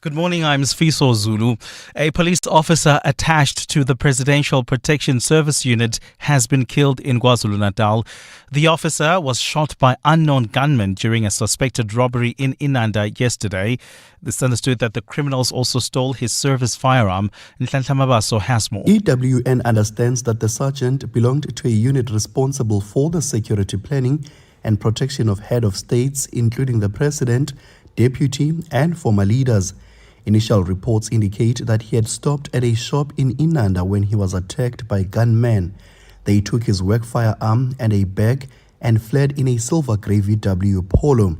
Good morning, I'm Sfiso Zulu. A police officer attached to the Presidential Protection Service unit has been killed in KwaZulu-Natal. The officer was shot by unknown gunmen during a suspected robbery in Inanda yesterday. It's understood that the criminals also stole his service firearm. Nhlanhla Mabaso has more. EWN understands that the sergeant belonged to a unit responsible for the security planning and protection of head of states, including the president, deputy, and former leaders. Initial reports indicate that he had stopped at a shop in Inanda when he was attacked by gunmen. They took his work firearm and a bag and fled in a silver grey VW Polo.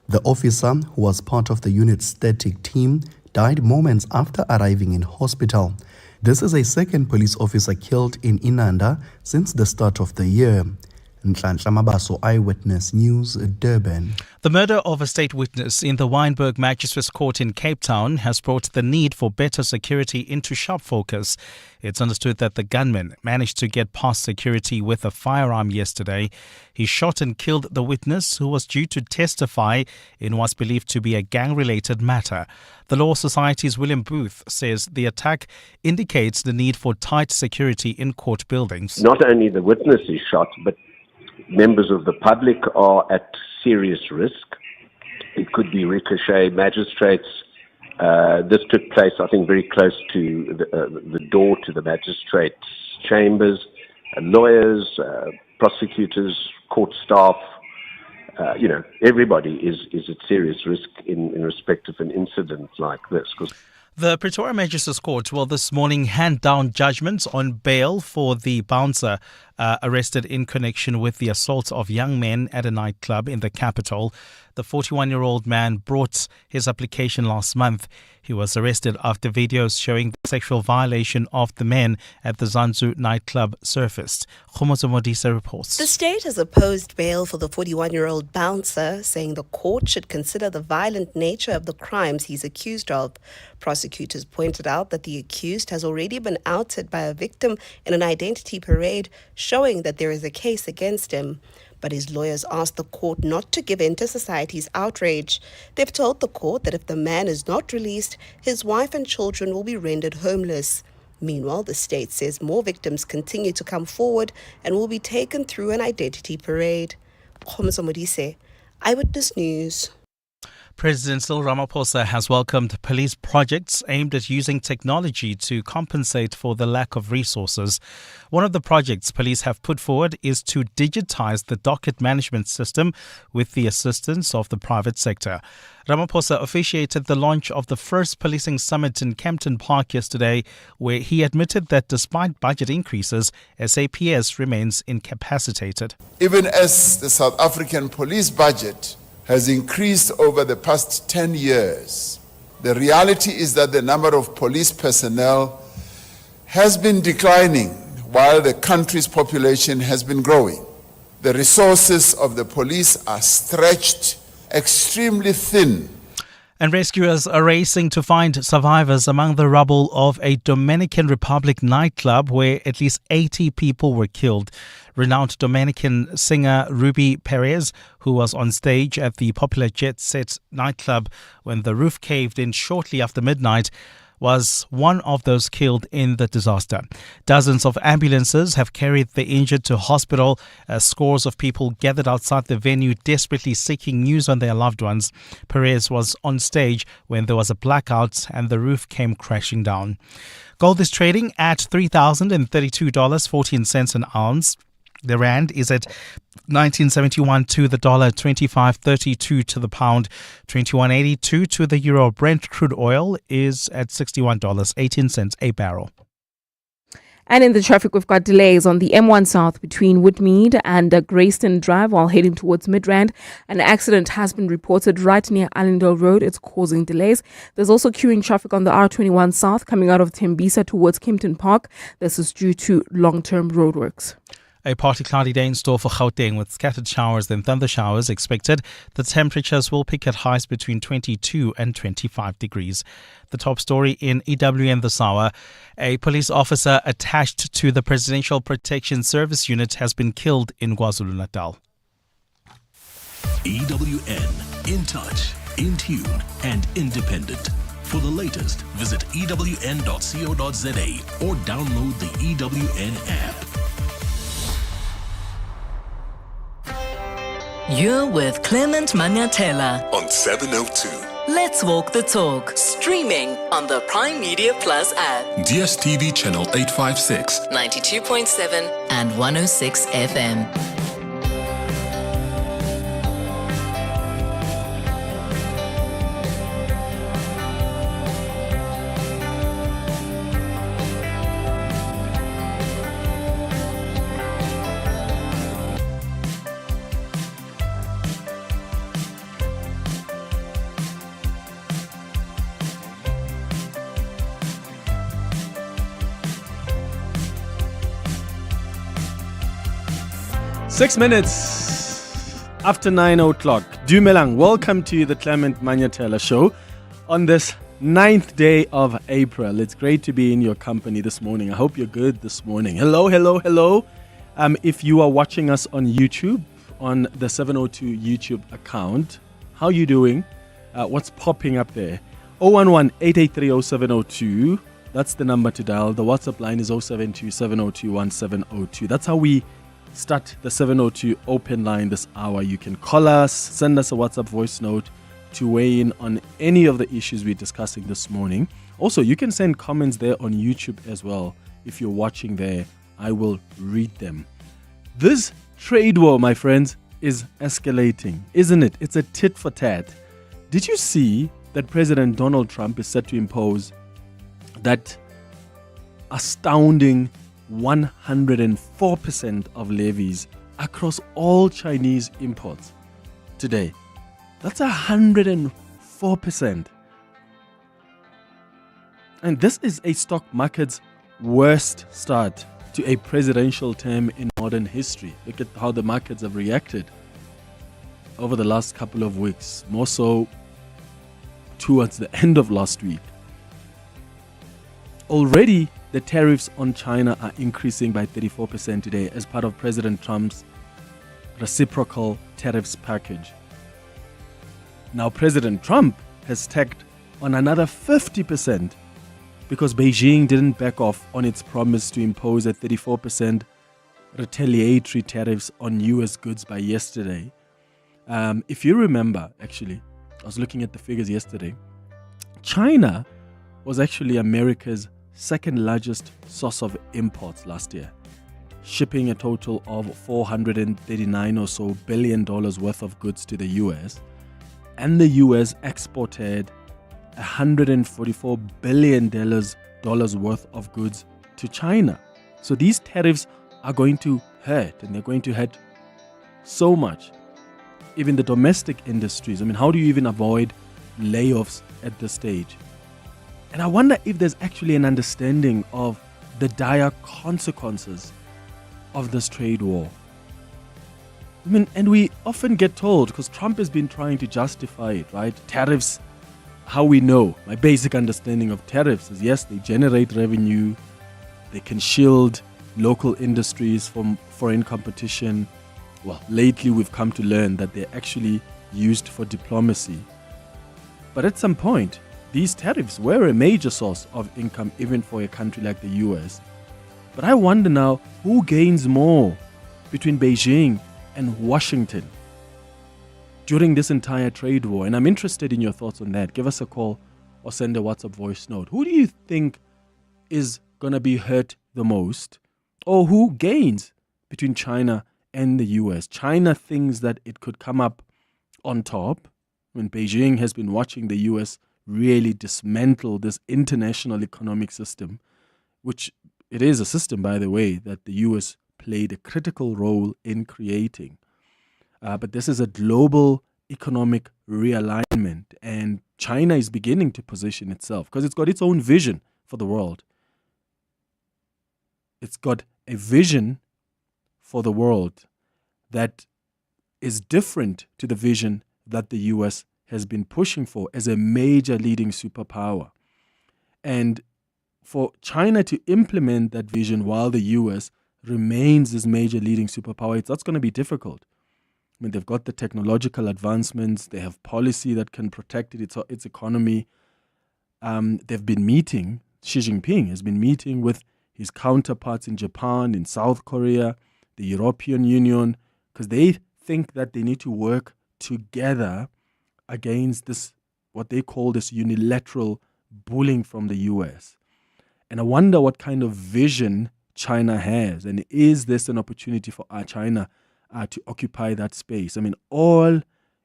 The officer, who was part of the unit's static team, died moments after arriving in hospital. This is a second police officer killed in Inanda since the start of the year. Nhlanhla Mabaso, Eyewitness News, Durban. The murder of a state witness in the Wynberg Magistrates Court in Cape Town has brought the need for better security into sharp focus. It's understood that the gunman managed to get past security with a firearm yesterday. He shot and killed the witness, who was due to testify in what's believed to be a gang-related matter. The Law Society's William Booth says the attack indicates the need for tight security in court buildings. Not only the witness is shot, but members of the public are at serious risk. It could be ricochet magistrates. This took place, I think, very close to the door to the magistrates' chambers. Lawyers, prosecutors, court staff, everybody is at serious risk in respect of an incident like this. The Pretoria Magistrates Court will this morning hand down judgments on bail for the bouncer arrested in connection with the assault of young men at a nightclub in the capital. The 41-year-old man brought his application last month. He was arrested after videos showing the sexual violation of the men at the Zanzu nightclub surfaced. Khomozo Modisa reports. The state has opposed bail for the 41-year-old bouncer, saying the court should consider the violent nature of the crimes he's accused of. Prosecutors pointed out that the accused has already been outed by a victim in an identity parade, showing that there is a case against him. But his lawyers asked the court not to give in to society's outrage. They've told the court that if the man is not released, his wife and children will be rendered homeless. Meanwhile, the state says more victims continue to come forward and will be taken through an identity parade. Khomozo Modise, Eyewitness News. President Cyril Ramaphosa has welcomed police projects aimed at using technology to compensate for the lack of resources. One of the projects police have put forward is to digitize the docket management system with the assistance of the private sector. Ramaphosa officiated the launch of the first policing summit in Kempton Park yesterday, where he admitted that despite budget increases, SAPS remains incapacitated. Even as the South African police budget has increased over the past 10 years, the reality is that the number of police personnel has been declining while the country's population has been growing. The resources of the police are stretched extremely thin. And rescuers are racing to find survivors among the rubble of a Dominican Republic nightclub where at least 80 people were killed. Renowned Dominican singer Ruby Perez, who was on stage at the popular Jet Set nightclub when the roof caved in shortly after midnight, was one of those killed in the disaster. Dozens of ambulances have carried the injured to hospital. Scores of people gathered outside the venue desperately seeking news on their loved ones. Perez was on stage when there was a blackout and the roof came crashing down. Gold is trading at $3,032.14 an ounce. The rand is at 1971 to the dollar, 25.32 to the pound, 21.82 to the euro. Brent crude oil is at $61.18 a barrel. And in the traffic, we've got delays on the M1 South between Woodmead and Greyston Drive while heading towards Midrand. An accident has been reported right near Allendale Road. It's causing delays. There's also queuing traffic on the R21 South coming out of Tembisa towards Kempton Park. This is due to long-term roadworks. A partly cloudy day in store for Gauteng with scattered showers then thunder showers expected. The temperatures will peak at highs between 22 and 25 degrees. The top story in EWN this hour. A police officer attached to the Presidential Protection Service unit has been killed in KwaZulu-Natal. EWN, in touch, in tune and independent. For the latest, visit ewn.co.za or download the EWN app. You're with Clement Manyathela On 702. Let's Walk the Talk, streaming on the Prime Media Plus app, DSTV channel 856. 92.7 and 106 FM. Six minutes after 9 o'clock. Dumelang, welcome to the Clement Manyathela Show on this 9th day of April. It's great to be in your company this morning. I hope you're good this morning. Hello, hello, hello. If you are watching us on YouTube, on the 702 YouTube account, how are you doing? What's popping up there? 011-883-0702. That's the number to dial. The WhatsApp line is 072-702-1702. That's how we start the 702 open line this hour. You can call us, send us a WhatsApp voice note to weigh in on any of the issues we're discussing this morning. Also, you can send comments there on YouTube as well. If you're watching there, I will read them. This trade war, my friends, is escalating, isn't it? It's a tit for tat. Did you see that President Donald Trump is set to impose that astounding 104% of levies across all Chinese imports today? That's 104%. And this is a stock market's worst start to a presidential term in modern history. Look at how the markets have reacted over the last couple of weeks, more so towards the end of last week. Already, the tariffs on China are increasing by 34% today as part of President Trump's reciprocal tariffs package. Now, President Trump has tacked on another 50% because Beijing didn't back off on its promise to impose a 34% retaliatory tariffs on US goods by yesterday. If you remember, actually, I was looking at the figures yesterday. China was actually America's second largest source of imports last year, shipping a total of $439 or so billion worth of goods to the US, and the US exported $144 billion worth of goods to China. So these tariffs are going to hurt, and they're going to hurt so much. Even the domestic industries. I mean, how do you even avoid layoffs at this stage? And I wonder if there's actually an understanding of the dire consequences of this trade war. I mean, and we often get told, because Trump has been trying to justify it, right? Tariffs, how we know, my basic understanding of tariffs is, yes, they generate revenue, they can shield local industries from foreign competition. Well, lately we've come to learn that they're actually used for diplomacy. But at some point, these tariffs were a major source of income even for a country like the US. But I wonder now, who gains more between Beijing and Washington during this entire trade war? And I'm interested in your thoughts on that. Give us a call or send a WhatsApp voice note. Who do you think is going to be hurt the most? Or who gains between China and the US? China thinks that it could come up on top when Beijing has been watching the US really dismantle this international economic system, which it is a system, by the way, that the US played a critical role in creating. But this is a global economic realignment, and China is beginning to position itself because it's got its own vision for the world. It's got a vision for the world that is different to the vision that the US has been pushing for as a major leading superpower. And for China to implement that vision while the US remains this major leading superpower, that's going to be difficult. I mean, they've got the technological advancements, they have policy that can protect its economy. they've been meeting, Xi Jinping has been meeting with his counterparts in Japan, in South Korea, the European Union, because they think that they need to work together against this, what they call this unilateral bullying from the US. And I wonder what kind of vision China has. And is this an opportunity for China to occupy that space? I mean, all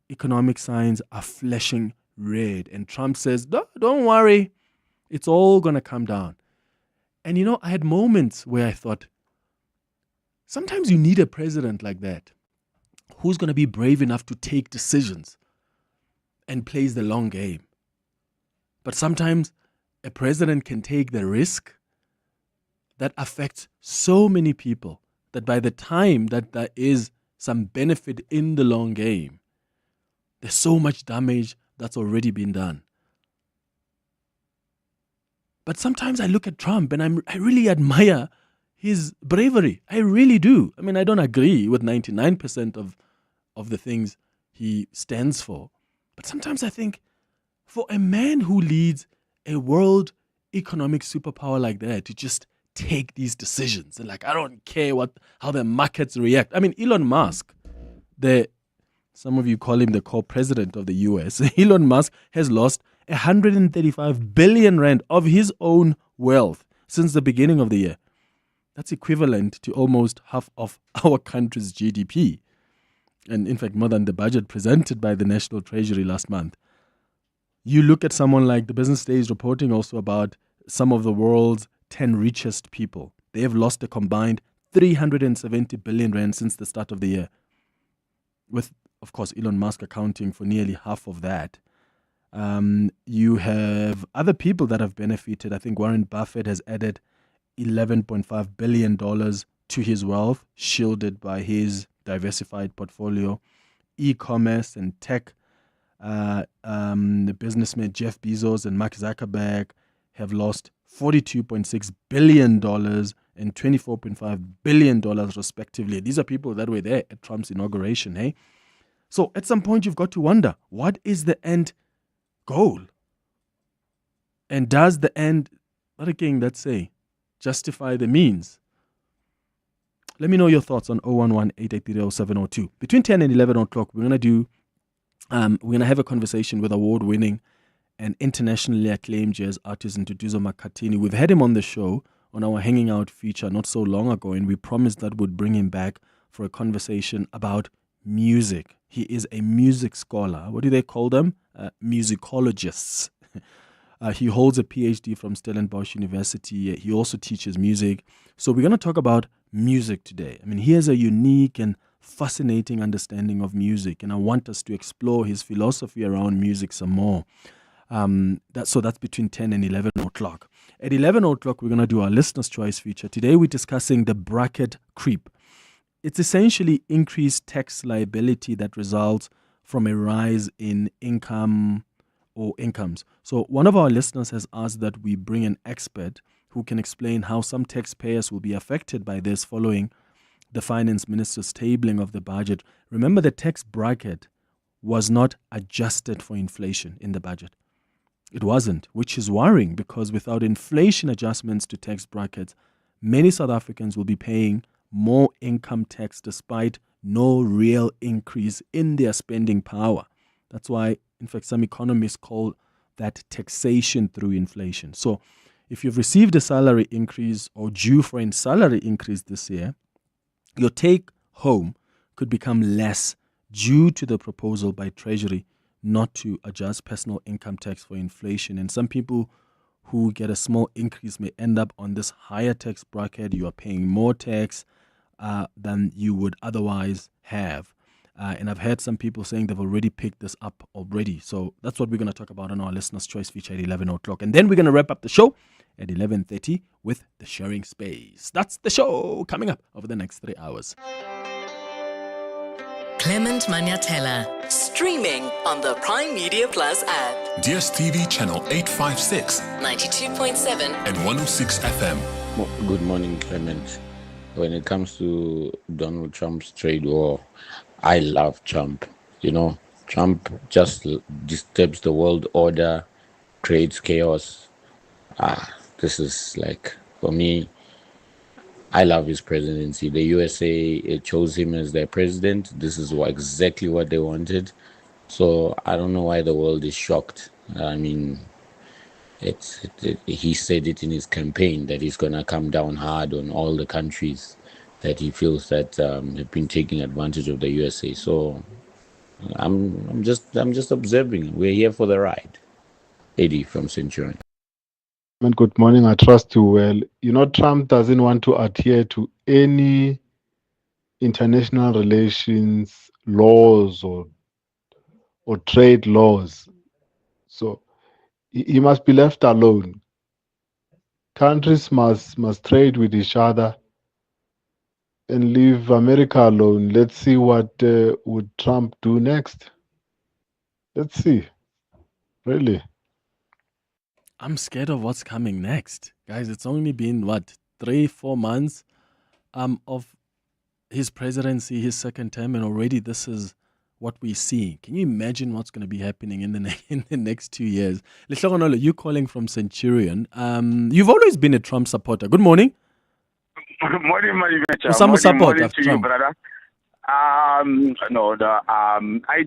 economic signs are flashing red. And Trump says, don't worry, it's all going to come down. And, you know, I had moments where I thought, sometimes you need a president like that who's going to be brave enough to take decisions and plays the long game. But sometimes a president can take the risk that affects so many people that by the time that there is some benefit in the long game, there's so much damage that's already been done. But sometimes I look at Trump and I really admire his bravery. I really do. I mean, I don't agree with 99% of the things he stands for. But sometimes I think for a man who leads a world economic superpower like that to just take these decisions and I don't care how the markets react. I mean, Elon Musk, some of you call him the co-president of the US. Elon Musk has lost 135 billion rand of his own wealth since the beginning of the year. That's equivalent to almost half of our country's GDP. And in fact, more than the budget presented by the National Treasury last month. You look at someone like the Business Day is reporting also about some of the world's 10 richest people. They have lost a combined 370 billion rand since the start of the year. With, of course, Elon Musk accounting for nearly half of that. You have other people that have benefited. I think Warren Buffett has added $11.5 billion to his wealth, shielded by his diversified portfolio. E-commerce and tech, the businessmen Jeff Bezos and Mark Zuckerberg have lost $42.6 billion and $24.5 billion respectively. These are people that were there at Trump's inauguration, hey? So at some point you've got to wonder, what is the end goal? And does the end, what again, let's say, justify the means? Let me know your thoughts on 011-883-0702. Between 10 and 11 o'clock, we're going to have a conversation with award-winning and internationally acclaimed jazz artist Nduduzo Makhathini. We've had him on the show on our Hanging Out feature not so long ago, and we promised that would bring him back for a conversation about music. He is a music scholar. What do they call them? Musicologists. He holds a PhD from Stellenbosch University. He also teaches music. So we're going to talk about music today. I mean, he has a unique and fascinating understanding of music, and I want us to explore his philosophy around music some more. That's between 10 and 11 o'clock. At 11 o'clock, we're going to do our Listener's Choice feature. Today, we're discussing the bracket creep. It's essentially increased tax liability that results from a rise in income or incomes. So one of our listeners has asked that we bring an expert who can explain how some taxpayers will be affected by this following the finance minister's tabling of the budget. Remember, the tax bracket was not adjusted for inflation in the budget. It wasn't, which is worrying because without inflation adjustments to tax brackets, many South Africans will be paying more income tax despite no real increase in their spending power. That's why, in fact, some economists call that taxation through inflation. So if you've received a salary increase or due for a salary increase this year, your take home could become less due to the proposal by Treasury not to adjust personal income tax for inflation. And some people who get a small increase may end up on this higher tax bracket. You are paying more tax than you would otherwise have. And I've heard some people saying they've already picked this up already. So that's what we're going to talk about on our Listener's Choice feature at 11 o'clock. And then we're going to wrap up the show at 11:30 with the Sharing Space. That's the show coming up over the next 3 hours. Clement Manyathela, streaming on the Prime Media Plus app. DSTV channel 856, 92.7 and 106 FM. Good morning, Clement. When it comes to Donald Trump's trade war, I love Trump. You know, Trump just disturbs the world order. creates chaos. This is like, for me, I love his presidency. The USA chose him as their president. This is exactly what they wanted. So I don't know why the world is shocked. I mean, he said it in his campaign that he's going to come down hard on all the countries that he feels that have been taking advantage of the USA. So I'm just observing. We're here for the ride. Eddie from Centurion. Good morning. I trust you well. You know, Trump doesn't want to adhere to any international relations laws or trade laws. So he must be left alone. Countries must trade with each other and leave America alone. Let's see what would Trump do next. Let's see. Really. I'm scared of what's coming next. Guys, it's only been, 3-4 months of his presidency, his second term, and already this is what we see. Can you imagine what's going to be happening in the next 2 years? Lehlogonolo, you calling from Centurion. You've always been a Trump supporter. Good morning. Good morning, Marimecha. Some support morning of to Trump. you, brother. I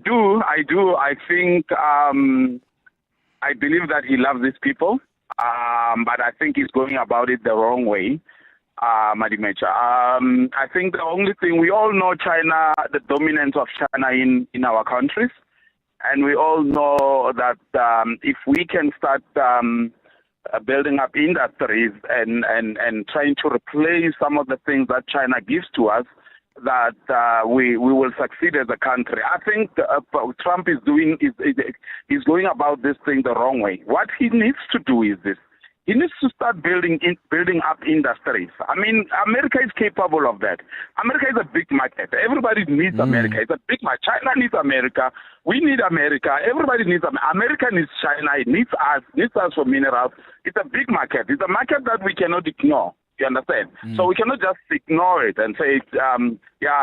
do. I think I believe that he loves these people, but I think he's going about it the wrong way. Marimecha. I think the only thing, we all know China, the dominance of China in our countries, and we all know that if we can start building up industries and trying to replace some of the things that China gives to us, that we will succeed as a country. I think Trump is going about this thing the wrong way. What he needs to do is this. He needs to start building up industries. I mean, America is capable of that. America is a big market. Everybody needs America. It's a big market. China needs America. We need America. Everybody needs America. America needs China. It needs us for minerals. It's a big market. It's a market that we cannot ignore. You understand? So we cannot just ignore it and say,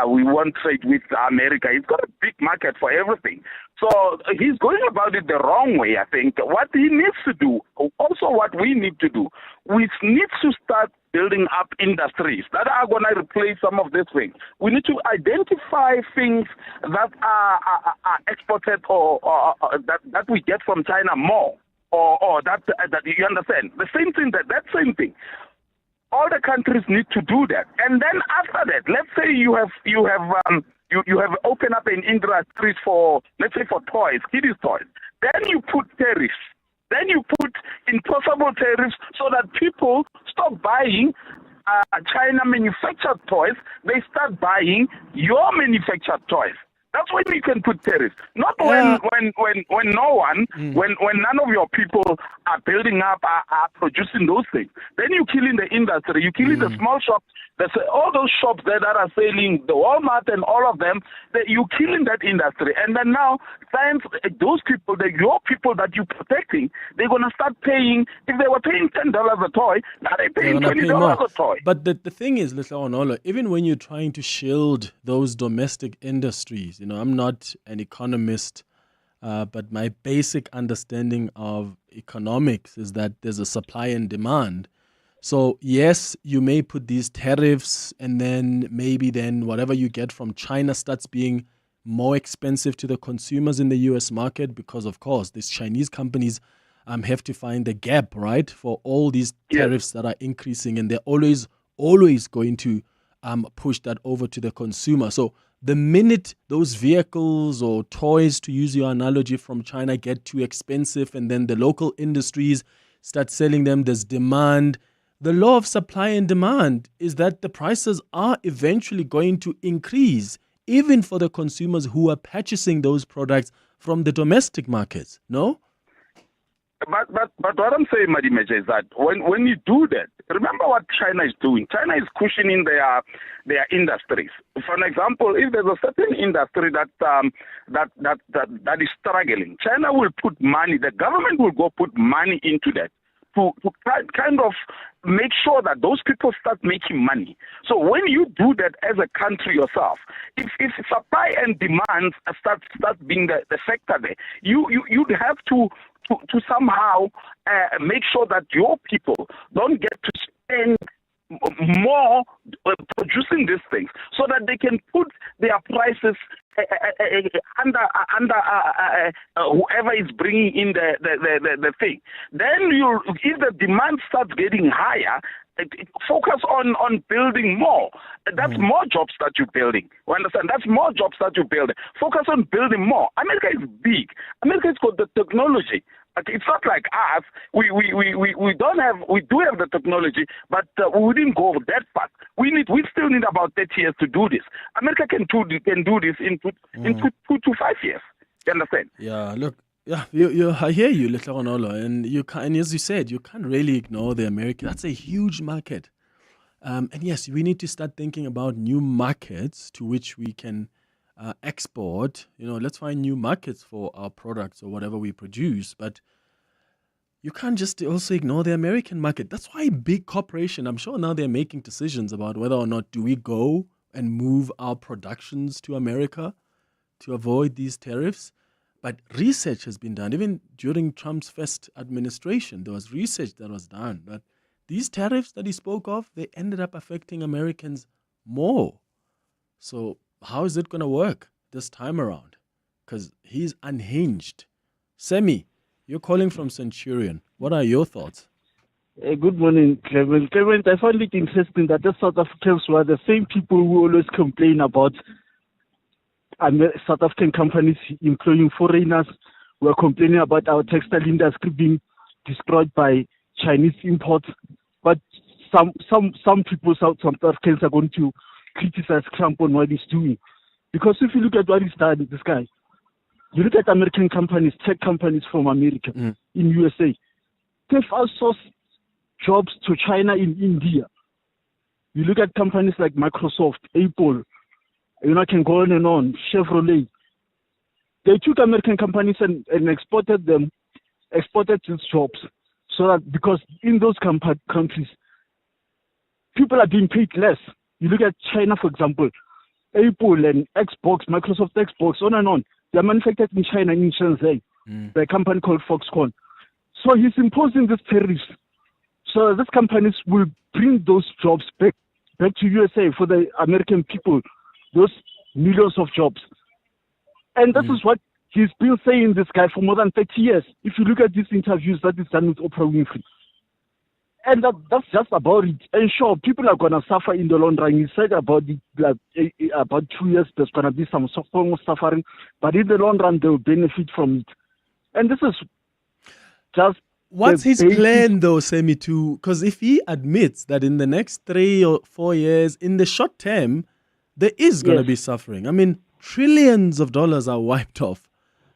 we want trade with America. It's got a big market for everything. So he's going about it the wrong way, I think. What he needs to do, also what we need to do, we need to start building up industries that are going to replace some of these things. We need to identify things that are exported or that we get from China more, or that you understand. The same thing, that same thing. All the countries need to do that, and then after that, let's say you have opened up an industry for, let's say, for toys, kiddies toys. Then you put tariffs. Then you put impossible tariffs so that people stop buying China manufactured toys. They start buying your manufactured toys. That's when you can put tariffs. Not when none of your people are building up, are producing those things. Then you're killing the industry. You're killing the small shops. All those shops that are selling, the Walmart and all of them, you're killing that industry. And then now, those people, your people that you're protecting, they're going to start paying. If they were paying $10 a toy, now they're paying $20 a toy. But the thing is, Lehlogonolo, even when you're trying to shield those domestic industries, I'm not an economist, but my basic understanding of economics is that there's a supply and demand. So yes, you may put these tariffs, and then maybe whatever you get from China starts being more expensive to the consumers in the US market, because of course these Chinese companies have to find the gap, right, for all these tariffs that are increasing, and they're always going to push that over to the consumer. So the minute those vehicles or toys, to use your analogy, from China get too expensive, and then the local industries start selling them, there's demand. The law of supply and demand is that the prices are eventually going to increase, even for the consumers who are purchasing those products from the domestic markets, no? But what I'm saying, Madimeja, is that when you do that, remember what China is doing. China is cushioning their industries. For an example, if there's a certain industry that is struggling, China will put money. The government will go put money into that to kind of make sure that those people start making money. So when you do that as a country yourself, if supply and demand start being the factor there, you'd have to to somehow make sure that your people don't get to spend more producing these things, so that they can put their prices under whoever is bringing in the thing. Then if the demand starts getting higher, focus on building more. That's more jobs that you're building. You understand? That's more jobs that you're building. Focus on building more. America is big. America's got the technology. It's not like us. We do have the technology, but we didn't go that fast. We still need about 30 years to do this. America can do this in 2 to 5 years. You understand? Yeah, look. Yeah, I hear you, Letlhagonolo, and as you said, you can't really ignore the American. That's a huge market, and yes, we need to start thinking about new markets to which we can export. Let's find new markets for our products or whatever we produce. But you can't just also ignore the American market. That's why big corporation, I'm sure now they're making decisions about whether or not do we go and move our productions to America to avoid these tariffs. But research has been done. Even during Trump's first administration, there was research that was done. But these tariffs that he spoke of, they ended up affecting Americans more. So how is it going to work this time around? Because he's unhinged. Semi, you're calling from Centurion. What are your thoughts? Good morning, Clement. Clement, I find it interesting that the South Africans were the same people who always complain about South African companies employing foreigners. We're complaining about our textile industry being destroyed by Chinese imports. But some people, South Africans, are going to criticize Trump on what he's doing. Because if you look at what he's done, this guy, you look at American companies, tech companies from America, in USA, they've outsourced jobs to China in India. You look at companies like Microsoft, Apple, I can go on and on, Chevrolet. They took American companies and exported these jobs, so that because in those countries, people are being paid less. You look at China, for example, Apple and Xbox, Microsoft Xbox, on and on. They're manufactured in China, in Shenzhen, by a company called Foxconn. So he's imposing these tariffs. So these companies will bring those jobs back to USA for the American people, those millions of jobs. And this is what he's been saying, this guy, for more than 30 years. If you look at these interviews that he's done with Oprah Winfrey. And that's just about it. And sure, people are going to suffer in the long run. He said about 2 years, there's going to be some suffering. But in the long run, they will benefit from it. And this is just... What's his plan, though, Semi, because if he admits that in the next 3 or 4 years, in the short term, there is going to be suffering. I mean, trillions of dollars are wiped off.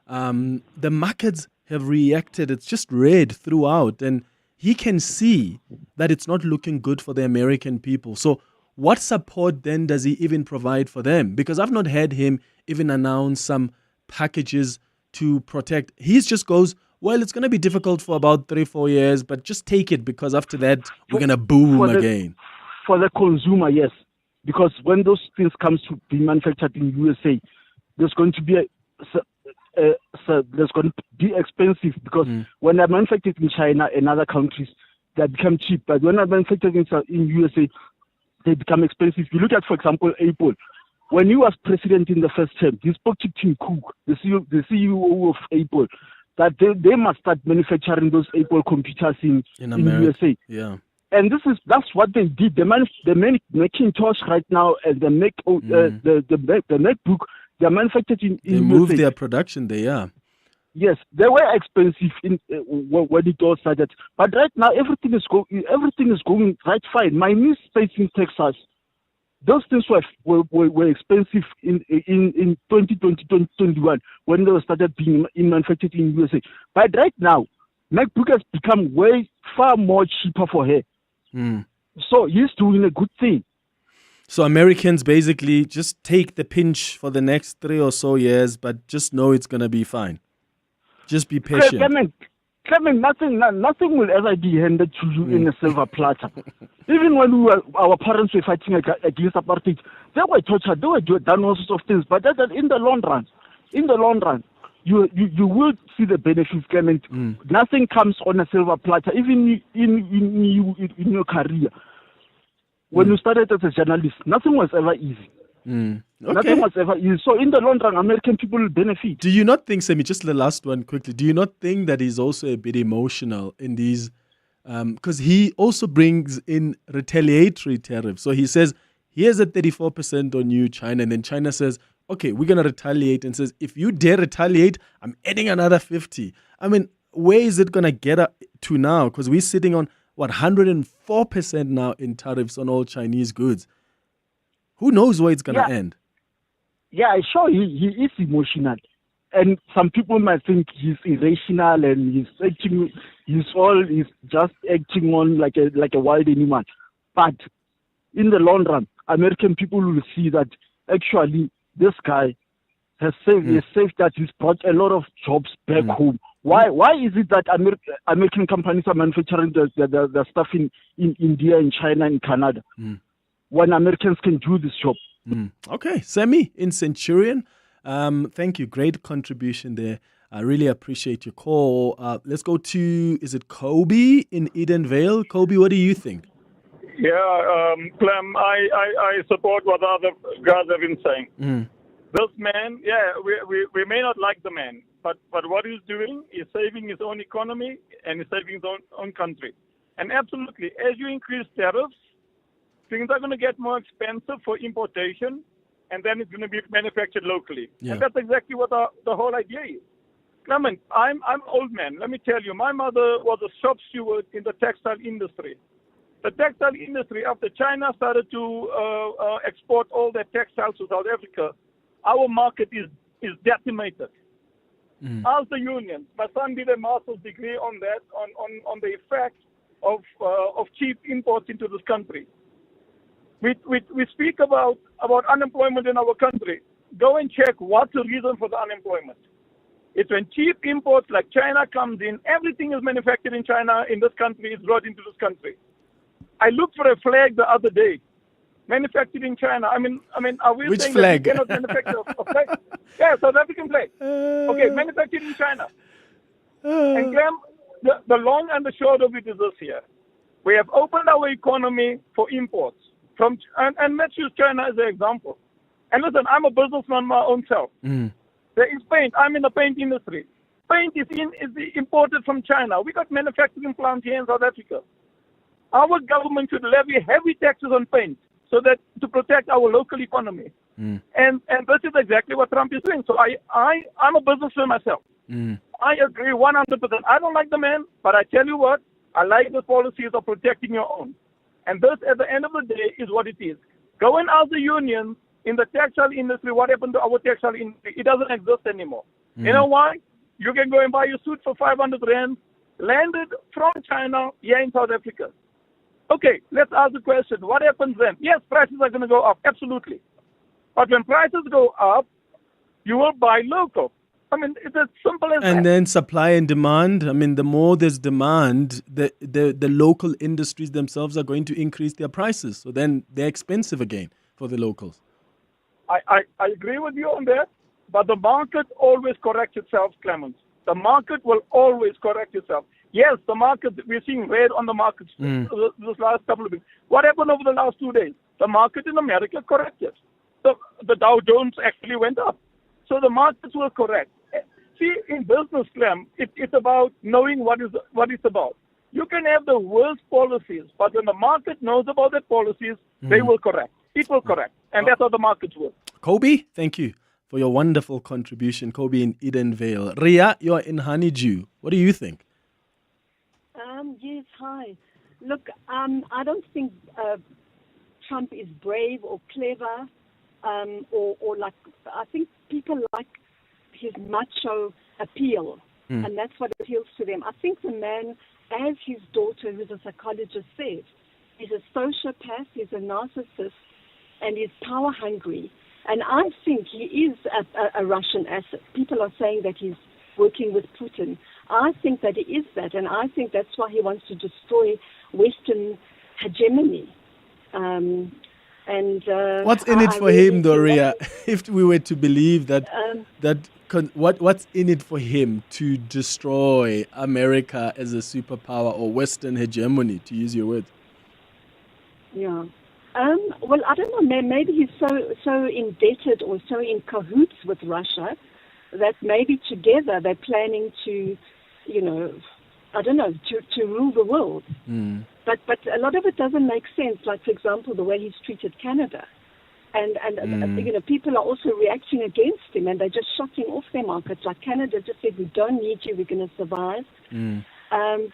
The markets have reacted. It's just red throughout. And he can see that it's not looking good for the American people. So what support then does he even provide for them? Because I've not heard him even announce some packages to protect. He just goes, well, it's going to be difficult for about 3-4 years, but just take it because after that, we're going to boom again. For the consumer, yes. Because when those things come to be manufactured in USA, there's going to be expensive because when they're manufactured in China and other countries, they become cheap. But when they're manufactured in USA, they become expensive. You look at, for example, Apple. When he was president in the first term, he spoke to Tim Cook, the CEO of Apple, that they must start manufacturing those Apple computers in USA. Yeah. And that's what they did. They make Macintosh right now, and the MacBook, they're manufactured in They moved their production there, yeah. Yes, they were expensive when it all started. But right now, everything is going right fine. My niece stays in Texas. Those things were expensive in 2020, 2021 when they started being manufactured in USA. But right now, MacBook has become far more cheaper for her. So he's doing a good thing. So Americans basically just take the pinch for the next 3 or so years, but just know it's going to be fine. Just be patient. Clement, nothing will ever be handed to you in a silver platter. Even when our parents were fighting against apartheid, they were tortured, they were done all sorts of things. But in the long run, you will see the benefits, Clement. Nothing comes on a silver platter, even in your career. When you started as a journalist, nothing was ever easy. Okay. Nothing was ever easy. So in the long run, American people will benefit. Do you not think, Sammy, just the last one quickly, do you not think that he's also a bit emotional in these, because he also brings in retaliatory tariffs. So he says, here's a 34% on you, China, and then China says, okay, we're going to retaliate, and says, if you dare retaliate, I'm adding another 50. I mean, where is it going to get to now? Because we're sitting on, 104% now in tariffs on all Chinese goods. Who knows where it's going to end? Yeah, sure, he is emotional. And some people might think he's irrational and he's just acting on like a wild animal. But in the long run, American people will see that actually this guy has saved that he's brought a lot of jobs back home. Why is it that American companies are manufacturing the stuff in India, in China, in Canada, when Americans can do this job? Okay, Sammy in Centurion, thank you. Great contribution there. I really appreciate your call. Let's go to, is it Kobe in Edenvale? Kobe, what do you think? Yeah, Clem, I support what other guys have been saying. This man, we may not like the man, but what he's doing is saving his own economy and he's saving his own country. And absolutely, as you increase tariffs, things are going to get more expensive for importation, and then it's going to be manufactured locally. Yeah. And that's exactly what the whole idea is. Clement, I'm an old man. Let me tell you, my mother was a shop steward in the textile industry. The textile industry, after China started to export all their textiles to South Africa, our market is decimated. Ask the unions. My son did a master's degree on that, on the effect of cheap imports into this country. We speak about unemployment in our country. Go and check what's the reason for the unemployment. It's when cheap imports like China comes in, everything is manufactured in China, in this country, is brought into this country. I looked for a flag the other day, manufactured in China. I mean, are we Which saying flag? that we cannot manufacture a flag? Yeah, South African flag. Okay, manufactured in China. And Clem, the long and the short of it is this here. We have opened our economy for imports. And let's use China as an example. And listen, I'm a businessman my own self. There is paint. I'm in the paint industry. Paint is imported from China. We got manufacturing plants here in South Africa. Our government should levy heavy taxes on paint so that to protect our local economy. And this is exactly what Trump is doing. So I'm a businessman myself. I agree 100%. I don't like the man, but I tell you what, I like the policies of protecting your own. And this, at the end of the day, is what it is. Go and ask the unions in the textile industry what happened to our textile industry. It doesn't exist anymore. You know why? You can go and buy your suit for 500 rand, landed from China here in South Africa. Okay, let's ask the question, what happens then? Yes, prices are going to go up, absolutely. But when prices go up, you will buy local. I mean, it's as simple as that. And then supply and demand. I mean, the more there's demand, the local industries themselves are going to increase their prices. So then they're expensive again for the locals. I agree with you on that, but the market always corrects itself, Clement. The market will always correct itself. Yes, the market, we're seeing red on the markets this last couple of weeks. What happened over the last 2 days? The market in America corrected. The Dow Jones actually went up. So the markets will correct. See, in business, Clem, it's about knowing what it's about. You can have the worst policies, but when the market knows about the policies, they will correct. It will correct. And that's how the markets work. Kobe, thank you for your wonderful contribution. Kobe in Edenvale. Ria, you're in Honeydew. What do you think? Yes, hi. Look, I don't think Trump is brave or clever or like, I think people like his macho appeal, and that's what appeals to them. I think the man, as his daughter, who's a psychologist, said, he's a sociopath, he's a narcissist, and he's power hungry. And I think he is a Russian asset. People are saying that he's working with Putin. I think that he is that, and I think that's why he wants to destroy Western hegemony. And what's in it for him, Doria? If we were to believe that, what's in it for him to destroy America as a superpower or Western hegemony, to use your words? Yeah. Well, I don't know. Maybe he's so indebted or so in cahoots with Russia that maybe together they're planning to, I don't know, to rule the world. But a lot of it doesn't make sense. Like, for example, the way he's treated Canada. And people are also reacting against him, and they're just shutting off their markets. Like Canada just said, we don't need you, we're going to survive. I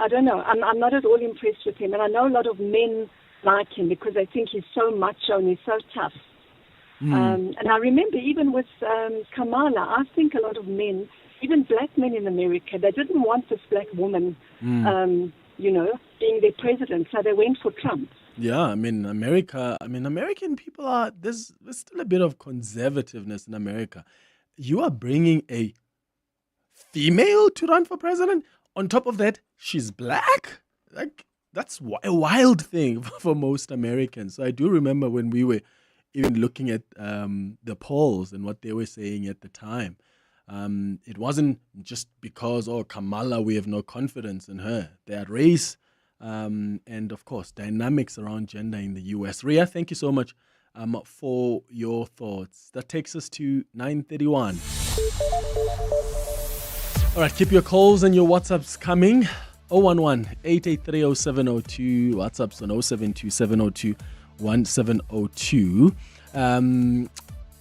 don't know. I'm not at all impressed with him. And I know a lot of men like him because they think he's so macho and he's so tough. And I remember even with Kamala, I think a lot of men, even black men in America, they didn't want this black woman, being their president, so they went for Trump. Yeah, American people there's still a bit of conservativeness in America. You are bringing a female to run for president? On top of that, she's black? Like, that's a wild thing for most Americans. So I do remember when we were even looking at the polls and what they were saying at the time. It wasn't just because, Kamala, we have no confidence in her. They had race and, of course, dynamics around gender in the U.S. Ria, thank you so much for your thoughts. That takes us to 9:31. All right, keep your calls and your WhatsApps coming. 011-883-0702. WhatsApp's on 072-702-1702.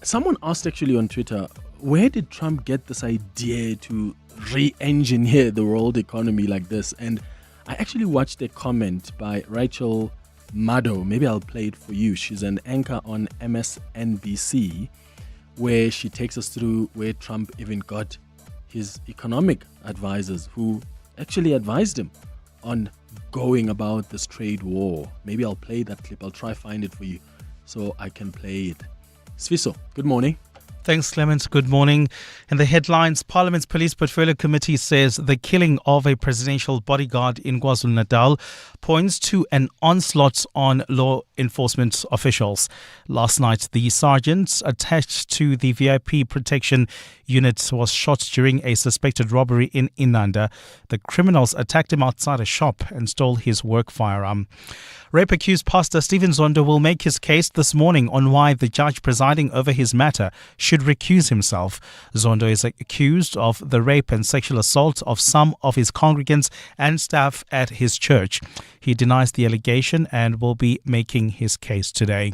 Someone asked actually on Twitter, where did Trump get this idea to re-engineer the world economy like this? And I actually watched a comment by Rachel Maddow. Maybe I'll play it for you. She's an anchor on MSNBC, where she takes us through where Trump even got his economic advisors who actually advised him on going about this trade war. Maybe I'll play that clip. I'll try find it for you so I can play it. Sfiso, good morning. Thanks, Clement. Good morning. In the headlines, Parliament's Police Portfolio Committee says the killing of a presidential bodyguard in KwaZulu-Natal points to an onslaught on law enforcement officials. Last night, the sergeant attached to the VIP protection unit was shot during a suspected robbery in Inanda. The criminals attacked him outside a shop and stole his work firearm. Rape-accused Pastor Stephen Zondo will make his case this morning on why the judge presiding over his matter should recuse himself. Zondo is accused of the rape and sexual assault of some of his congregants and staff at his church. He denies the allegation and will be making his case today.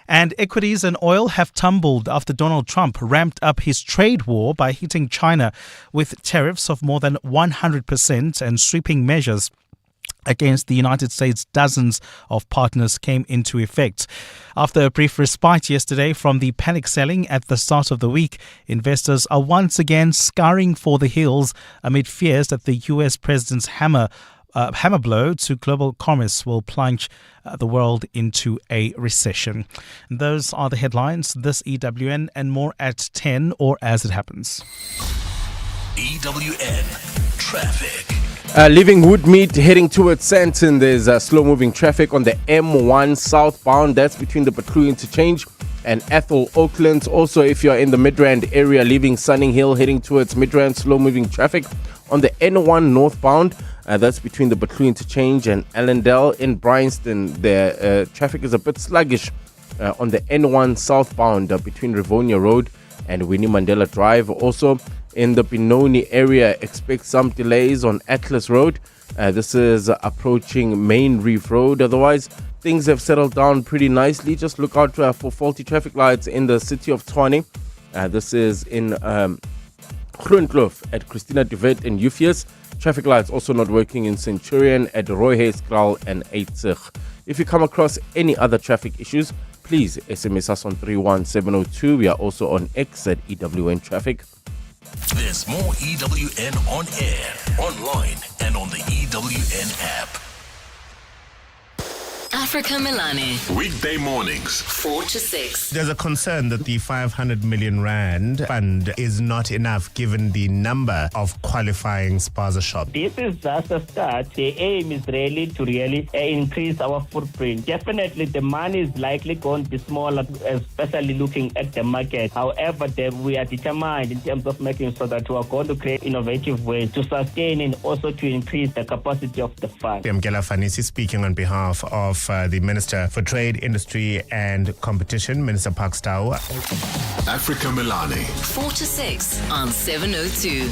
And equities and oil have tumbled after Donald Trump ramped up his trade war by hitting China with tariffs of more than 100% and sweeping measures against the United States. Dozens of partners came into effect. After a brief respite yesterday from the panic selling at the start of the week, investors are once again scurrying for the hills amid fears that the US president's hammer blow to global commerce will plunge the world into a recession. Those are the headlines. This EWN and more at 10 or as it happens. EWN Traffic. Leaving Woodmead, heading towards Sandton, there's slow-moving traffic on the M1 southbound. That's between the Batlu interchange and Ethel Oakland. Also, if you're in the Midrand area, leaving Sunning Hill, heading towards Midrand, slow-moving traffic on the N1 northbound. That's between the Batlu interchange and Allendale. In Bryanston, the traffic is a bit sluggish on the N1 southbound between Rivonia Road and Winnie Mandela Drive. Also, in the Benoni area, expect some delays on Atlas Road. This is approaching Main Reef Road. Otherwise, things have settled down pretty nicely. Just look out for faulty traffic lights in the city of Tshwane. This is in Groenkloof at Christina de Wet and Euphus. Traffic lights also not working in Centurion at Rooihuiskraal and Eitzig. If you come across any other traffic issues, please SMS us on 31702. We are also on X at EWN Traffic. There's more EWN on air, online, and on the EWN app. Africa Milani. Weekday mornings. 4 to 6. There's a concern that the 500 million rand fund is not enough given the number of qualifying spaza shops. This is just a start. The aim is really to increase our footprint. Definitely the money is likely going to be smaller, especially looking at the market. However, we are determined in terms of making sure that we are going to create innovative ways to sustain and also to increase the capacity of the fund. Mkela Fanisi speaking on behalf of the Minister for Trade, Industry and Competition, Minister Pakstau. Africa Milani. 4 to 6 on 702.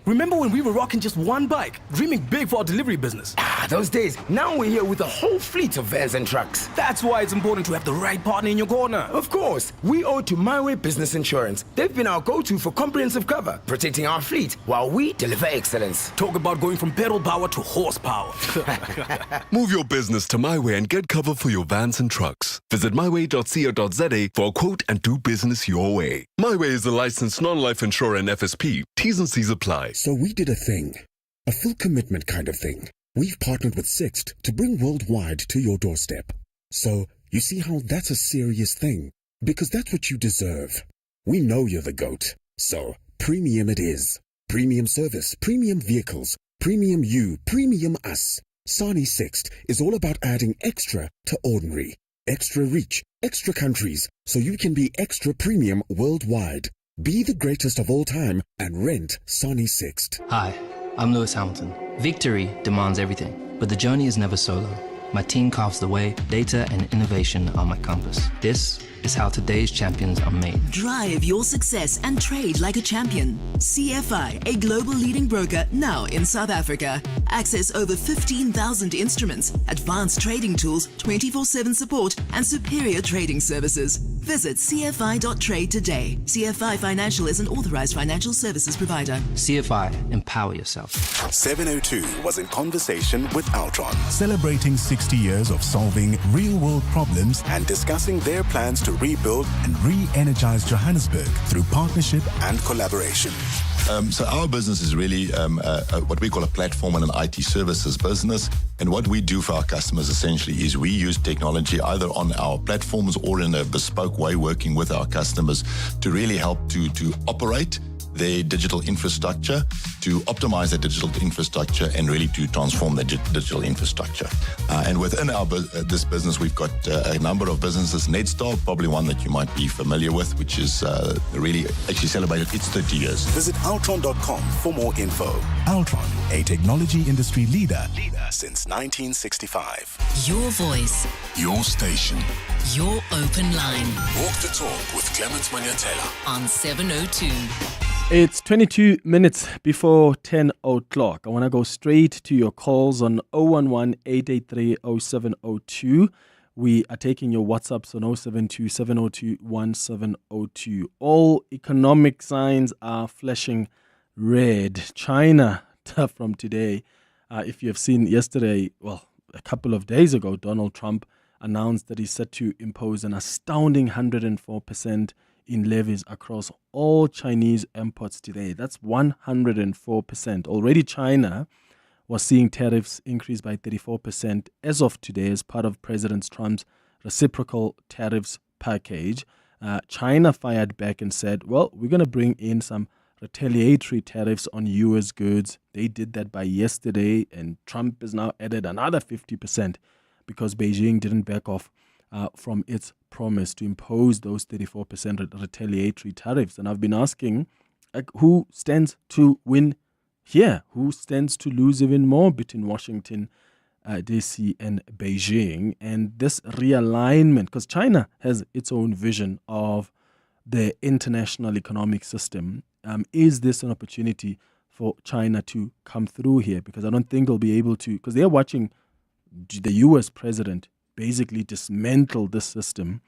Remember when we were rocking just one bike, dreaming big for our delivery business? Those days. Now we're here with a whole fleet of vans and trucks. That's why it's important to have the right partner in your corner. Of course, we owe to My Way Business Insurance. They've been our go-to for comprehensive cover, protecting our fleet while we deliver excellence. Talk about going from pedal power to horsepower. Move your business to My Way and get cover for your vans and trucks. Visit myway.co.za for a quote and do business your way. My Way is a licensed non-life insurer and FSP. T's and C's apply. So we did a thing, a full commitment kind of thing. We've partnered with Sixt to bring worldwide to your doorstep. So you see how that's a serious thing, because that's what you deserve. We know you're the GOAT, so premium it is. Premium service, premium vehicles, premium you, premium us. Sani Sixt is all about adding extra to ordinary. Extra reach, extra countries, so you can be extra premium worldwide. Be the greatest of all time and rent Sani Sixt. Hi, I'm Lewis Hamilton. Victory demands everything, but the journey is never solo. My team carves the way, data and innovation are my compass. This is how today's champions are made. Drive your success and trade like a champion. CFI, a global leading broker now in South Africa. Access over 15,000 instruments, advanced trading tools, 24/7 support, and superior trading services. Visit cfi.trade today. CFI Financial is an authorized financial services provider. CFI, empower yourself. 702 was in conversation with Altron, celebrating 60 years of solving real-world problems and discussing their plans to rebuild and re-energize Johannesburg through partnership and collaboration. So our business is really what we call a platform and an IT services business. And what we do for our customers essentially is we use technology either on our platforms or in a bespoke way, working with our customers to really help to operate their digital infrastructure, to optimize their digital infrastructure, and really to transform their digital infrastructure. And within this business, we've got a number of businesses. Netstar, probably one that you might be familiar with, which is really actually celebrated its 30 years. Visit Altron.com for more info. Altron, a technology industry leader since 1965. Your voice. Your station. Your open line. Walk the talk with Clement Manyathela on 702. It's 22 minutes before 10 o'clock. I want to go straight to your calls on 011-883-0702. We are taking your WhatsApps on 072-702-1702. All economic signs are flashing red. China, from today. If you have seen yesterday, well, a couple of days ago, Donald Trump announced that he's set to impose an astounding 104% in levies across all Chinese imports today. That's 104%. Already China was seeing tariffs increase by 34% as of today as part of President Trump's reciprocal tariffs package. China fired back and said, well, we're going to bring in some retaliatory tariffs on U.S. goods. They did that by yesterday, and Trump has now added another 50% because Beijing didn't back off from its promise to impose those 34% retaliatory tariffs. And I've been asking, who stands to win here? Who stands to lose even more between Washington, D.C. and Beijing? And this realignment, because China has its own vision of the international economic system. Is this an opportunity for China to come through here? Because I don't think they'll be able to, because they're watching the U.S. president basically dismantle this system.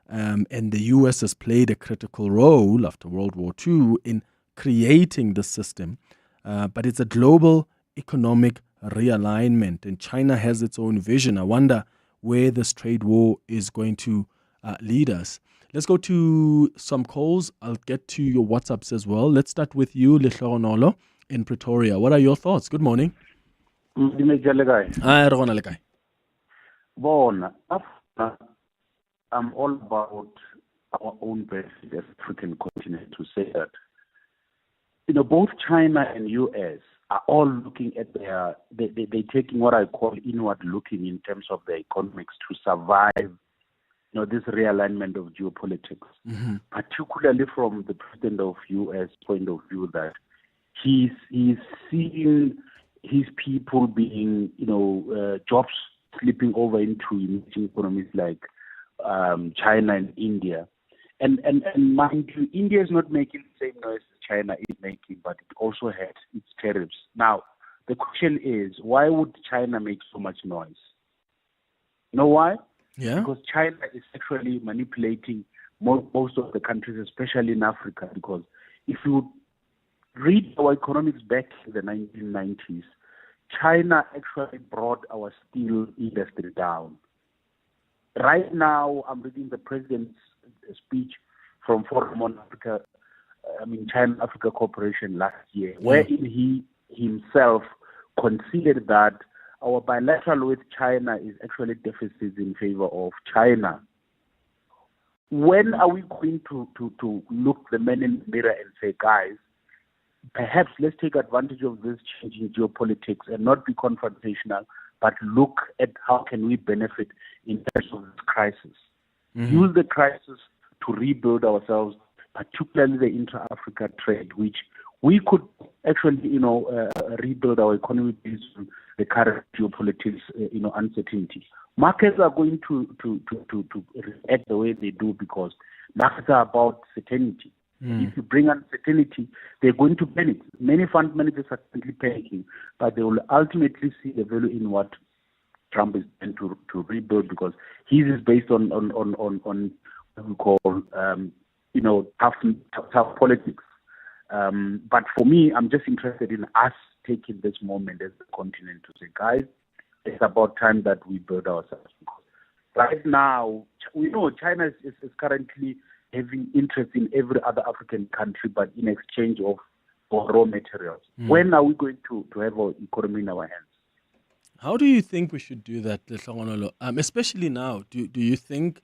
And the U.S. has played a critical role after World War II in creating the system. But it's a global economic realignment, and China has its own vision. I wonder where this trade war is going to lead us. Let's go to some calls. I'll get to your WhatsApps as well. Let's start with you, Lehlogonolo in Pretoria. What are your thoughts? Good morning. Bona, I'm all about our own benefit as African continent to say that, both China and US are all looking at they're taking what I call inward looking in terms of their economics to survive, this realignment of geopolitics, particularly from the president of US point of view, that he's seeing his people being, jobs slipping over into emerging economies like China and India. And mind you, India is not making the same noise as China is making, but it also has its tariffs. Now, the question is, why would China make so much noise? You know why? Yeah. Because China is actually manipulating most of the countries, especially in Africa, because if you read our economics back in the 1990s, China actually brought our steel industry down. Right now, I'm reading the president's speech from Forum on Africa, China-Africa Cooperation last year, wherein he himself conceded that our bilateral with China is actually deficits in favor of China. When are we going to look the man in the mirror and say, guys, perhaps let's take advantage of this changing geopolitics and not be confrontational, but look at how can we benefit in terms of this crisis. Use the crisis to rebuild ourselves, particularly the intra-Africa trade, which we could actually, rebuild our economy based on the current geopolitics, uncertainty. Markets are going to react the way they do because markets are about certainty. If you bring uncertainty, they're going to panic. Many fund managers are currently panicking, but they will ultimately see the value in what Trump is trying to rebuild, because his is based on what we call tough politics. But for me, I'm just interested in us taking this moment as a continent to say, guys, it's about time that we build ourselves. Right now, we know China is currently having interest in every other African country, but in exchange of raw materials. When are we going to have our economy in our hands? How do you think we should do that, Lehlonolo? Especially now, do you think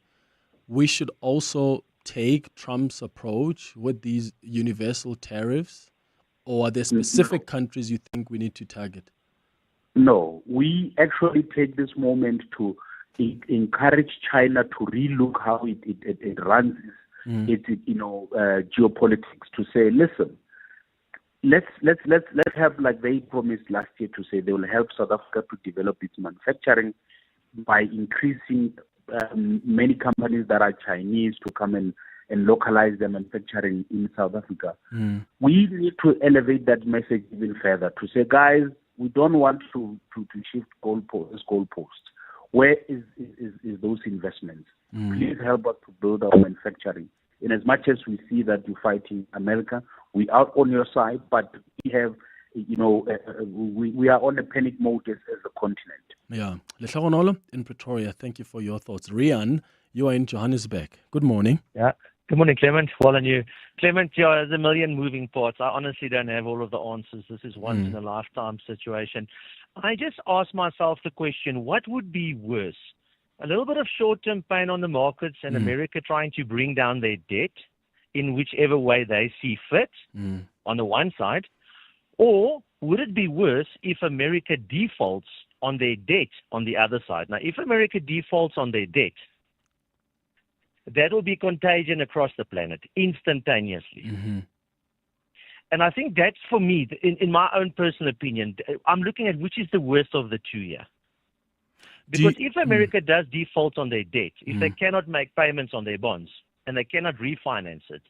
we should also take Trump's approach with these universal tariffs, or are there specific countries you think we need to target? No, we actually take this moment to encourage China to relook how it runs its geopolitics, to say, listen, let's have, like they promised last year, to say they will help South Africa to develop its manufacturing by increasing many companies that are Chinese to come and localize their manufacturing in South Africa. We need to elevate that message even further to say, guys, we don't want to shift goalposts. Where is those investments? Please help us to build our manufacturing. In as much as we see that you're fighting America, we are on your side, but we have, we are on a panic mode as a continent. Yeah. Lehlonolo in Pretoria, thank you for your thoughts. Rian, you are in Johannesburg. Good morning. Yeah. Good morning, Clement. Well on you. Clement, there's a million moving parts. I honestly don't have all of the answers. This is once in a lifetime situation. I just ask myself the question, what would be worse? A little bit of short-term pain on the markets and America trying to bring down their debt in whichever way they see fit on the one side, or would it be worse if America defaults on their debt on the other side? Now, if America defaults on their debt, that will be contagion across the planet instantaneously. And I think that's, for me, in my own personal opinion, I'm looking at which is the worst of the two here. Because if America does default on their debt, if they cannot make payments on their bonds and they cannot refinance it,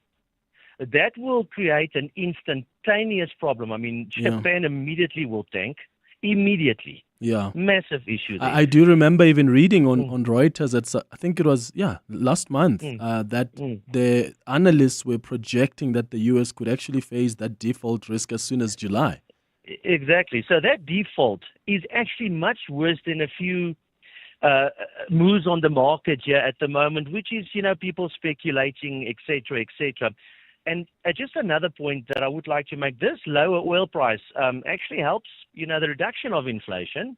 that will create an instantaneous problem. I mean, Japan immediately will tank. Immediately. Yeah. Massive issue there. I do remember even reading on Reuters, I think it was, last month, that the analysts were projecting that the U.S. could actually face that default risk as soon as July. Exactly. So that default is actually much worse than a few moves on the market here at the moment, which is, people speculating, et cetera, et cetera. And just another point that I would like to make, this lower oil price actually helps, the reduction of inflation.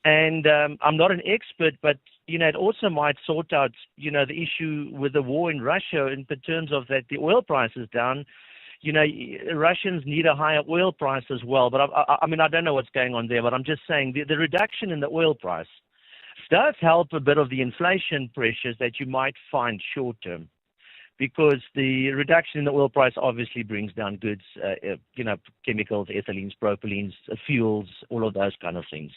And I'm not an expert, but, it also might sort out, the issue with the war in Russia in terms of that the oil price is down. Russians need a higher oil price as well. But I don't know what's going on there, but I'm just saying the reduction in the oil price does help a bit of the inflation pressures that you might find short term, because the reduction in the oil price obviously brings down goods, chemicals, ethylenes, propylenes, fuels, all of those kind of things.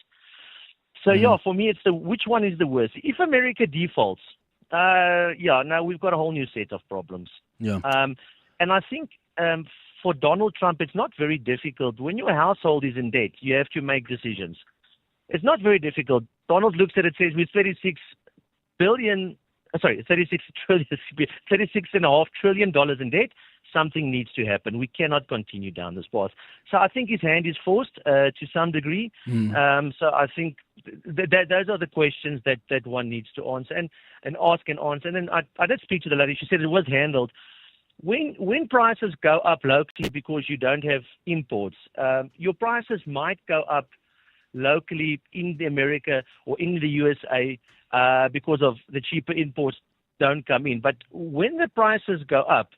So for me, it's which one is the worst? If America defaults, now we've got a whole new set of problems. Yeah. And I think for Donald Trump, it's not very difficult. When your household is in debt, you have to make decisions. It's not very difficult. Donald looks at it, says with $36.5 trillion in debt, something needs to happen. We cannot continue down this path. So I think his hand is forced to some degree. So I think those are the questions that one needs to answer and ask and answer. And then I did speak to the lady. She said it was handled. When prices go up locally because you don't have imports, your prices might go up locally in America or in the USA because of the cheaper imports don't come in. But when the prices go up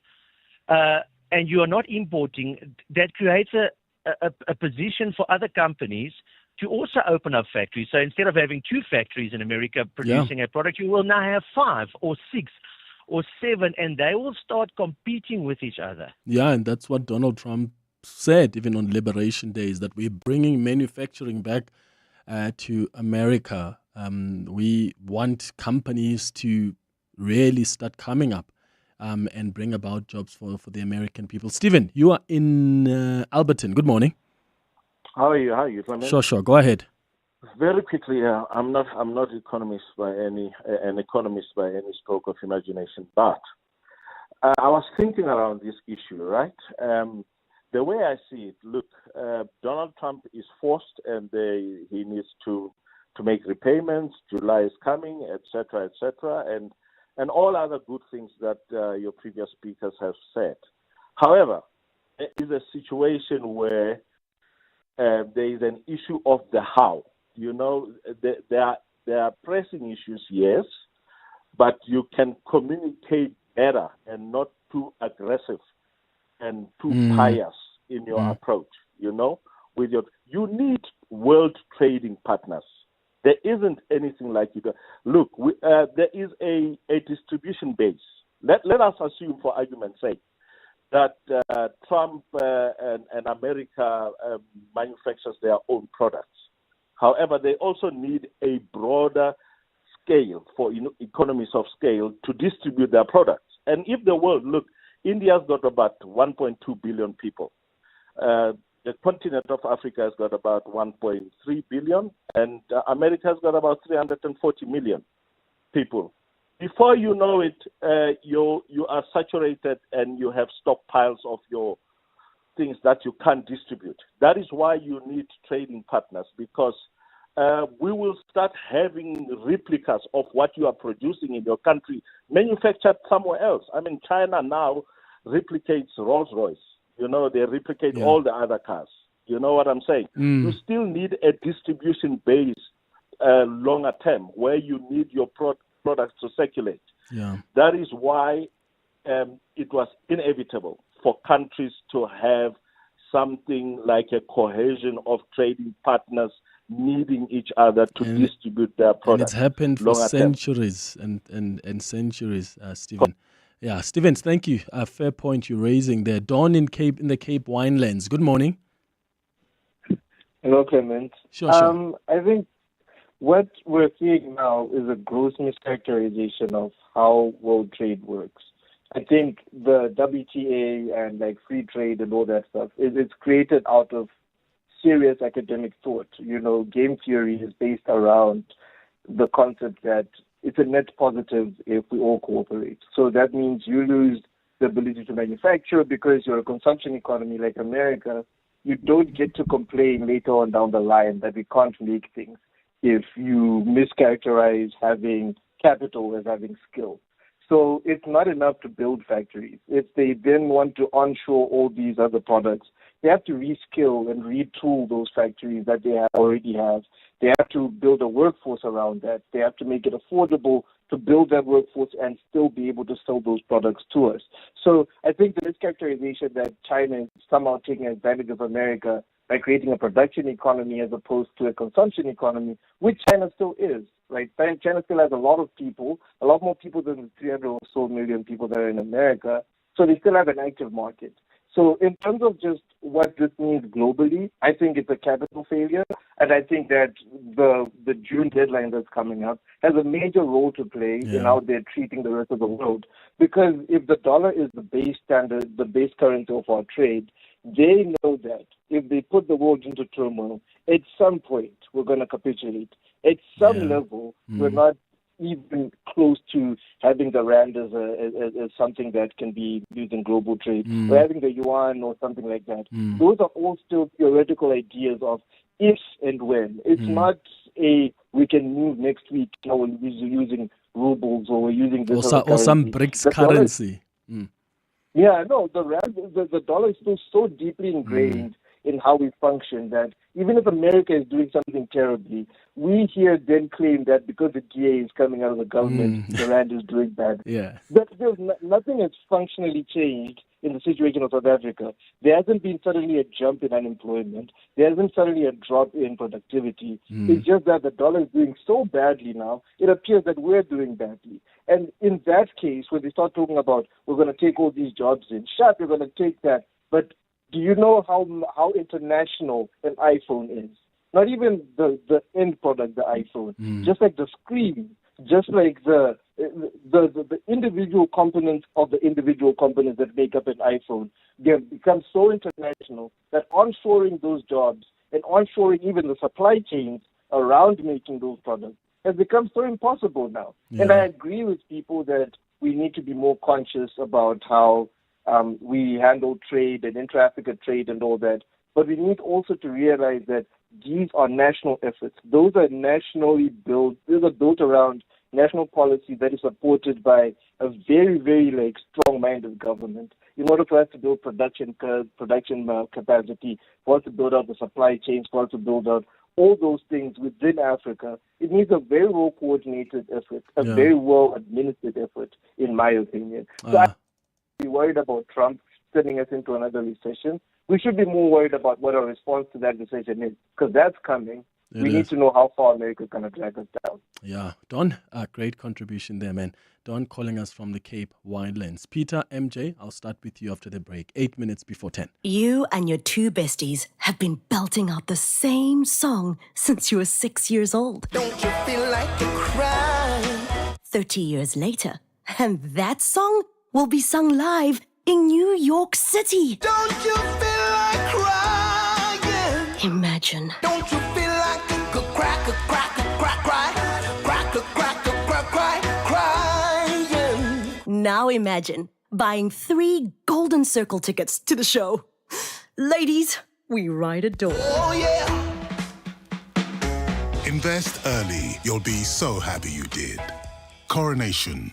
and you are not importing, that creates a position for other companies to also open up factories. So instead of having 2 factories in America producing a product, you will now have 5 or 6 or 7, and they will start competing with each other. Yeah, and that's what Donald Trump said, even on Liberation Day, is that we're bringing manufacturing back to America. We want companies to really start coming up and bring about jobs for the American people. Stephen, you are in Alberton. Good morning. How are you, Clement? Sure. Go ahead. Very quickly, I'm not an economist by any stroke of imagination, but I was thinking around this issue, right? The way I see it, look, Donald Trump is forced, and he needs to make repayments. July is coming, etc., and all other good things that your previous speakers have said. However, there is a situation where there is an issue of the how. There are pressing issues, yes, but you can communicate better and not too aggressive and too pious in your approach. You need world trading partners. There isn't anything like you. Look, there is a distribution base. Let us assume, for argument's sake, that Trump and America manufactures their own products. However, they also need a broader scale for economies of scale to distribute their products. And if the world, look, India's got about 1.2 billion people. The continent of Africa has got about 1.3 billion, and America has got about 340 million people. Before you know it, you are saturated and you have stockpiles of your things that you can't distribute. That is why you need trading partners, because we will start having replicas of what you are producing in your country manufactured somewhere else. I mean, China now replicates Rolls-Royce. They replicate all the other cars. You know what I'm saying? You still need a distribution base longer term where you need your products to circulate. Yeah. That is why it was inevitable for countries to have something like a cohesion of trading partners needing each other to distribute their products. And it's happened for centuries and centuries, Stephen. Yeah, Stevens, thank you. A fair point you're raising there. Dawn in the Cape Winelands. Good morning. Hello, Clement. Sure. I think what we're seeing now is a gross mischaracterization of how world trade works. I think the WTA and free trade and all that stuff it's created out of serious academic thought. Game theory is based around the concept that it's a net positive if we all cooperate. So that means you lose the ability to manufacture because you're a consumption economy like America. You don't get to complain later on down the line that we can't make things if you mischaracterize having capital as having skill. So it's not enough to build factories. If they then want to onshore all these other products, they have to reskill and retool those factories that they already have. They have to build a workforce around that. They have to make it affordable to build that workforce and still be able to sell those products to us. So I think the mischaracterization that China is somehow taking advantage of America by creating a production economy as opposed to a consumption economy, which China still is, right? China still has a lot of people, a lot more people than the 300 or so million people that are in America. So they still have an active market. So in terms of just what this means globally, I think it's a capital failure. And I think that the June deadline that's coming up has a major role to play in how they're treating the rest of the world. Because if the dollar is the base standard, the base currency of our trade, they know that if they put the world into turmoil, at some point we're going to capitulate. At some level, we're not even close to having the rand as something that can be used in global trade, or having the yuan or something like that. Those are all still theoretical ideas of if and when. It's not we can move next week now we're using rubles or we're using this or some BRICS currency. Yeah, no, the dollar is still so deeply ingrained in how we function that even if America is doing something terribly, we here then claim that because the DA is coming out of the government, the rand is doing bad. Yeah. But nothing has functionally changed in the situation of South Africa. There hasn't been suddenly a jump in unemployment. There hasn't suddenly a drop in productivity. It's just that the dollar is doing so badly now, it appears that we're doing badly. And in that case, when they start talking about we're going to take all these jobs in, we're going to take that. But do you know how international an iPhone is? Not even the end product, the iPhone. Just like the screen, just like the individual components of the individual components that make up an iPhone. They've become so international that onshoring those jobs and onshoring even the supply chains around making those products has become so impossible now. And I agree with people that we need to be more conscious about how we handle trade and intra-Africa trade and all that. But we need also to realize that these are national efforts. Those are nationally built. Those are built around national policy that is supported by a very, very strong-minded government. In order for us to build production capacity, for us to build out the supply chains, for us to build out all those things within Africa, it needs a very well-coordinated effort, a very well-administered effort, in my opinion. So I'm not worried about Trump sending us into another recession. We should be more worried about what our response to that recession is, because that's coming. We need to know how far America is going to drag us down. Yeah. Don, great contribution there, man. Don calling us from the Cape Winelands. Peter, MJ, I'll start with you after the break. 8 minutes before 10. You and your two besties have been belting out the same song since you were 6 years old. Don't you feel like a cry? 30 years later, and that song will be sung live in New York City. Don't you feel like crying? Imagine. Don't you feel like a crack, crying? Now imagine buying 3 Golden Circle tickets to the show. Ladies, we ride a door. Oh, yeah. Invest early. You'll be so happy you did. Coronation.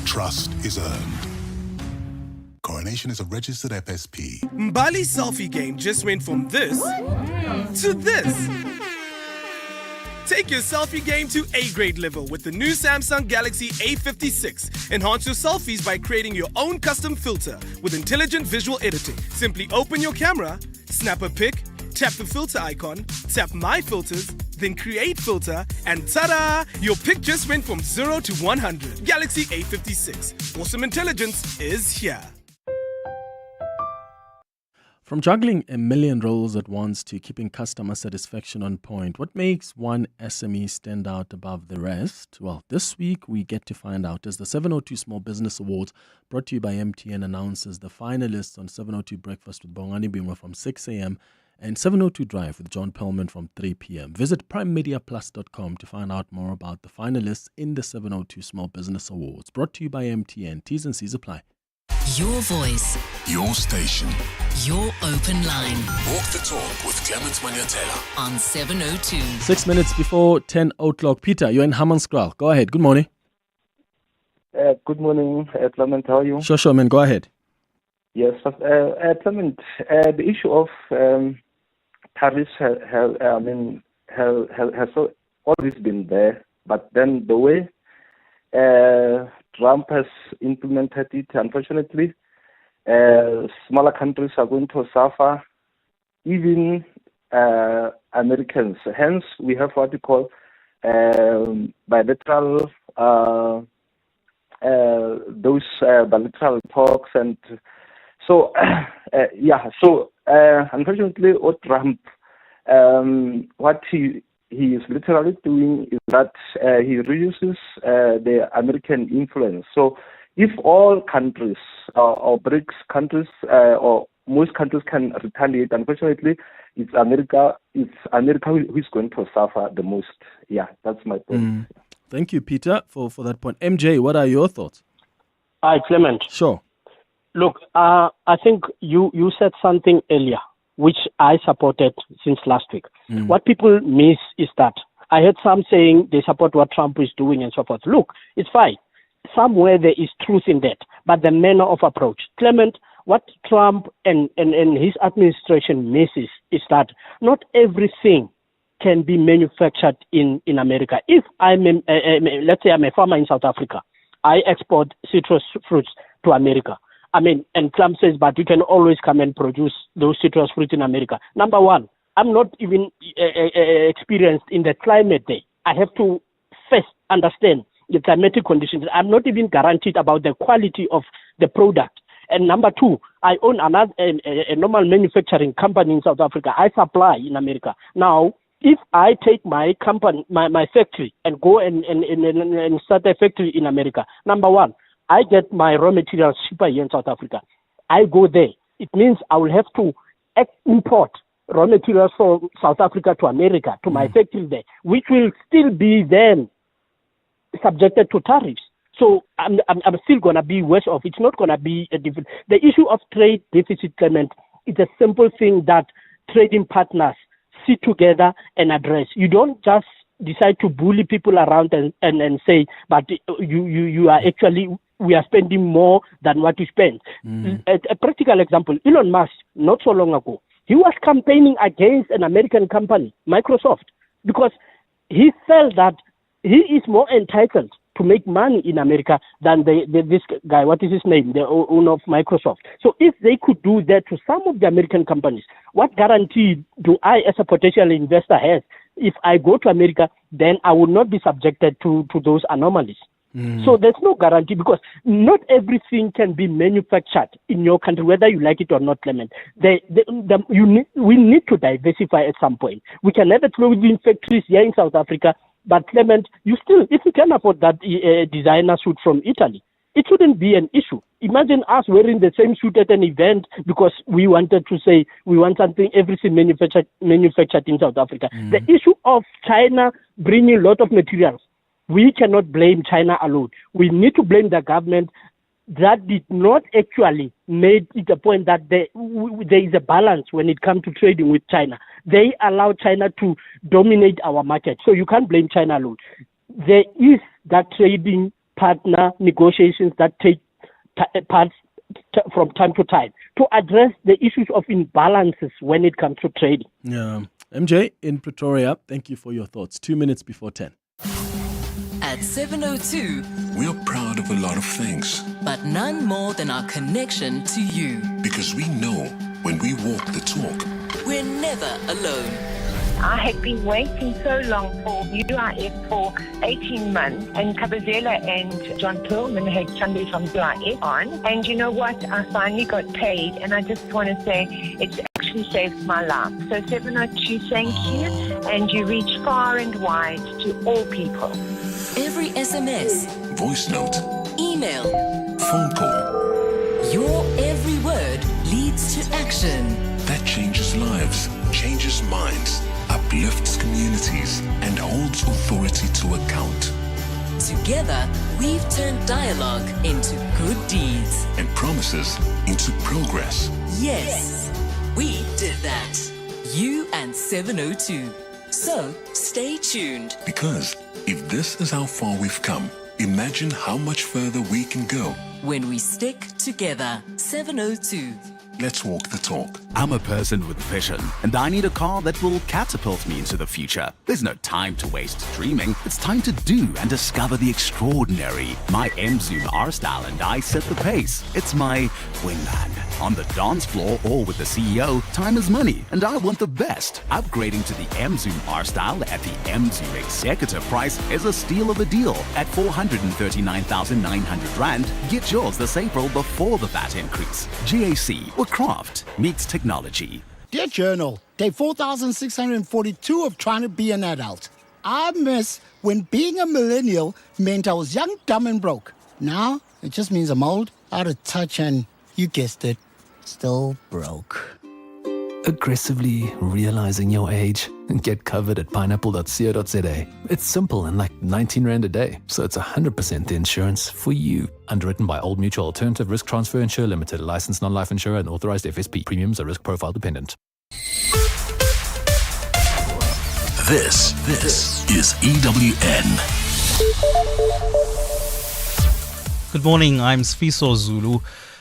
Trust is earned. Coronation is a registered FSP. Mbali's selfie game just went from this to this. Take your selfie game to A-grade level with the new Samsung Galaxy A56. Enhance your selfies by creating your own custom filter with intelligent visual editing. Simply open your camera, snap a pic, tap the filter icon, tap My Filters, then create filter, and ta-da! Your pic just went from 0 to 100. Galaxy A56. Awesome intelligence is here. From juggling a million roles at once to keeping customer satisfaction on point, what makes one SME stand out above the rest? Well, this week we get to find out as the 702 Small Business Awards, brought to you by MTN, announces the finalists on 702 Breakfast with Bongani Bingwa from 6 a.m. and 702 Drive with John Pellman from 3 p.m. Visit primemediaplus.com to find out more about the finalists in the 702 Small Business Awards, brought to you by MTN. T's and C's apply. Your voice. Your station. Your open line. Walk the talk with Clement Manyathela. On 702. 6 minutes before 10 o'clock. Peter, you're in Hammanskraal. Go ahead. Good morning. Good morning, Clement. How are you? Sure, man. Go ahead. Yes, Clement. The issue of tariffs has always been there, but then the way Trump has implemented it, unfortunately, smaller countries are going to suffer, even Americans. Hence, we have what we call bilateral bilateral talks, and so unfortunately, what Trump, what he is literally doing is that he reduces the American influence. So if all countries or BRICS countries or most countries can retaliate, unfortunately, it's America who is going to suffer the most. Yeah, that's my point. Thank you, Peter, for that point. MJ, what are your thoughts? Hi, Clement. Sure. Look, I think you said something earlier, which I supported since last week. What people miss is that I heard some saying they support what Trump is doing and so forth. Look, it's fine. Somewhere there is truth in that, but the manner of approach. Clement, what Trump and his administration misses is that not everything can be manufactured in America. If let's say I'm a farmer in South Africa, I export citrus fruits to America. And Trump says, but you can always come and produce those citrus fruits in America. Number one, I'm not even experienced in the climate there. I have to first understand the climatic conditions. I'm not even guaranteed about the quality of the product. And number two, I own a normal manufacturing company in South Africa. I supply in America. Now, if I take my company, my factory, and go and start a factory in America, number one, I get my raw materials cheaper here in South Africa. I go there. It means I will have to import raw materials from South Africa to America, to my factory there, which will still be then subjected to tariffs. So I'm still going to be worse off. It's not going to be a different. The issue of trade deficit, Clement, is a simple thing that trading partners sit together and address. You don't just decide to bully people around and say, but you are actually, we are spending more than what you spend. A practical example, Elon Musk, not so long ago, he was campaigning against an American company, Microsoft, because he felt that he is more entitled to make money in America than this guy, what is his name, the owner of Microsoft. So if they could do that to some of the American companies, what guarantee do I as a potential investor have? If I go to America, then I will not be subjected to those anomalies. So there's no guarantee, because not everything can be manufactured in your country, whether you like it or not, Clement. We need to diversify at some point. We can have a clothing factories here in South Africa, but Clement, if you can afford that designer suit from Italy, it shouldn't be an issue. Imagine us wearing the same suit at an event because we wanted to say we want everything manufactured in South Africa. The issue of China bringing a lot of materials, we cannot blame China alone. We need to blame the government that did not actually make it a point that there is a balance when it comes to trading with China. They allow China to dominate our market. So you can't blame China alone. There is that trading partner negotiations that take part from time to time to address the issues of imbalances when it comes to trading. Yeah. MJ in Pretoria, thank you for your thoughts. 2 minutes before 10. At 7:02, We're proud of a lot of things. but none more than our connection to you. Because we know when we walk the talk, We're never alone. I had been waiting so long for UIF for 18 months, and Kabazela and John Perlman had somebody from UIF on. And you know what? I finally got paid, and I just want to say it's actually saved my life. So 702, thank you, and you reach far and wide to all people. Every SMS, voice note, email, phone call, your every word leads to action. that changes lives, changes minds, uplifts communities, and holds authority to account. Together, we've turned dialogue into good deeds. And promises into progress. Yes, we did that. You and 702. So, stay tuned. Because if this is how far we've come, Imagine how much further we can go. When we stick together. 702. Let's walk the talk. I'm a person with vision, and I need a car that will catapult me into the future. There's no time to waste dreaming. It's time to do and discover the extraordinary. My M-Zoom R-Style and I set the pace. It's my wingman. On the dance floor or with the CEO, time is money, and I want the best. Upgrading to the M-Zoom R-Style at the M-Zoom executive price is a steal of a deal. At 439,900 Rand, get yours this April before the VAT increase. GAC, where craft meets technology. Dear Journal, day 4,642 of trying to be an adult. I miss when being a millennial meant I was young, dumb, and broke. Now, it just means I'm old, out of touch, and, you guessed it, still broke. Aggressively realizing your age and get covered at pineapple.co.za. It's simple and like 19 Rand a day, so it's 100% the insurance for you. Underwritten by Old Mutual Alternative Risk Transfer Insurer Limited, a licensed non-life insurer and authorized FSP. Premiums are risk profile dependent. This is EWN. Good morning, I'm Sfiso Zulu.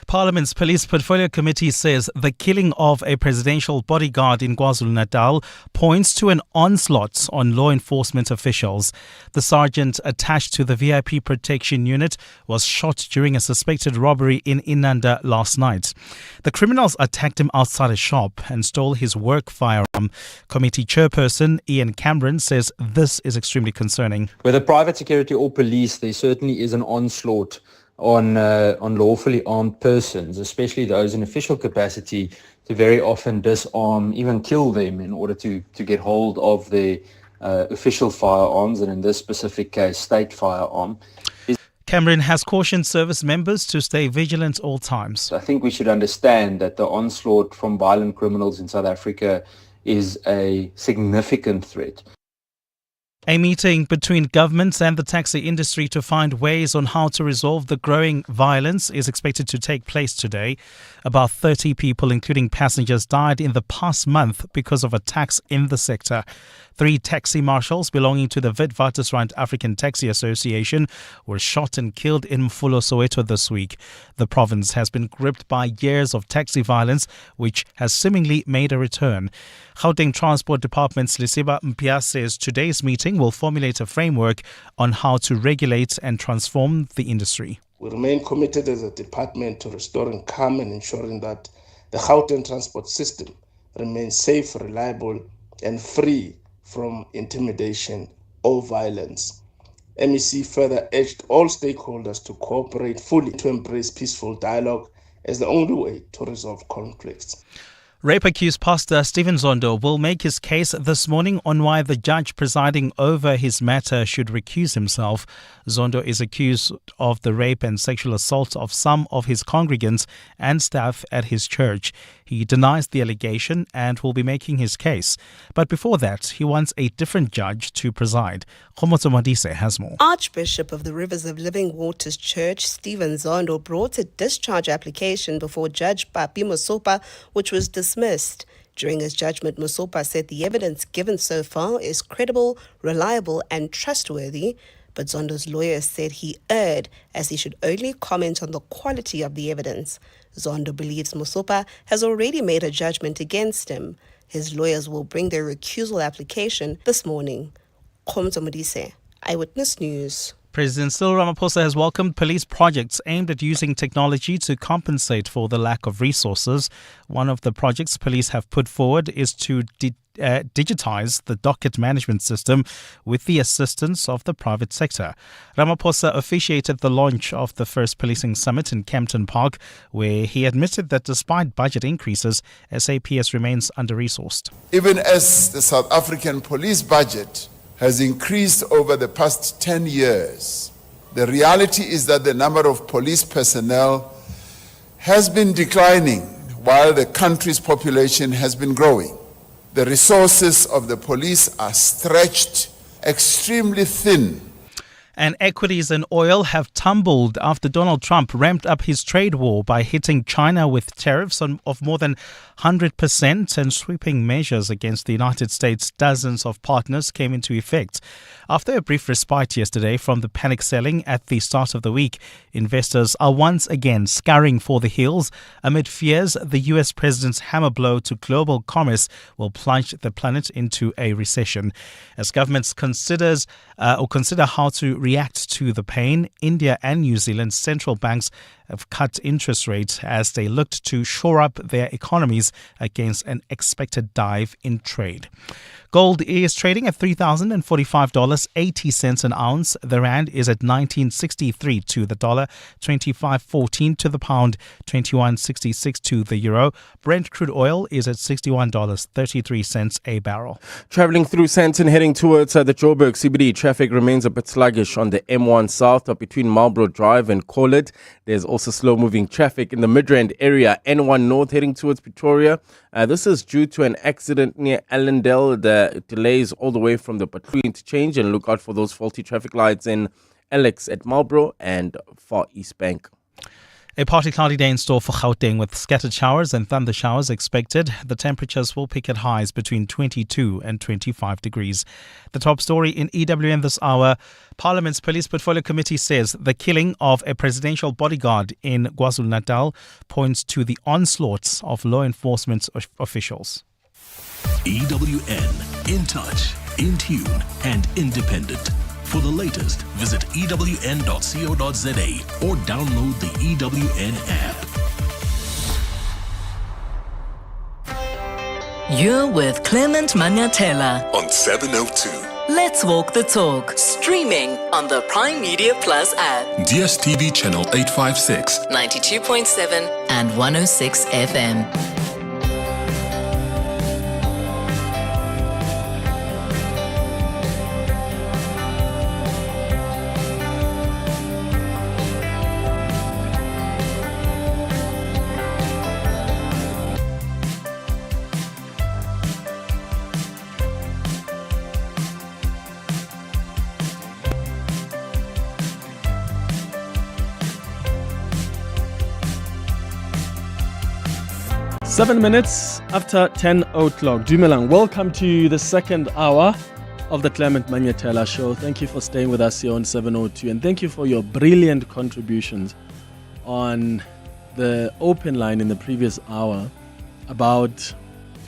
Parliament's Police Portfolio Committee says the killing of a presidential bodyguard in KwaZulu-Natal points to an onslaught on law enforcement officials. The sergeant attached to the VIP protection unit was shot during a suspected robbery in Inanda last night. The criminals attacked him outside a shop and stole his work firearm. Committee chairperson Ian Cameron says this is extremely concerning. Whether private security or police, there certainly is an onslaught on lawfully armed persons, especially those in official capacity, to very often disarm, even kill them in order to get hold of their official firearms, and in this specific case, state firearm. Cameron has cautioned service members to stay vigilant all times. I think we should understand that the onslaught from violent criminals in South Africa is a significant threat. A meeting between governments and the taxi industry to find ways on how to resolve the growing violence is expected to take place today. About 30 people, including passengers, died in the past month because of attacks in the sector. 3 taxi marshals belonging to the Witwatersrand African Taxi Association were shot and killed in Mfulo, Soweto this week. The province has been gripped by years of taxi violence, which has seemingly made a return. Gauteng Transport Department's Lisiba Mpia says today's meeting will formulate a framework on how to regulate and transform the industry. We remain committed as a department to restoring calm and ensuring that the Gauteng transport system remains safe, reliable, and free from intimidation or violence. MEC further urged all stakeholders to cooperate fully to embrace peaceful dialogue as the only way to resolve conflicts. Rape-accused pastor Stephen Zondo will make his case this morning on why the judge presiding over his matter should recuse himself. Zondo is accused of the rape and sexual assault of some of his congregants and staff at his church. He denies the allegation and will be making his case. But before that, he wants a different judge to preside. Khomotso Madise has more. Archbishop of the Rivers of Living Waters Church, Stephen Zondo, brought a discharge application before Judge Papi Mosopa, which was dismissed. During his judgment, Mosopa said the evidence given so far is credible, reliable, and trustworthy. But Zondo's lawyer said he erred, as he should only comment on the quality of the evidence. Zondo believes Mosopa has already made a judgment against him. His lawyers will bring their recusal application this morning. Khomotso Modise, Eyewitness News. President Cyril Ramaphosa has welcomed police projects aimed at using technology to compensate for the lack of resources. One of the projects police have put forward is to digitize the docket management system with the assistance of the private sector. Ramaphosa officiated the launch of the first policing summit in Kempton Park, where he admitted that despite budget increases, SAPS remains under-resourced. Even as the South African police budget has increased over the past 10 years, the reality is that the number of police personnel has been declining while the country's population has been growing. The resources of the police are stretched extremely thin. And equities in oil have tumbled after Donald Trump ramped up his trade war by hitting China with tariffs of more than 100% and sweeping measures against the United States. Dozens of partners came into effect. After a brief respite yesterday from the panic selling at the start of the week, investors are once again scurrying for the hills amid fears the US president's hammer blow to global commerce will plunge the planet into a recession. As governments consider how to react to the pain, India and New Zealand's central banks have cut interest rates as they looked to shore up their economies against an expected dive in trade. Gold is trading at $3,045.80 an ounce. The rand is at 19.63 to the dollar, 25.14 to the pound, 21.66 to the euro. Brent crude oil is at $61.33 a barrel. Traveling through Sandton heading towards the Joburg CBD, traffic remains a bit sluggish on the M1 South between Marlborough Drive and Collett. There's also slow-moving traffic in the Midrand area, N1 North heading towards Pretoria. This is due to an accident near Allendale. The delays all the way from the Batu interchange, and look out for those faulty traffic lights in Alex at Marlborough and Far East Bank. A partly cloudy day in store for Gauteng with scattered showers and thunder showers expected. The temperatures will peak at highs between 22 and 25 degrees. The top story in EWN this hour, Parliament's Police Portfolio Committee says the killing of a presidential bodyguard in KwaZulu-Natal points to the onslaughts of law enforcement officials. EWN, in touch, in tune, and independent. For the latest, visit ewn.co.za or download the EWN app. You're with Clement Manyathela On 702. Let's Walk the Talk, streaming on the Prime Media Plus app, DSTV channel 856, 92.7 and 106 FM. 7 minutes after 10 o'clock. Dumelang, welcome to the second hour of the Clement Manyathela Show. Thank you for staying with us here on 702, and thank you for your brilliant contributions on the open line in the previous hour about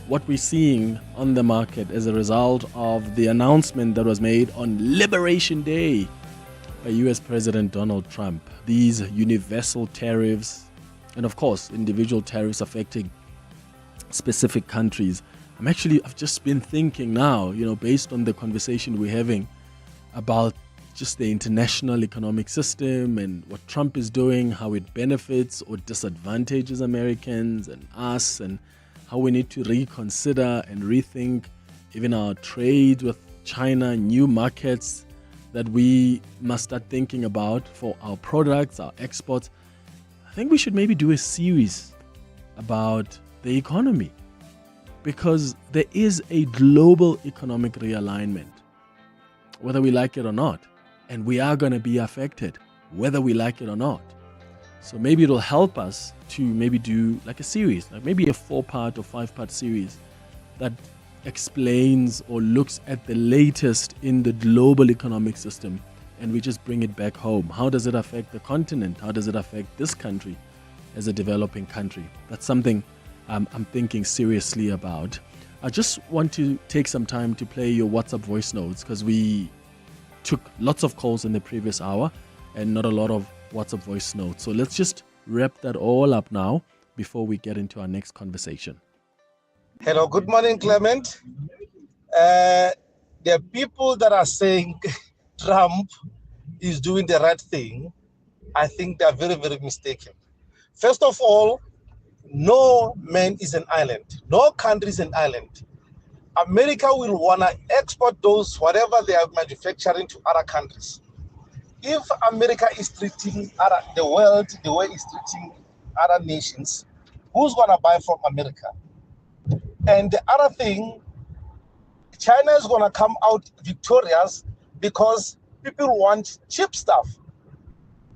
what we're seeing on the market as a result of the announcement that was made on Liberation Day by US President Donald Trump. These universal tariffs and, of course, individual tariffs affecting specific countries. I've just been thinking now, based on the conversation we're having about just the international economic system and what Trump is doing, how it benefits or disadvantages Americans and us, and how we need to reconsider and rethink even our trade with China, new markets that we must start thinking about for our products, our exports. I think we should maybe do a series about the economy, because there is a global economic realignment, whether we like it or not, and we are going to be affected whether we like it or not. So maybe it'll help us to maybe do like a series, like maybe a 4-part or 5-part series that explains or looks at the latest in the global economic system, and we just bring it back home. How does it affect the continent? How does it affect this country as a developing country? That's something I'm thinking seriously about. I just want to take some time to play your WhatsApp voice notes, because we took lots of calls in the previous hour and not a lot of WhatsApp voice notes. So let's just wrap that all up now before we get into our next conversation. Hello, good morning, Clement. The people that are saying Trump is doing the right thing, I think they are very, very mistaken. First of all, no man is an island. No country is an island. America will want to export those, whatever they are manufacturing, to other countries. If America is treating the world the way it's treating other nations, who's going to buy from America? And the other thing, China is going to come out victorious because people want cheap stuff.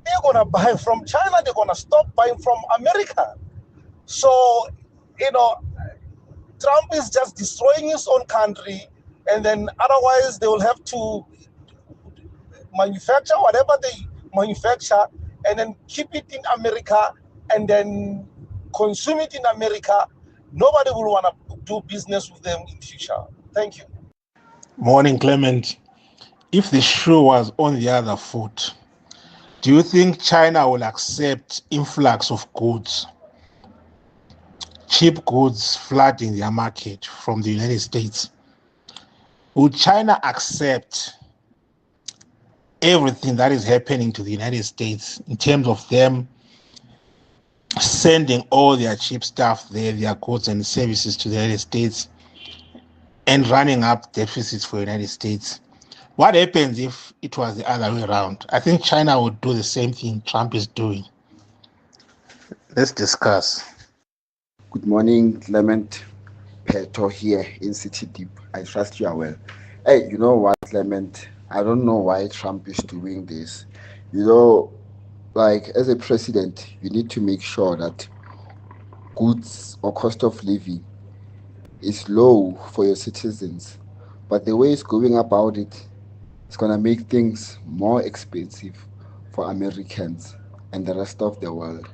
They're going to buy from China. They're going to stop buying from America. So, Trump is just destroying his own country, and then otherwise they will have to manufacture whatever they manufacture and then keep it in America and then consume it in America. Nobody will want to do business with them in future. Thank you. Morning, Clement. If the shoe was on the other foot, do you think China will accept influx of goods, cheap goods flooding their market from the United States? Would China accept everything that is happening to the United States in terms of them sending all their cheap stuff there, their goods and services to the United States and running up deficits for the United States? What happens if it was the other way around? I think China would do the same thing Trump is doing. Let's discuss. Good morning, Clement. Peto here in City Deep. I trust you are well. Hey, you know what, Clement? I don't know why Trump is doing this. Like as a president, you need to make sure that goods or cost of living is low for your citizens. But the way he's going about it, it's going to make things more expensive for Americans and the rest of the world.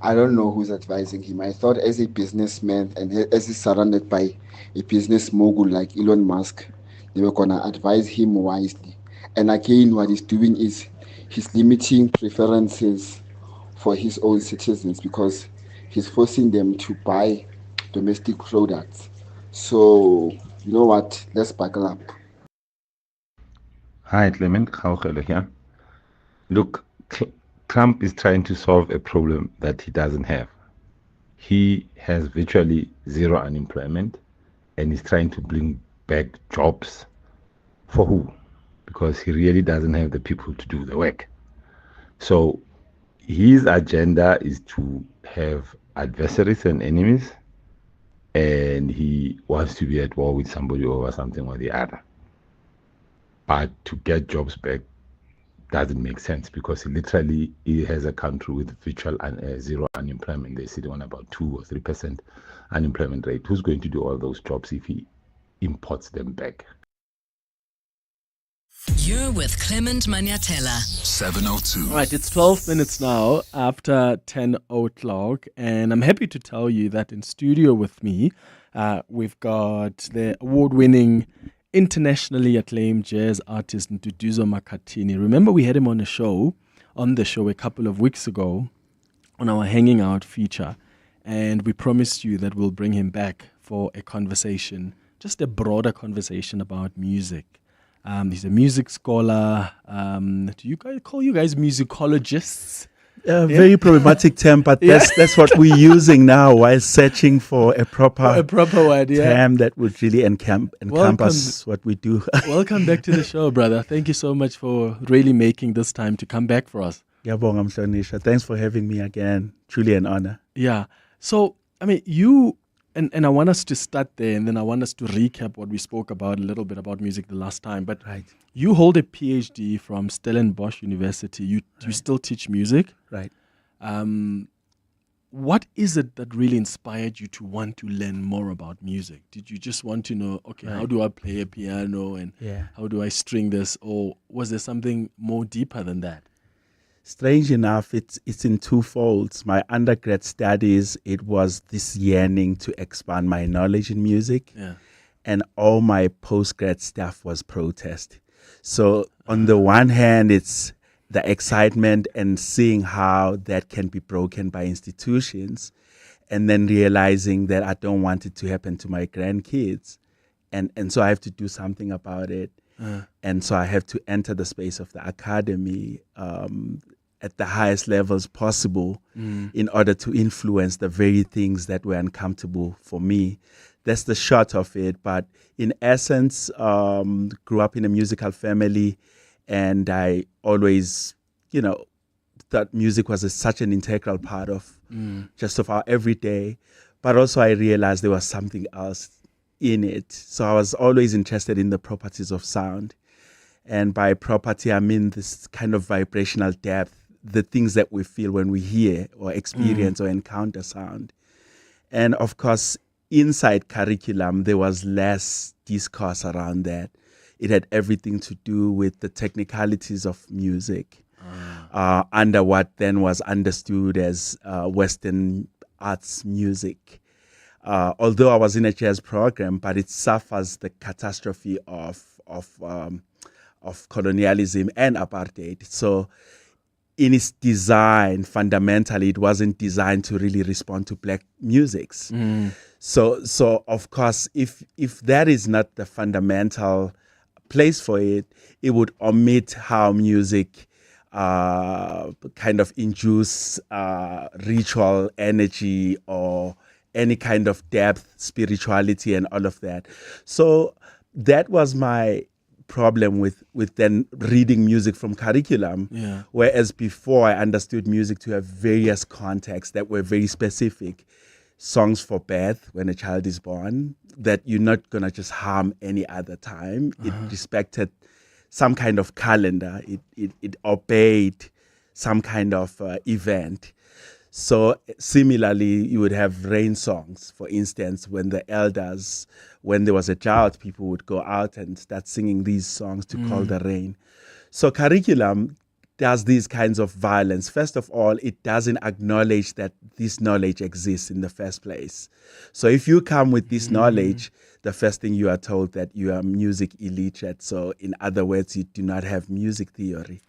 I don't know who's advising him. I thought as a businessman and as he's surrounded by a business mogul like Elon Musk, they were going to advise him wisely. And again, what he's doing is he's limiting preferences for his own citizens because he's forcing them to buy domestic products. So, you know what? Let's buckle up. Hi, Clement. Kgaogelo here. Look, Trump is trying to solve a problem that he doesn't have. He has virtually zero unemployment and is trying to bring back jobs. For who? Because he really doesn't have the people to do the work. So his agenda is to have adversaries and enemies, and he wants to be at war with somebody over something or the other. But to get jobs back doesn't make sense because he has a country with virtual zero unemployment. They sit on about 2 or 3% unemployment rate. Who's going to do all those jobs if he imports them back? You're with Clement Manyathela. 7:02. All right, it's 12 minutes now after 10 o'clock, and I'm happy to tell you that in studio with me, we've got the award-winning, internationally acclaimed jazz artist Nduduzo Makhathini. Remember, we had him on the show a couple of weeks ago on our Hanging Out feature, and we promised you that we'll bring him back for a conversation, just a broader conversation about music. He's a music scholar. Do you guys call you guys musicologists? Very problematic term, but that's what we're using now while searching for a proper word, term that would really encompass what we do. Welcome back to the show, brother. Thank you so much for really making this time to come back for us. Yabong, Amshanisha. Thanks for having me again. Truly an honor. Yeah. So, I mean, you... And I want us to start there, and then I want us to recap what we spoke about a little bit about music the last time. But you hold a PhD from Stellenbosch University. You still teach music. Right. What is it that really inspired you to want to learn more about music? Did you just want to know, how do I play a piano and how do I string this? Or was there something more deeper than that? Strange enough, it's in two folds. My undergrad studies, it was this yearning to expand my knowledge in music. Yeah. And all my postgrad stuff was protest. So on the one hand, it's the excitement and seeing how that can be broken by institutions, and then realizing that I don't want it to happen to my grandkids. And so I have to do something about it. And so I have to enter the space of the academy at the highest levels possible in order to influence the very things that were uncomfortable for me. That's the short of it. But in essence, grew up in a musical family, and I always, thought music was such an integral part of just of our everyday. But also I realized there was something else in it. So I was always interested in the properties of sound. And by property, I mean this kind of vibrational depth, the things that we feel when we hear or experience or encounter sound. And of course, inside curriculum, there was less discourse around that. It had everything to do with the technicalities of music under what then was understood as Western arts music. Although I was in a jazz program, but it suffers the catastrophe of colonialism and apartheid. So in its design, fundamentally, it wasn't designed to really respond to black musics. So of course, if that is not the fundamental place for it, it would omit how music kind of induce ritual energy or any kind of depth, spirituality, and all of that. So that was my problem with then reading music from curriculum. Yeah. Whereas before I understood music to have various contexts that were very specific. Songs for birth, when a child is born, that you're not going to just hum any other time. It respected some kind of calendar. It obeyed some kind of event. So similarly, you would have rain songs, for instance, when the elders, when there was a drought, people would go out and start singing these songs to call the rain. So curriculum does these kinds of violence. First of all, it doesn't acknowledge that this knowledge exists in the first place. So if you come with this knowledge, the first thing you are told that you are music illiterate. So in other words, you do not have music theory.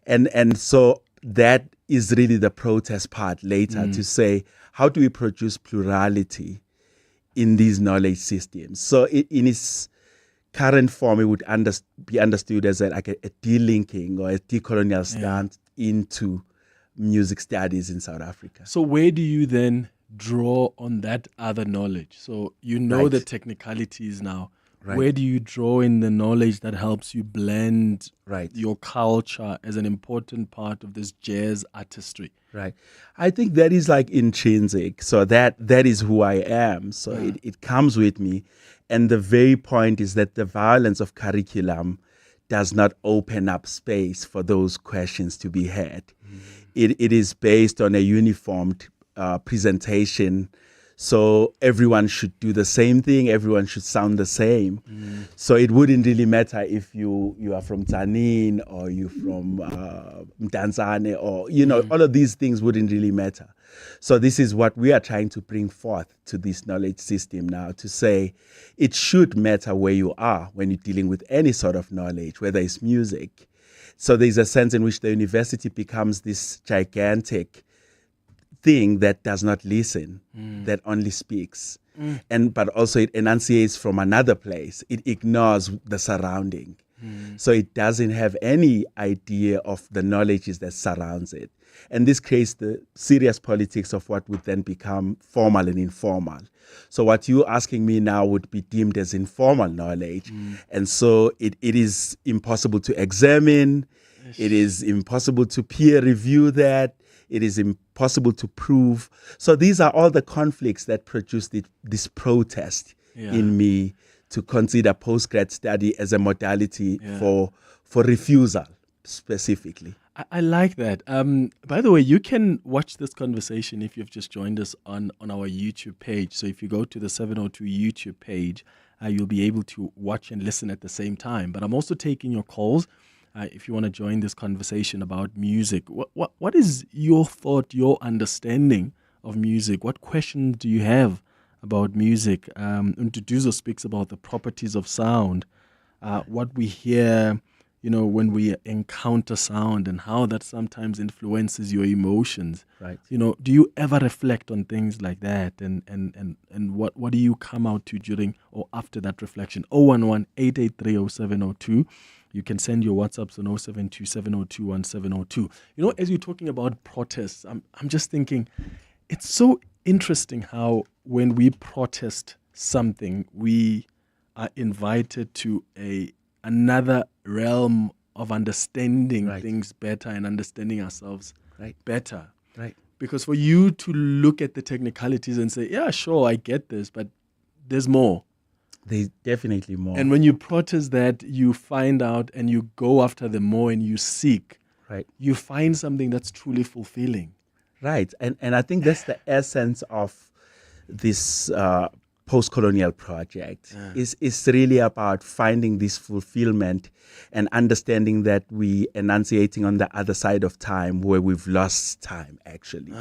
And so that is really the protest part later to say, how do we produce plurality in these knowledge systems? So in its current form, it would be understood as a delinking or a decolonial stance into music studies in South Africa. So where do you then draw on that other knowledge? So you know the technicalities now. Right. Where do you draw in the knowledge that helps you blend right. your culture as an important part of this jazz artistry? Right. I think that is like intrinsic. So that is who I am. So it comes with me. And the very point is that the violence of curriculum does not open up space for those questions to be had. It is based on a uniformed presentation. So everyone should do the same thing. Everyone should sound the same. So it wouldn't really matter if you are from Tanin or you from Mdantsane or, all of these things wouldn't really matter. So this is what we are trying to bring forth to this knowledge system now, to say it should matter where you are when you're dealing with any sort of knowledge, whether it's music. So there's a sense in which the university becomes this gigantic thing that does not listen, that only speaks. But also it enunciates from another place. It ignores the surrounding. So it doesn't have any idea of the knowledges that surrounds it. And this creates the serious politics of what would then become formal and informal. So what you're asking me now would be deemed as informal knowledge. And so it is impossible to examine. It is impossible to peer review that. It is impossible to prove. So these are all the conflicts that produce this protest in me to consider postgrad study as a modality for refusal specifically. I like that. By the way, you can watch this conversation if you've just joined us on our YouTube page. So if you go to the 702 YouTube page, you'll be able to watch and listen at the same time. But I'm also taking your calls. If you want to join this conversation about music, what is your thought, your understanding of music? What questions do you have about music? Nduduzo speaks about the properties of sound, what we hear, when we encounter sound and how that sometimes influences your emotions. Right. Do you ever reflect on things like that? And what do you come out to during or after that reflection? 011-883-0702. You can send your WhatsApps on 072-702-1702. As you're talking about protests, I'm just thinking, it's so interesting how when we protest something, we are invited to another realm of understanding things better and understanding ourselves better. Right. Because for you to look at the technicalities and say, yeah, sure, I get this, but there's more. There's definitely more. And when you protest that, you find out and you go after them more and you seek. Right. You find something that's truly fulfilling. Right. And I think that's the essence of this post-colonial project. Is really about finding this fulfillment and understanding that we enunciating on the other side of time where we've lost time, actually.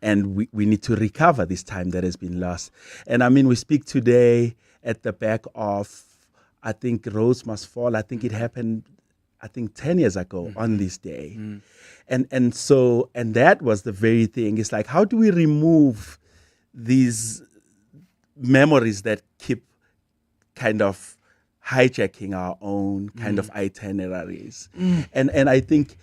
And we need to recover this time that has been lost. And I mean, we speak today at the back of, I think, Rose Must Fall. I think it happened, 10 years ago on this day. And that was the very thing. It's like, how do we remove these memories that keep kind of hijacking our own kind of itineraries? And I think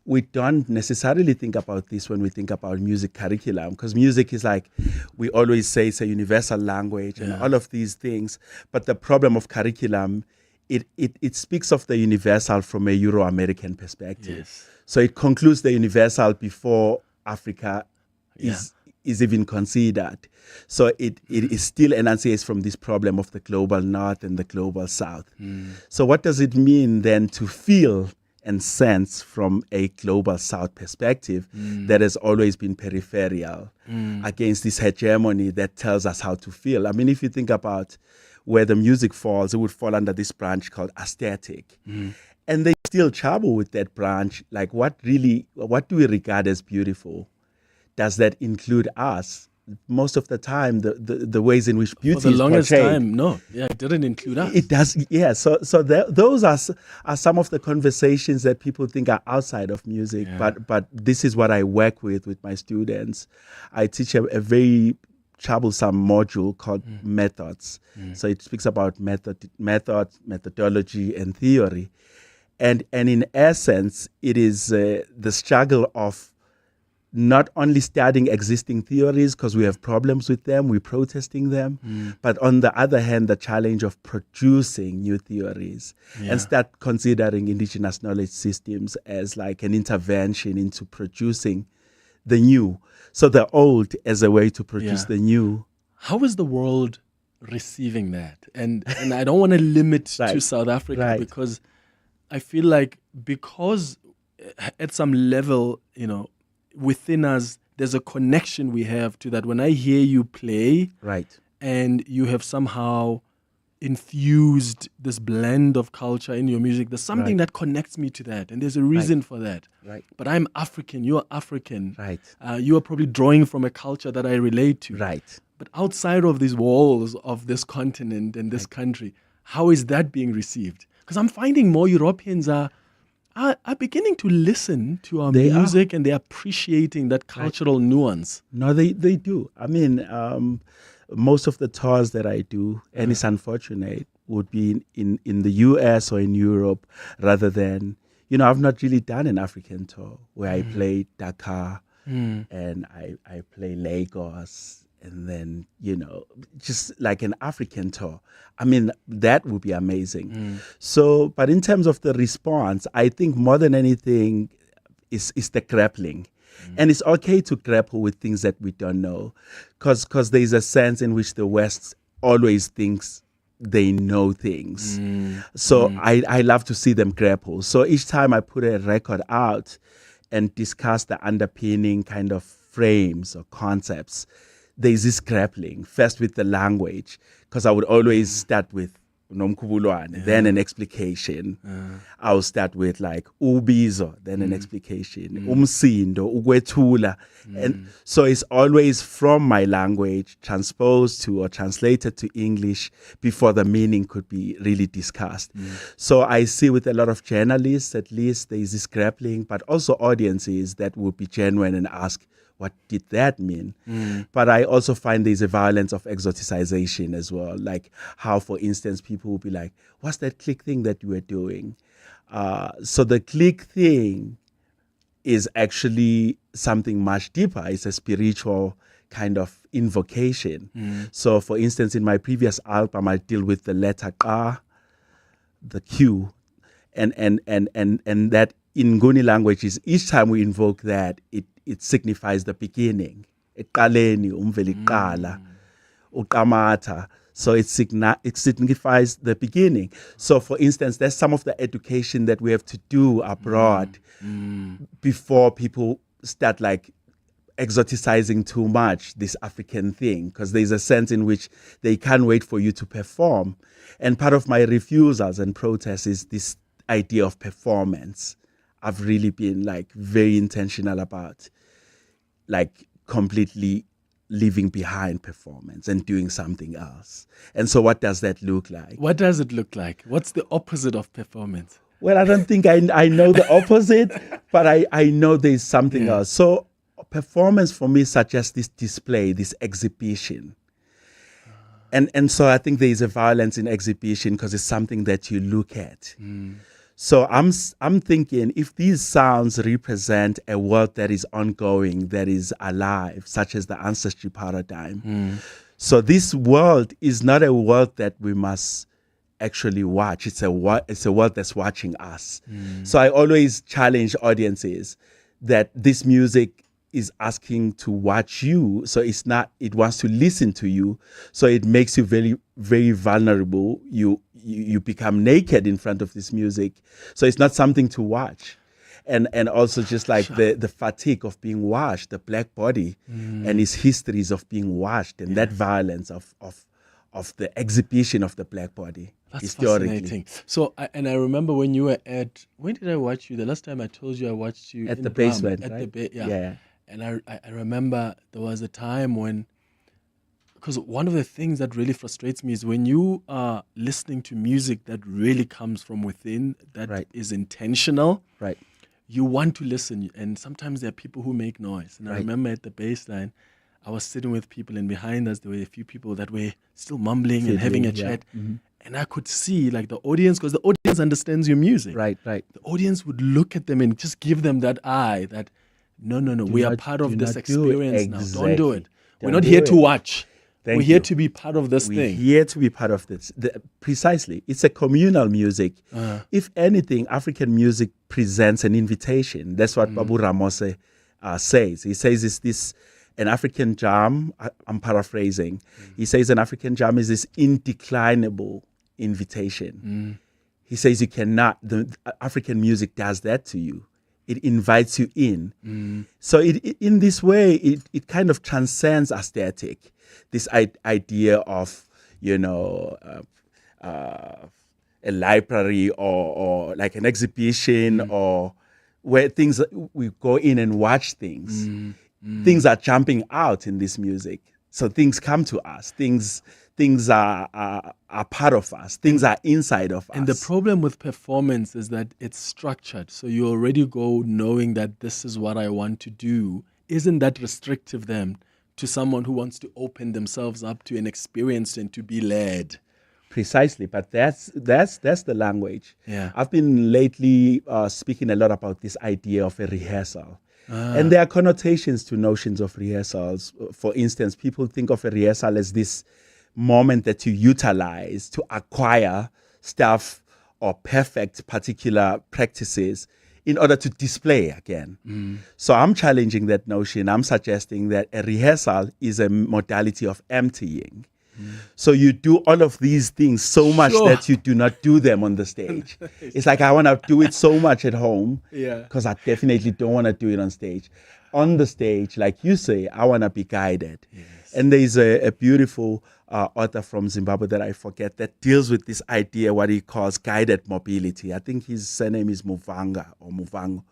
we don't necessarily think about this when we think about music curriculum, because music is like, we always say it's a universal language and all of these things. But the problem of curriculum, it speaks of the universal from a Euro-American perspective. Yes. So it concludes the universal before Africa is even considered. So it still enunciates from this problem of the global North and the global South. So what does it mean then to feel and sense from a global South perspective that has always been peripheral against this hegemony that tells us how to feel? I mean, if you think about where the music falls, it would fall under this branch called aesthetic. And they still trouble with that branch. Like, what do we regard as beautiful? Does that include us? Most of the time, the ways in which beauty is portrayed. For the longest time, no. Yeah, it didn't include us. It does, yeah. So those are some of the conversations that people think are outside of music. Yeah. But this is what I work with my students. I teach a very troublesome module called methods. So it speaks about methodology, and theory. And in essence, it is the struggle of not only studying existing theories because we have problems with them, we're protesting them, but on the other hand, the challenge of producing new theories and start considering indigenous knowledge systems as like an intervention into producing the new. So the old as a way to produce the new. How is the world receiving that? And I don't want to limit to South Africa because I feel like because at some level, within us, there's a connection we have to that. When I hear you play, and you have somehow infused this blend of culture in your music, there's something that connects me to that, and there's a reason for that. But I'm African, you're African. You are probably drawing from a culture that I relate to. But outside of these walls of this continent and this country, how is that being received? Because I'm finding more Europeans are beginning to listen to our music and they're appreciating that cultural nuance. No, they do. I mean, most of the tours that I do, and it's unfortunate, would be in the US or in Europe rather than, I've not really done an African tour where I play Dakar and I play Lagos and then, just like an African tour. I mean, that would be amazing. So, but in terms of the response, I think more than anything is the grappling. And it's okay to grapple with things that we don't know, because there's a sense in which the West always thinks they know things. So I love to see them grapple. So each time I put a record out and discuss the underpinning kind of frames or concepts, there's this grappling, first with the language, because I would always start with Nomkubulwane, then an explication. I'll start with like Ubizo, then an explication. Umsindo, Ugwetula. And so it's always from my language transposed to or translated to English before the meaning could be really discussed. So I see with a lot of journalists, at least there is this grappling, but also audiences that would be genuine and ask, what did that mean? But I also find there's a violence of exoticization as well. Like how, for instance, people will be like, what's that click thing that you were doing? So the click thing is actually something much deeper. It's a spiritual kind of invocation. So for instance, in my previous album, I deal with the letter Ka, the Q, and that in Nguni languages, each time we invoke that, it signifies the beginning. Eqaleni, umveli qala, uqamata. So it signifies the beginning. So, for instance, there's some of the education that we have to do abroad before people start like exoticizing too much this African thing, because there's a sense in which they can't wait for you to perform. And part of my refusals and protests is this idea of performance. I've really been like very intentional about like completely leaving behind performance and doing something else. And so what does that look like? What does it look like? What's the opposite of performance? Well, I don't think I know the opposite, but I know there's something else. So performance for me suggests this display, this exhibition. And so I think there is a violence in exhibition because it's something that you look at. So I'm thinking if these sounds represent a world that is ongoing, that is alive, such as the ancestry paradigm. So this world is not a world that we must actually watch. It's a world that's watching us. So I always challenge audiences that this music is asking to watch you. So it wants to listen to you. So it makes you very, very vulnerable. You become naked in front of this music. So it's not something to watch. And also just like the fatigue of being washed, the black body and its histories of being washed and that violence of the exhibition of the black body. That's fascinating. So, I remember when you were when did I watch you? The last time I told you I watched you at in the Bram, basement, at right? the And I remember there was a time when, because one of the things that really frustrates me is when you are listening to music that really comes from within, that is intentional. Right. You want to listen, and sometimes there are people who make noise. And I Right. remember at the baseline, I was sitting with people, and behind us there were a few people that were still mumbling and having a chat. And I could see like the audience, because the audience understands your music. Right. The audience would look at them and just give them that eye that, no, we are part of this experience now. Don't do it. We're not here to watch. We're here to be part of this thing. We're here to be part of this. Precisely. It's a communal music. If anything, African music presents an invitation. That's what Babu Ramose says. He says it's this, an African jam, I'm paraphrasing. He says an African jam is this indeclinable invitation. He says you cannot, the African music does that to you. It invites you in. So in this way, it kind of transcends aesthetic. This idea of, a library or like an exhibition or where we go in and watch things. Things are jumping out in this music. So things come to us. Things are part of us. Things are inside of us. And the problem with performance is that it's structured. So you already go knowing that this is what I want to do. Isn't that restrictive then to someone who wants to open themselves up to an experience and to be led? Precisely, but that's the language. Yeah. I've been lately speaking a lot about this idea of a rehearsal. And there are connotations to notions of rehearsals. For instance, people think of a rehearsal as this moment that you utilize to acquire stuff or perfect particular practices in order to display again. So I'm challenging that notion. I'm suggesting that a rehearsal is a modality of emptying. So you do all of these things so much that you do not do them on the stage. It's like I want to do it so much at home because I definitely don't want to do it on stage. On the stage, like you say, I want to be guided. And there's a beautiful author from Zimbabwe that I forget that deals with this idea, what he calls guided mobility. I think his surname is Muvanga or Muvango.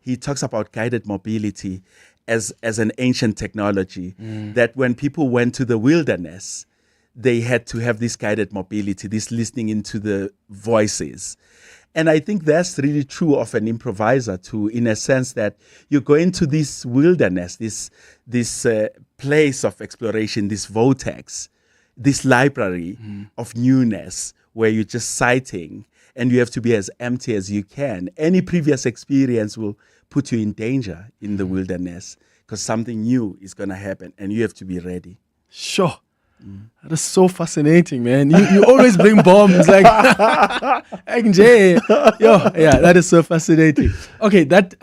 He talks about guided mobility as an ancient technology, that when people went to the wilderness, they had to have this guided mobility, this listening into the voices. And I think that's really true of an improviser too, in a sense that you go into this wilderness, this place of exploration, this vortex, this library of newness where you're just sighting and you have to be as empty as you can. Any previous experience will put you in danger in the wilderness because something new is going to happen and you have to be ready. Sure. That is so fascinating, man. You always bring bombs like NJ. Yeah, that is so fascinating. Okay, that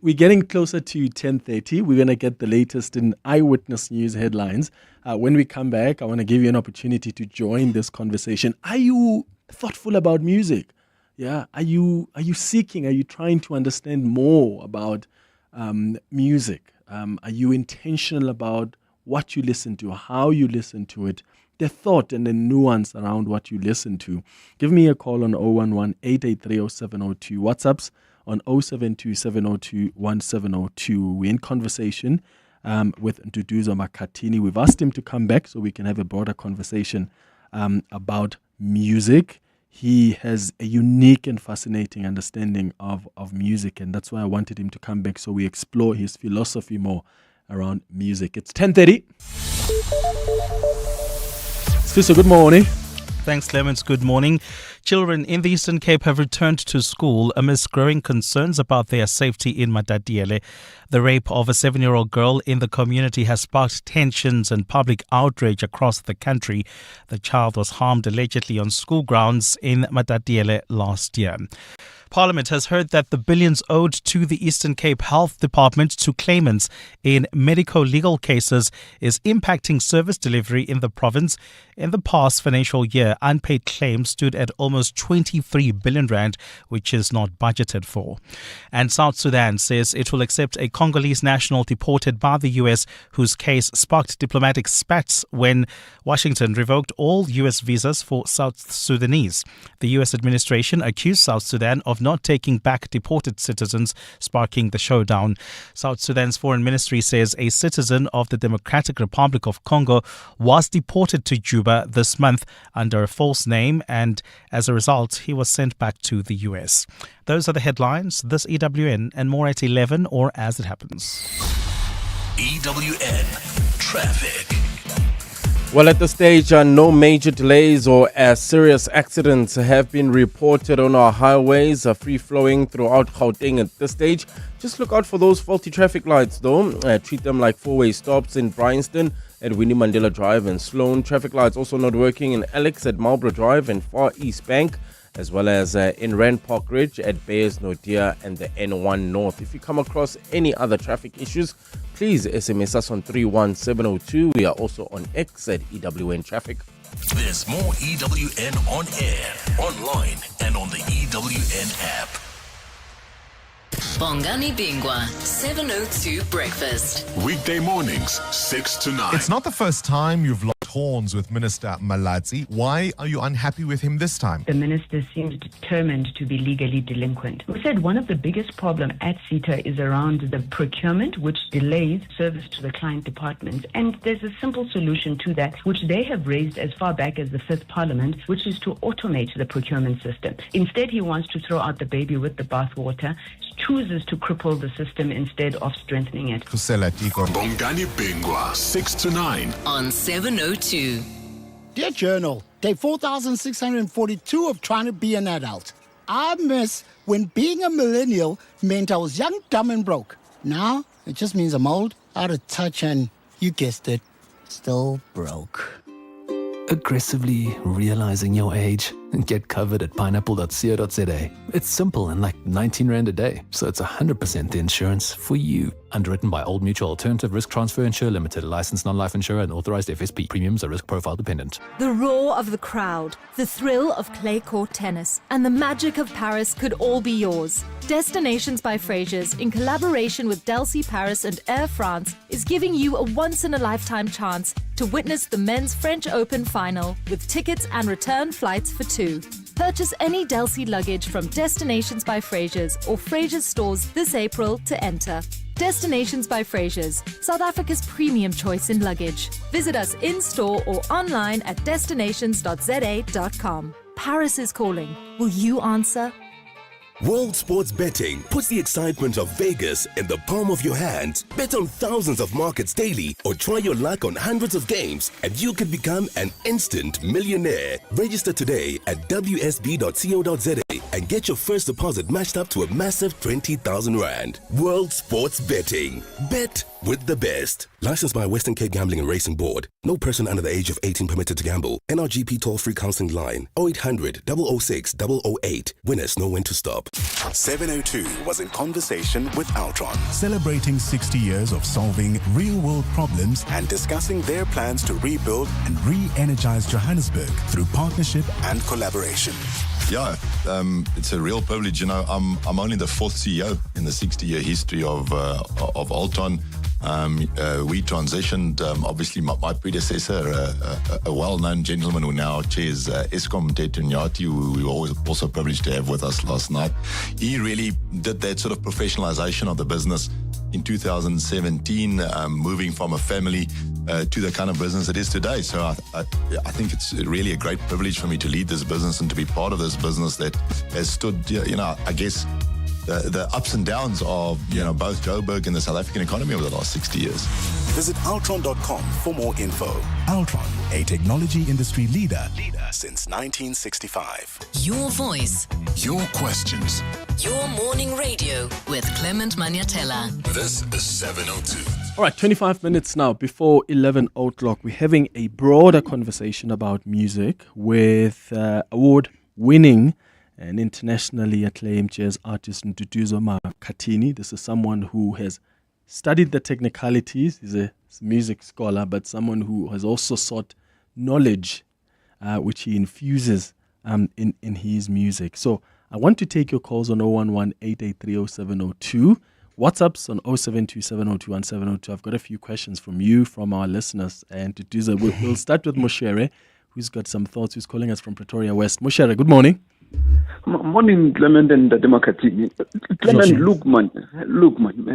we're getting closer to 10:30. We're gonna get the latest in eyewitness news headlines. When we come back, I want to give you an opportunity to join this conversation. Are you thoughtful about music? Yeah, are you seeking? Are you trying to understand more about music? Are you intentional about what you listen to, how you listen to it, the thought and the nuance around what you listen to? Give me a call on 011-883-0702. WhatsApps on 072-702-1702. We're in conversation with Nduduzo Makhathini. We've asked him to come back so we can have a broader conversation about music. He has a unique and fascinating understanding of music, and that's why I wanted him to come back so we explore his philosophy more around music. It's 10:30. Sister, good morning. Thanks, Clement. Good morning. Children in the Eastern Cape have returned to school amidst growing concerns about their safety in Matatiele. The rape of a 7-year-old girl in the community has sparked tensions and public outrage across the country. The child was harmed allegedly on school grounds in Matatiele last year. Parliament has heard that the billions owed to the Eastern Cape Health Department to claimants in medico-legal cases is impacting service delivery in the province. In the past financial year, unpaid claims stood at almost 23 billion rand, which is not budgeted for. And South Sudan says it will accept a Congolese national deported by the US whose case sparked diplomatic spats when Washington revoked all US visas for South Sudanese. The US administration accused South Sudan of not taking back deported citizens, sparking the showdown. South Sudan's foreign ministry says a citizen of the Democratic Republic of Congo was deported to Juba this month under a false name, and as a result, he was sent back to the US. Those are the headlines. This EWN and more at 11 or as it happens. EWN Traffic. Well, at this stage, no major delays or serious accidents have been reported on our highways, free-flowing throughout Gauteng at this stage. Just look out for those faulty traffic lights, though. Treat them like four-way stops in Bryanston at Winnie Mandela Drive and Sloan. Traffic lights also not working in Alex at Marlborough Drive and Far East Bank, as well as in Rand Park Ridge at Bayers Nodia and the N1 North. If you come across any other traffic issues, please SMS us on 31702. We are also on X at EWN Traffic. There's more EWN on air, online, and on the EWN app. Bongani Bingwa, 702 Breakfast. Weekday mornings, 6 to 9. It's not the first time you've locked horns with Minister Malatsi. Why are you unhappy with him this time? The minister seems determined to be legally delinquent. We said one of the biggest problems at CETA is around the procurement, which delays service to the client departments. And there's a simple solution to that, which they have raised as far back as the 5th Parliament, which is to automate the procurement system. Instead, he wants to throw out the baby with the bathwater, chooses to cripple the system instead of strengthening it. Bongani Bingwa, 6 to 9. On 702. Dear Journal, day 4642 of trying to be an adult. I miss when being a millennial meant I was young, dumb, and broke. Now, it just means I'm old, out of touch, and, you guessed it, still broke. Aggressively realizing your age? Get covered at pineapple.co.za. It's simple and like 19 Rand a day, so it's 100% the insurance for you. Underwritten by Old Mutual Alternative Risk Transfer Insurer Limited, licensed non-life insurer and authorized FSP. Premiums are risk profile dependent. The roar of the crowd, the thrill of clay court tennis, and the magic of Paris could all be yours. Destinations by Frasers, in collaboration with Delcy Paris and Air France, is giving you a once-in-a-lifetime chance to witness the Men's French Open final with tickets and return flights for two. Purchase any Delcy luggage from Destinations by Frasers or Frasers stores this April to enter. Destinations by Frasers, South Africa's premium choice in luggage. Visit us in-store or online at destinations.za.com. Paris is calling. Will you answer? World Sports Betting puts the excitement of Vegas in the palm of your hand. Bet on thousands of markets daily or try your luck on hundreds of games and you could become an instant millionaire. Register today at wsb.co.za and get your first deposit matched up to a massive 20,000 Rand. World Sports Betting. Bet with the best. Licensed by Western Cape Gambling and Racing Board. No person under the age of 18 permitted to gamble. NRGP toll-free counseling line 0800 006 008. Winners know when to stop. 702 was in conversation with Altron, celebrating 60 years of solving real-world problems and discussing their plans to rebuild and re-energize Johannesburg through partnership and collaboration. Yeah, it's a real privilege. You know, I'm only the fourth CEO in the 60-year history of Altron. We transitioned, obviously, my predecessor, a well-known gentleman who now chairs Eskom, Nyati, who we were also privileged to have with us last night. He really did that sort of professionalization of the business in 2017, moving from a family to the kind of business it is today. So I think it's really a great privilege for me to lead this business and to be part of this business that has stood, I guess, the ups and downs of both Joburg and the South African economy over the last 60 years. Visit altron.com for more info. Altron, a technology industry leader since 1965. Your voice. Your questions. Your morning radio with Clement Manyathela. This is 702. All right, 25 minutes now before 11 o'clock. We're having a broader conversation about music with award-winning and internationally acclaimed jazz artist Nduduzo Makhathini. This is someone who has studied the technicalities. He's a music scholar, but someone who has also sought knowledge, which he infuses in his music. So I want to take your calls on 011-883-0702. WhatsApps on 0727021702. I've got a few questions from you, from our listeners. And Nduduzo, we'll start with Moshere, who's got some thoughts, who's calling us from Pretoria West. Moshere, good morning. Morning, Clement and Makhathini. Clement, look, man,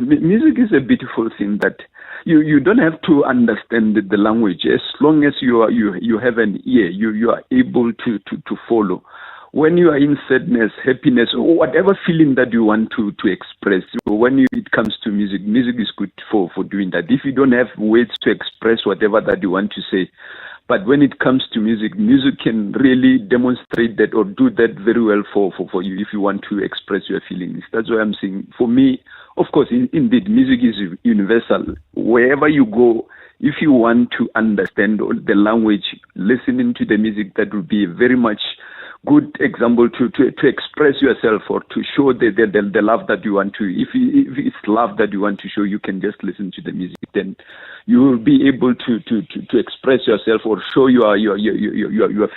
music is a beautiful thing that you don't have to understand the language. As long as you have an ear, you are able to follow. When you are in sadness, happiness, or whatever feeling that you want to express, when it comes to music, music is good for doing that. If you don't have words to express whatever that you want to say, but when it comes to music, music can really demonstrate that or do that very well for you if you want to express your feelings. That's why I'm saying, for me, of course, indeed, music is universal. Wherever you go, if you want to understand the language, listening to the music, that would be very much good example to express yourself or to show the love that you want to. If it's love that you want to show, you can just listen to the music. Then you will be able to express yourself or show your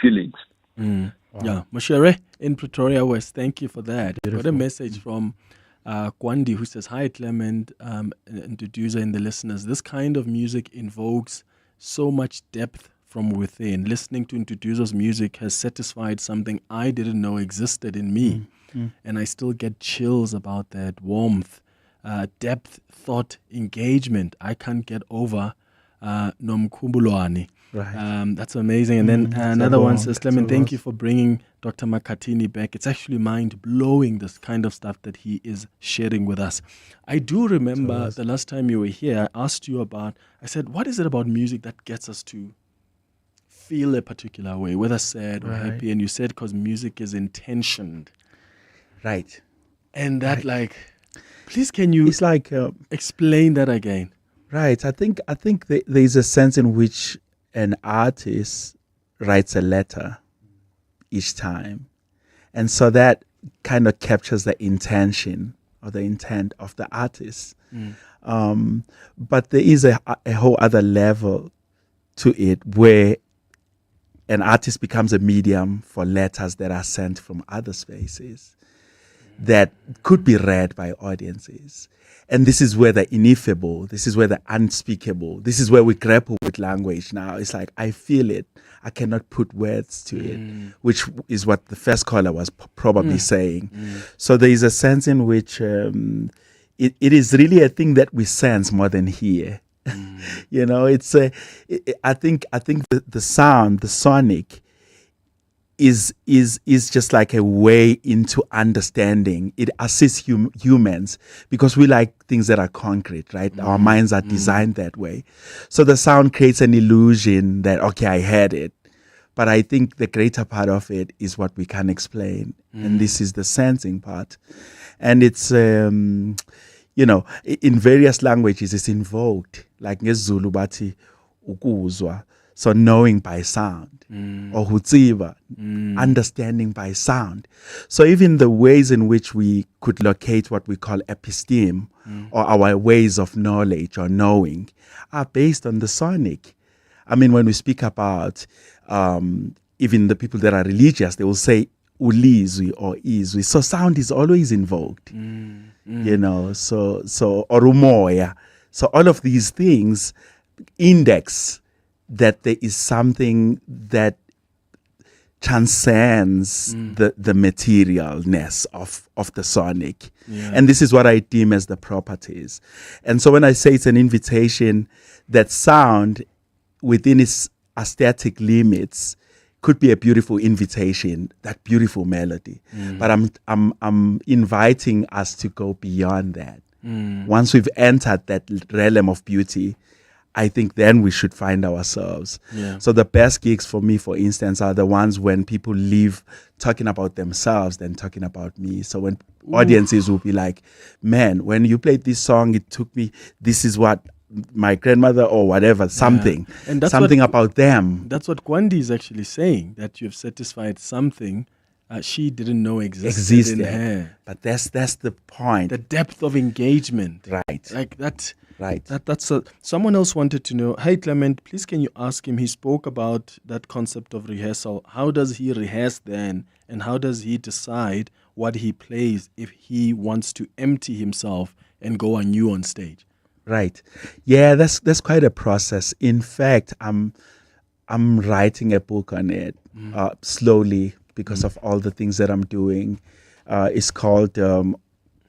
feelings. Wow. Yeah, Moshere in Pretoria West. Thank you for that. Got a message from Gwandi who says, "Hi Clement and Nduduzo and the listeners. This kind of music invokes so much depth from within. Listening to Nduduzo's music has satisfied something I didn't know existed in me. And I still get chills about that warmth, depth, thought, engagement. I can't get over Nomkumbulwani." Right. That's amazing. And then another one says, "Clement, thank you for bringing Dr. Makhathini back. It's actually mind-blowing, this kind of stuff that he is sharing with us." I do remember the last time you were here, I asked you about, I said, what is it about music that gets us to feel a particular way, whether sad or happy? And you said because music is intentioned. Right. And that please can you explain that again? Right. I think there's a sense in which an artist writes a letter each time. And so that kind of captures the intention or the intent of the artist. But there is a whole other level to it where an artist becomes a medium for letters that are sent from other spaces that could be read by audiences. And this is where the ineffable, this is where the unspeakable, this is where we grapple with language now. It's like, I feel it. I cannot put words to it, which is what the first caller was probably saying. So there is a sense in which it is really a thing that we sense more than hear. It's I think the sound, the sonic, is just like a way into understanding. It assists humans because we like things that are concrete, right? Our minds are designed that way. So the sound creates an illusion that, okay, I heard it. But I think the greater part of it is what we can explain. And this is the sensing part. And it's, in various languages, it's invoked. Like ngeZulu bathi ukuzwa. So knowing by sound, or hutsiva, understanding by sound. So even the ways in which we could locate what we call episteme, or our ways of knowledge or knowing, are based on the sonic. I mean, when we speak about even the people that are religious, they will say ulizwi or izwi. So sound is always invoked, so or umoya. So all of these things index that there is something that transcends the materialness of the sonic. Yeah. And this is what I deem as the properties. And so when I say it's an invitation, that sound within its aesthetic limits could be a beautiful invitation, that beautiful melody. But I'm inviting us to go beyond that. Once we've entered that realm of beauty, I think then we should find ourselves. Yeah. So the best gigs for me, for instance, are the ones when people leave talking about themselves than talking about me. So when audiences will be like, man, when you played this song, it took me, this is what my grandmother or whatever, something. And that's something about them. That's what Kwandi is actually saying, that you've satisfied something she didn't know existed in her. But that's the point. The depth of engagement. Right. Like that. Right. Someone else wanted to know, hey Clement, please can you ask him, he spoke about that concept of rehearsal. How does he rehearse then? And how does he decide what he plays if he wants to empty himself and go anew on stage? Right. Yeah, that's quite a process. In fact, I'm writing a book on it slowly because of all the things that I'm doing. It's called An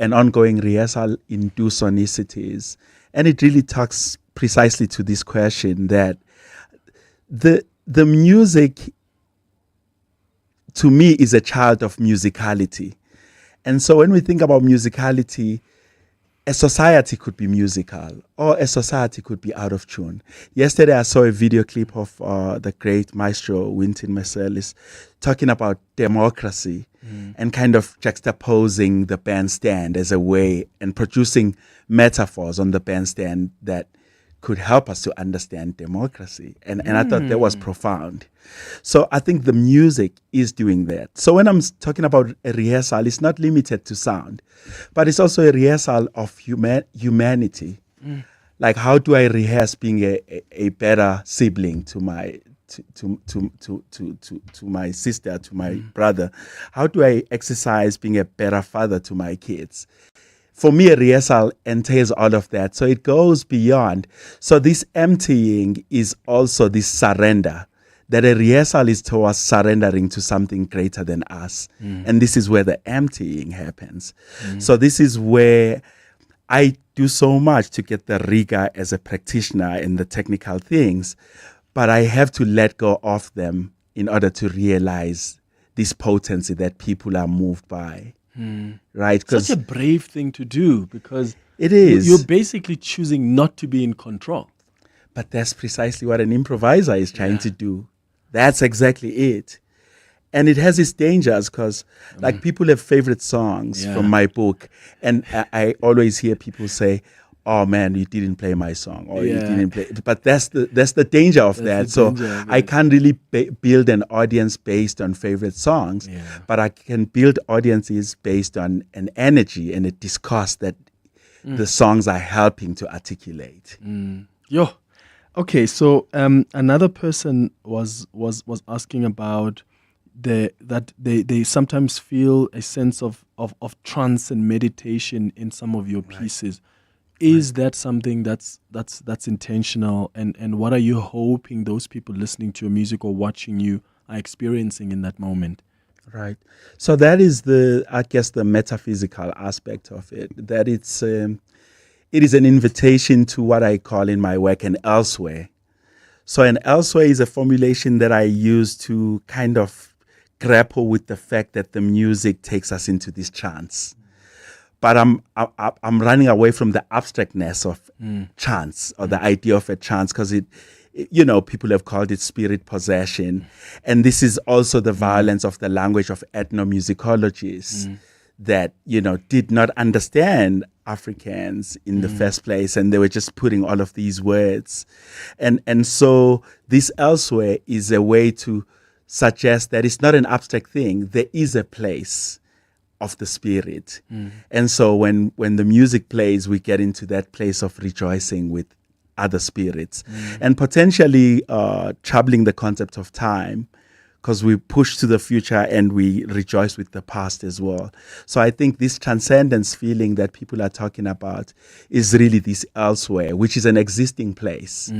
Ongoing Rehearsal in Two Sonicities. And it really talks precisely to this question that the music, to me, is a child of musicality. And so when we think about musicality, a society could be musical or a society could be out of tune. Yesterday, I saw a video clip of the great maestro Wynton Marsalis talking about democracy and kind of juxtaposing the bandstand as a way and producing metaphors on the bandstand that could help us to understand democracy. And I thought that was profound. So I think the music is doing that. So when I'm talking about a rehearsal, it's not limited to sound, but it's also a rehearsal of humanity. Like, how do I rehearse being a better sibling to my to my sister, to my brother? How do I exercise being a better father to my kids? For me, a rehearsal entails all of that. So it goes beyond. So this emptying is also this surrender, that a rehearsal is towards surrendering to something greater than us. And this is where the emptying happens. So this is where I do so much to get the rigor as a practitioner in the technical things, but I have to let go of them in order to realize this potency that people are moved by. Right? Such a brave thing to do, because it is. You're basically choosing not to be in control. But that's precisely what an improviser is trying to do. That's exactly it. And it has its dangers because like people have favorite songs from my book. And I always hear people say, oh man, you didn't play my song, or you didn't play. But that's the danger of that. So I can't really build an audience based on favorite songs, but I can build audiences based on an energy and a discourse that the songs are helping to articulate. Okay, so another person was asking about that they sometimes feel a sense of trance and meditation in some of your pieces. Is that something that's intentional, and what are you hoping those people listening to your music or watching you are experiencing in that moment? Right. So that is the metaphysical aspect of it. That it is an invitation to what I call in my work an elsewhere. So an elsewhere is a formulation that I use to kind of grapple with the fact that the music takes us into this trance. But I'm running away from the abstractness of chance, or the idea of a chance, because people have called it spirit possession. And this is also the violence of the language of ethnomusicologists that, did not understand Africans in the first place, and they were just putting all of these words. And so this elsewhere is a way to suggest that it's not an abstract thing. There is a place of the spirit. And so when the music plays, we get into that place of rejoicing with other spirits and potentially troubling the concept of time, because we push to the future and we rejoice with the past as well. So I think this transcendence feeling that people are talking about is really this elsewhere, which is an existing place.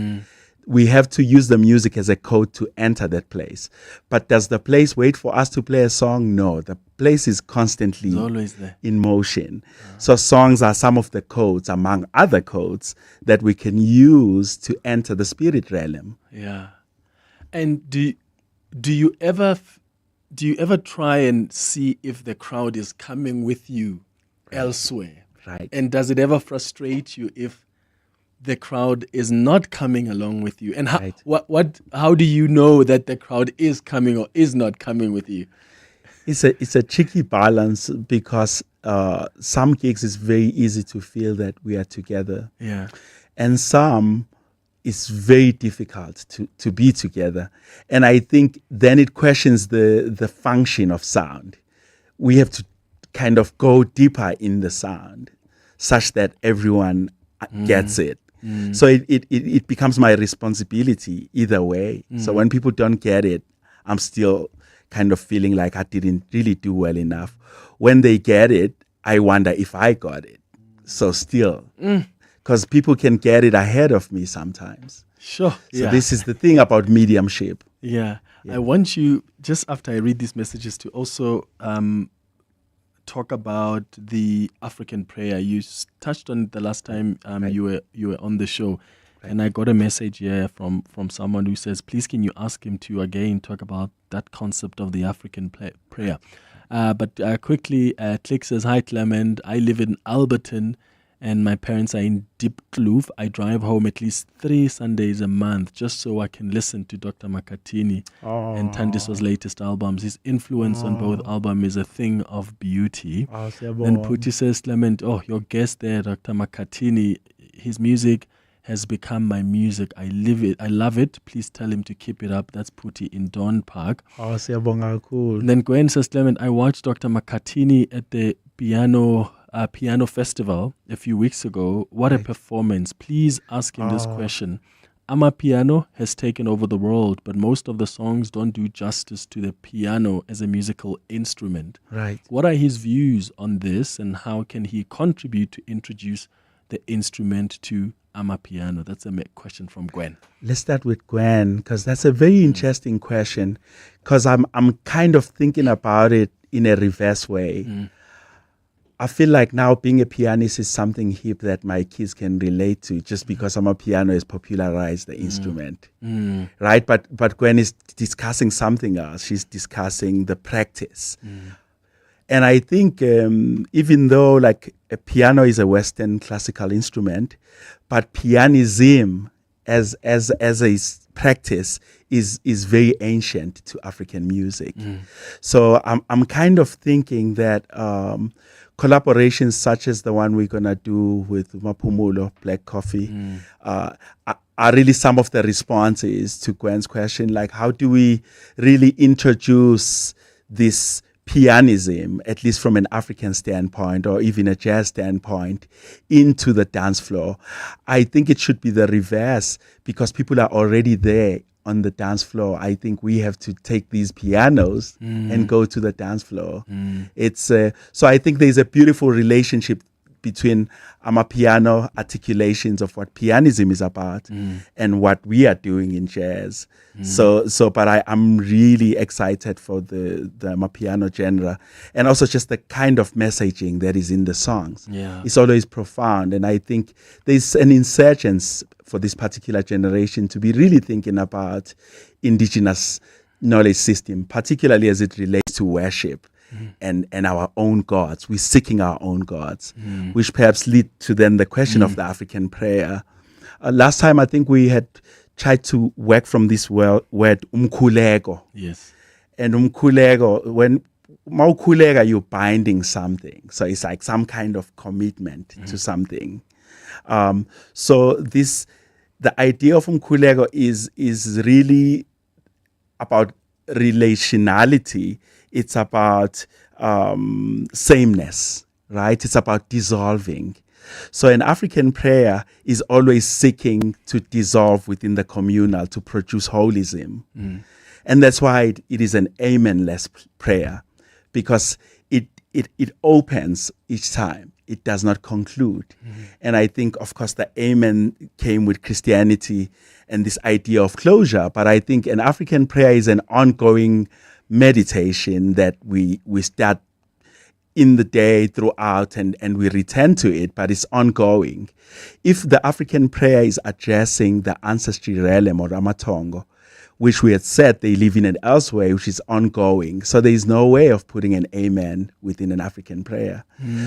We have to use the music as a code to enter that place. But does the place wait for us to play a song? No, the place is constantly It's always there. in motion. So songs are some of the codes, among other codes, that we can use to enter the spirit realm. Yeah. And do you ever try and see if the crowd is coming with you elsewhere? Right. And does it ever frustrate you if the crowd is not coming along with you? And how do you know that the crowd is coming or is not coming with you? It's a tricky balance, because some gigs is very easy to feel that we are together. Yeah. And some it's very difficult to be together. And I think then it questions the function of sound. We have to kind of go deeper in the sound such that everyone gets it. So it becomes my responsibility either way. So when people don't get it, I'm still kind of feeling like I didn't really do well enough. When they get it, I wonder if I got it. So still, because people can get it ahead of me sometimes. Sure. So this is the thing about mediumship. Yeah. I want you, just after I read these messages, to also talk about the African prayer. You touched on it the last time you were on the show. And I got a message here from someone who says, please can you ask him to again talk about that concept of the African prayer. But quickly, Click says, hi Clement, I live in Alberton and my parents are in Deep Kloof. I drive home at least 3 Sundays a month just so I can listen to Dr. Makhathini and Thandiso's latest albums. His influence on both albums is a thing of beauty. Then Puti says, Clement, your guest there, Dr. Makhathini, his music has become my music. I love it. Please tell him to keep it up. That's Puti in Dawn Park. Cool. And then Gwen says, Clement, I watched Dr. Makhathini at the piano festival a few weeks ago. What a performance. Please ask him this question. Amapiano has taken over the world, but most of the songs don't do justice to the piano as a musical instrument. Right. What are his views on this, and how can he contribute to introduce the instrument to Amapiano? That's a question from Gwen. Let's start with Gwen, because that's a very interesting question, because I'm kind of thinking about it in a reverse way. I feel like now being a pianist is something hip that my kids can relate to, just because Amapiano has popularized the instrument, right? But Gwen is discussing something else. She's discussing the practice. And I think even though like a piano is a Western classical instrument, but pianism as a practice is very ancient to African music. So I'm kind of thinking that collaborations such as the one we're gonna do with Mapumulo, Black Coffee, are really some of the responses to Gwen's question. Like, how do we really introduce this pianism, at least from an African standpoint or even a jazz standpoint, into the dance floor? I think it should be the reverse, because people are already there on the dance floor. I think we have to take these pianos and go to the dance floor. It's so I think there's a beautiful relationship between Amapiano articulations of what pianism is about and what we are doing in jazz. But I'm really excited for the Amapiano genre, and also just the kind of messaging that is in the songs. It's always profound, and I think there's an insurgence for this particular generation to be really thinking about indigenous knowledge system, particularly as it relates to worship and our own gods. We're seeking our own gods, which perhaps lead to then the question of the African prayer. Last time, I think we had tried to work from this word umkhuleko. Yes. And umkhuleko, when mawukhuleka, you're binding something. So it's like some kind of commitment to something. So the idea of umkhuleko is really about relationality. It's about sameness, right? It's about dissolving. So an African prayer is always seeking to dissolve within the communal to produce holism. And that's why it is an amen-less prayer, because it opens each time. It does not conclude. And I think, of course, the amen came with Christianity and this idea of closure. But I think an African prayer is an ongoing meditation that we start in the day throughout and we return to it, but it's ongoing. If the African prayer is addressing the ancestry realm or Ramatongo, which we had said they live in it elsewhere, which is ongoing. So there is no way of putting an amen within an African prayer.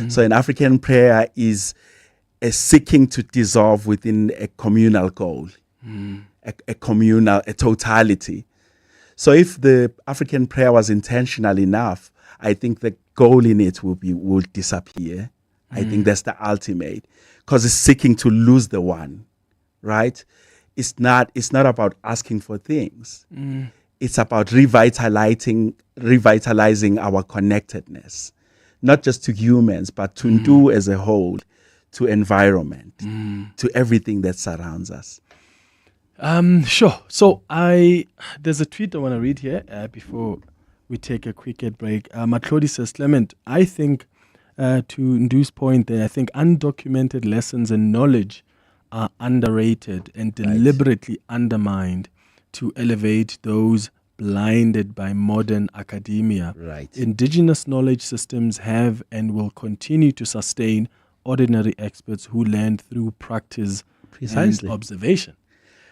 So an African prayer is a seeking to dissolve within a communal goal, a totality. So if the African prayer was intentional enough, I think the goal in it will disappear. I think that's the ultimate, because it's seeking to lose the one, right? It's not about asking for things. It's about revitalizing our connectedness, not just to humans, but to Ndu as a whole, to environment, to everything that surrounds us. Sure. So there's a tweet I want to read here before we take a quick break. Matlodi says, Clement, I think to Ndu's point there, I think undocumented lessons and knowledge are underrated and deliberately undermined to elevate those blinded by modern academia. Right. Indigenous knowledge systems have and will continue to sustain ordinary experts who learn through practice and observation.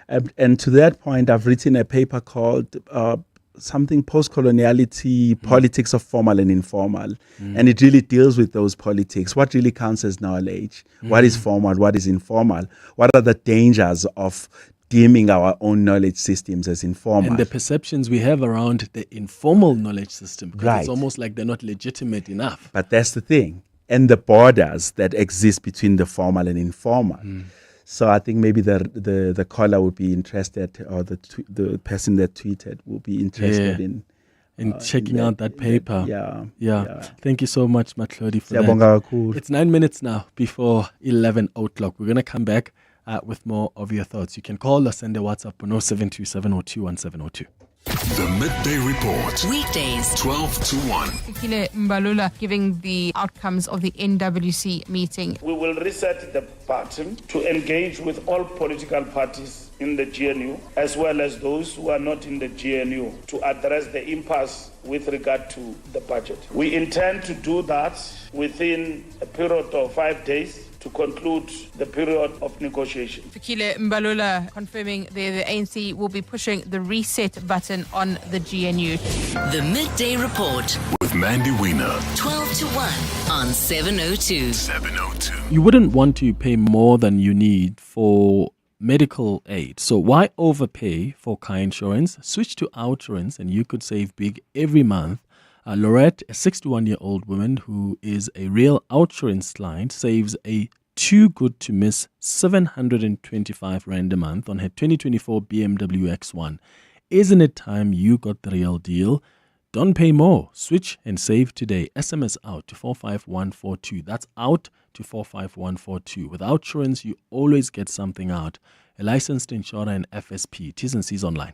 And to that point, I've written a paper called something post-coloniality, politics of formal and informal. And it really deals with those politics. What really counts as knowledge? What is formal? What is informal? What are the dangers of deeming our own knowledge systems as informal? And the perceptions we have around the informal knowledge system. Because Right. it's almost like they're not legitimate enough. But that's the thing. And the borders that exist between the formal and informal. So I think maybe the caller would be interested, or the person that tweeted will be interested in checking out that paper. Yeah. Thank you so much, Matlodi, for Siyabonga that. kakhulu. It's 9 minutes now before 11 o'clock. We're going to come back with more of your thoughts. You can call or send a WhatsApp on 0727021702. The Midday Report. Weekdays 12 to 1. Fikile Mbalula giving the outcomes of the NWC meeting. We will reset the button to engage with all political parties in the GNU, as well as those who are not in the GNU, to address the impasse with regard to the budget. We intend to do that within a period of 5 days to conclude the period of negotiation. Fikile Mbalula confirming the ANC will be pushing the reset button on the GNU. The Midday Report. With Mandy Wiener. 12 to 1 on 702. 702. You wouldn't want to pay more than you need for medical aid. So why overpay for car insurance? Switch to Outrance and you could save big every month. Lorette, a 61-year-old woman who is a real Outrance client, saves a too good to miss 725 Rand a month on her 2024 BMW X1. Isn't it time you got the real deal? Don't pay more. Switch and save today. SMS out to 45142. That's out to 45142. With Outrance, you always get something out. A licensed insurer and FSP. T's and C's online.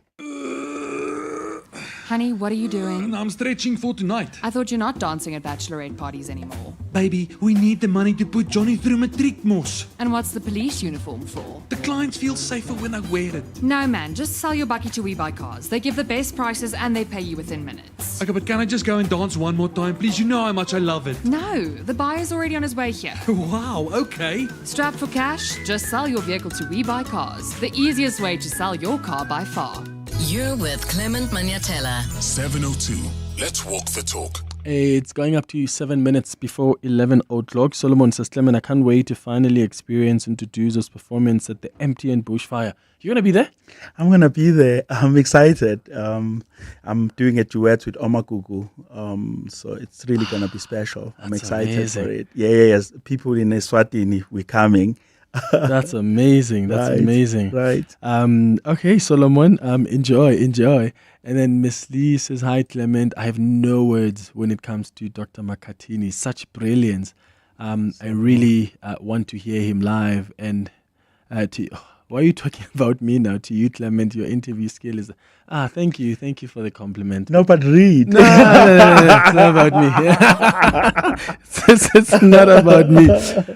Honey, what are you doing? I'm stretching for tonight. I thought you're not dancing at bachelorette parties anymore. Baby, we need the money to put Johnny through matriek mos. And what's the police uniform for? The clients feel safer when I wear it. No, man, just sell your bucky to We Buy Cars. They give the best prices and they pay you within minutes. Okay, but can I just go and dance one more time, please? You know how much I love it. No, the buyer's already on his way here. Wow, okay. Strapped for cash? Just sell your vehicle to We Buy Cars. The easiest way to sell your car by far. You're with Clement Manyathela. 702. Let's walk the talk. It's going up to 7 minutes before 11 o'clock. Solomon says, Clement, I can't wait to finally experience Nduduzo's performance at the MTN Bushfire. You're going to be there? I'm going to be there. I'm excited. I'm doing a duet with Omagugu. So it's really going to be special. I'm excited amazing. for it. Yes. People in Eswatini, we're coming. That's amazing. That's amazing. Right. Okay, Solomon, enjoy. And then Miss Lee says, hi, Clement. I have no words when it comes to Dr. Makhathini. Such brilliance. I really want to hear him live. And why are you talking about me now? To you, Clement, your interview skill is... thank you for the compliment. No, but read. No, it's not about me. It's not about me.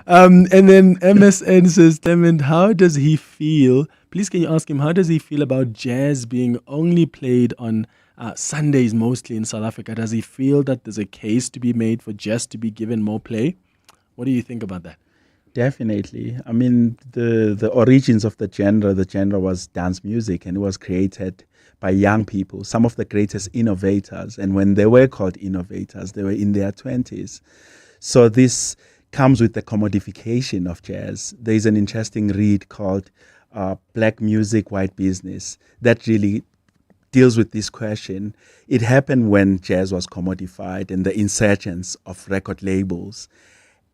And then MSN says, Clement, how does he feel? Please, can you ask him, how does he feel about jazz being only played on Sundays mostly in South Africa? Does he feel that there's a case to be made for jazz to be given more play? What do you think about that? Definitely. I mean, the origins of the genre was dance music, and it was created by young people, some of the greatest innovators. And when they were called innovators, they were in their 20s. So this comes with the commodification of jazz. There's an interesting read called Black Music, White Business that really deals with this question. It happened when jazz was commodified and the insurgence of record labels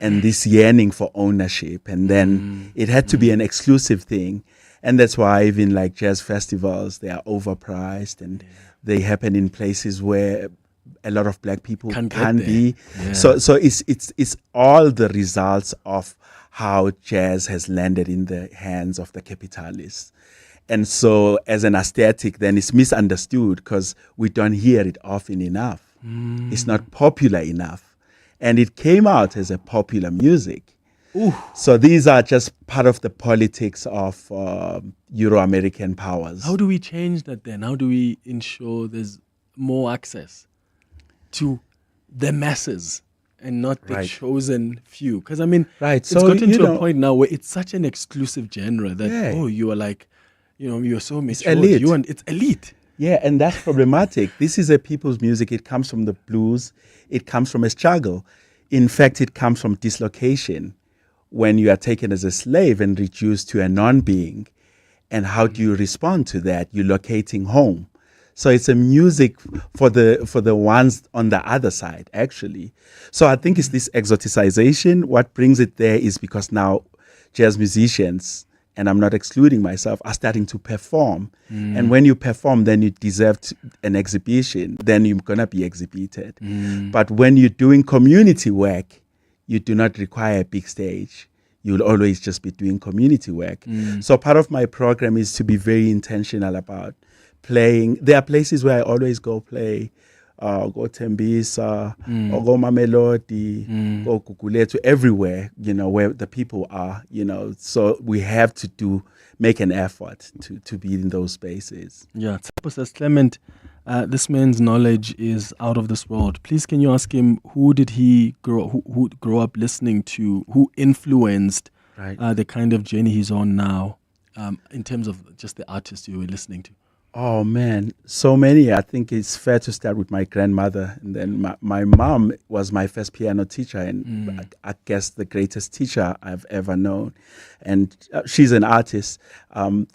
and this yearning for ownership. And then it had to be an exclusive thing. And that's why even like jazz festivals, they are overpriced and they happen in places where a lot of black people can't be. Yeah. So it's all the results of how jazz has landed in the hands of the capitalists. And so as an aesthetic, then it's misunderstood because we don't hear it often enough. It's not popular enough. And it came out as a popular music. Ooh. So these are just part of the politics of Euro-American powers. How do we change that then? How do we ensure there's more access to the masses and not the chosen few? Because, I mean, it's gotten to a point now where it's such an exclusive genre that, you are like, you're so mature. It's elite. Yeah, and that's problematic. This is a people's music. It comes from the blues. It comes from a struggle. In fact, it comes from dislocation when you are taken as a slave and reduced to a non-being. And how do you respond to that? You're locating home. So it's a music for the ones on the other side, actually. So I think it's this exoticization. What brings it there is because now jazz musicians, and I'm not excluding myself, are starting to perform. And when you perform, then you deserve an exhibition. Then you're going to be exhibited. But when you're doing community work, you do not require a big stage. You'll always just be doing community work. So part of my program is to be very intentional about playing. There are places where I always go play. Go Tembisa, or go Mamelodi, go Kukuletu, everywhere, where the people are, So we have to make an effort to be in those spaces. Yeah, Tsapo says, Clement, this man's knowledge is out of this world. Please, can you ask him who did he who grow up listening to, who influenced the kind of journey he's on now, in terms of just the artists you were listening to? Oh, man, so many. I think it's fair to start with my grandmother. And then my mom was my first piano teacher and I guess the greatest teacher I've ever known. And she's an artist.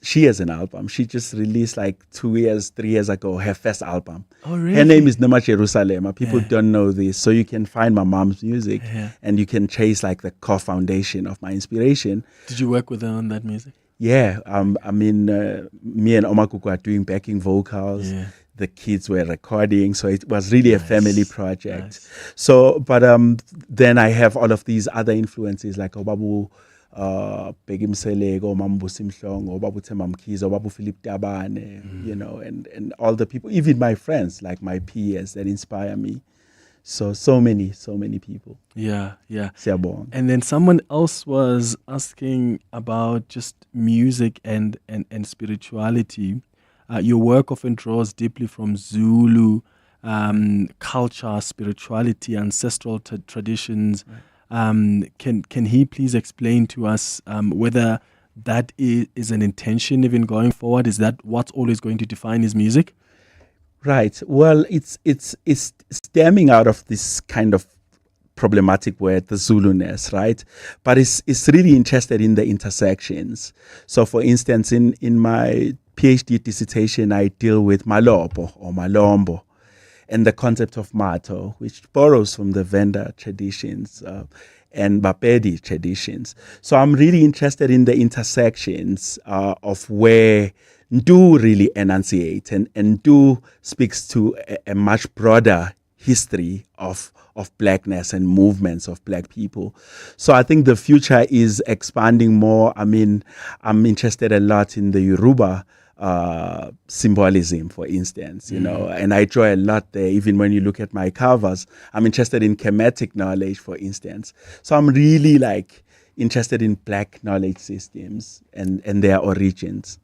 She has an album. She just released like 3 years ago, her first album. Oh, really? Her name is Noma Jerusalem. People don't know this. So you can find my mom's music and you can trace like the core foundation of my inspiration. Did you work with her on that music? Yeah, I mean, me and Omagugu are doing backing vocals. Yeah. The kids were recording, so it was really a family project. Nice. So, but then I have all of these other influences like Obabu Begi Mselego, Mambu Simhlong, Obabu Temamkiza, Obabu Philip Tabane, and all the people, even my friends, like my peers that inspire me. So many people. Yeah. Siyabonga. And then someone else was asking about just music and spirituality. Your work often draws deeply from Zulu culture, spirituality, ancestral traditions. Can he please explain to us whether that is an intention even going forward? Is that what's always going to define his music? Right. Well, it's stemming out of this kind of problematic word, the Zuluness, right? But it's really interested in the intersections. So, for instance, in my PhD dissertation, I deal with Malopo or Malombo and the concept of Mato, which borrows from the Venda traditions and Bapedi traditions. So I'm really interested in the intersections of where Ndu really enunciates and Ndu speaks to a much broader history of blackness and movements of black people. So I think the future is expanding more. I mean, I'm interested a lot in the Yoruba symbolism, for instance, you know, and I draw a lot there. Even when you look at my covers, I'm interested in Kemetic knowledge, for instance. So I'm really interested in black knowledge systems and their origins.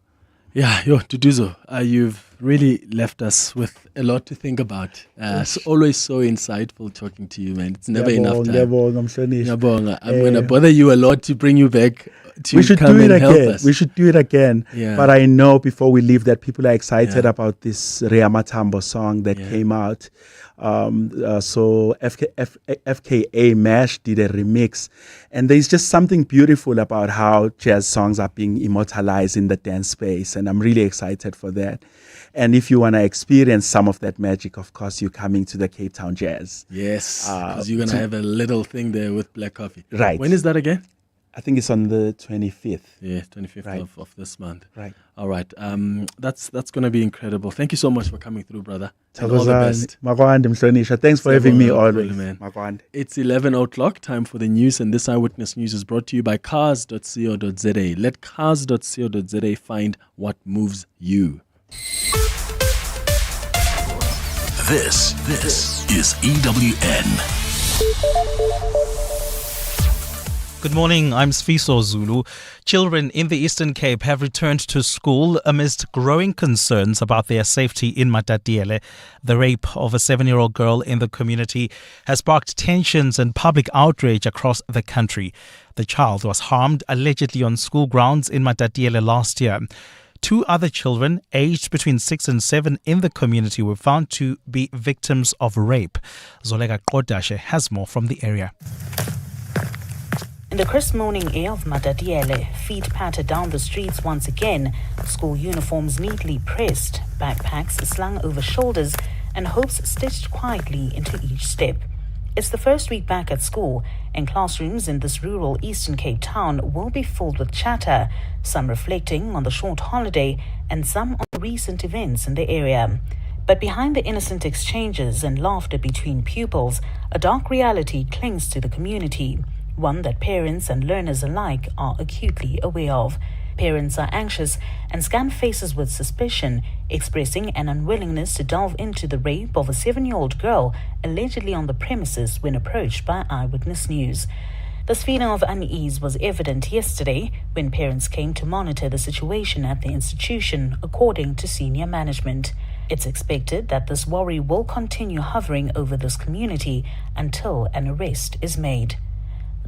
Yeah, Nduduzo, you've really left us with a lot to think about. It's always so insightful talking to you, man. It's never enough time. I'm going to bother you a lot to bring you back to come and help us. We should do it again. Yeah. But I know before we leave that people are excited about this Rea Matambo song that came out. So FKA Mash did a remix, and there's just something beautiful about how jazz songs are being immortalized in the dance space, and I'm really excited for that. And if you want to experience some of that magic, of course, you're coming to the Cape Town Jazz. Yes, because you're going to have a little thing there with Black Coffee. Right. When is that again? I think it's on the 25th. Yeah, 25th of this month. Right. All right. That's going to be incredible. Thank you so much for coming through, brother. And all the best. Thanks for having me always. It's 11 o'clock, time for the news, and this Eyewitness News is brought to you by cars.co.za. Let cars.co.za find what moves you. This is EWN. Good morning, I'm Sfiso Zulu. Children in the Eastern Cape have returned to school amidst growing concerns about their safety in Matatiele. The rape of a 7-year-old girl in the community has sparked tensions and public outrage across the country. The child was harmed allegedly on school grounds in Matatiele last year. 2 other children, aged between 6 and 7 in the community, were found to be victims of rape. Zolega Kodashe has more from the area. In the crisp morning air of Matatiele, feet pattered down the streets once again, school uniforms neatly pressed, backpacks slung over shoulders, and hopes stitched quietly into each step. It's the first week back at school, and classrooms in this rural Eastern Cape town will be filled with chatter, some reflecting on the short holiday and some on recent events in the area. But behind the innocent exchanges and laughter between pupils, a dark reality clings to the community. One that parents and learners alike are acutely aware of. Parents are anxious and scan faces with suspicion, expressing an unwillingness to delve into the rape of a 7-year-old girl allegedly on the premises when approached by Eyewitness News. This feeling of unease was evident yesterday when parents came to monitor the situation at the institution, according to senior management. It's expected that this worry will continue hovering over this community until an arrest is made.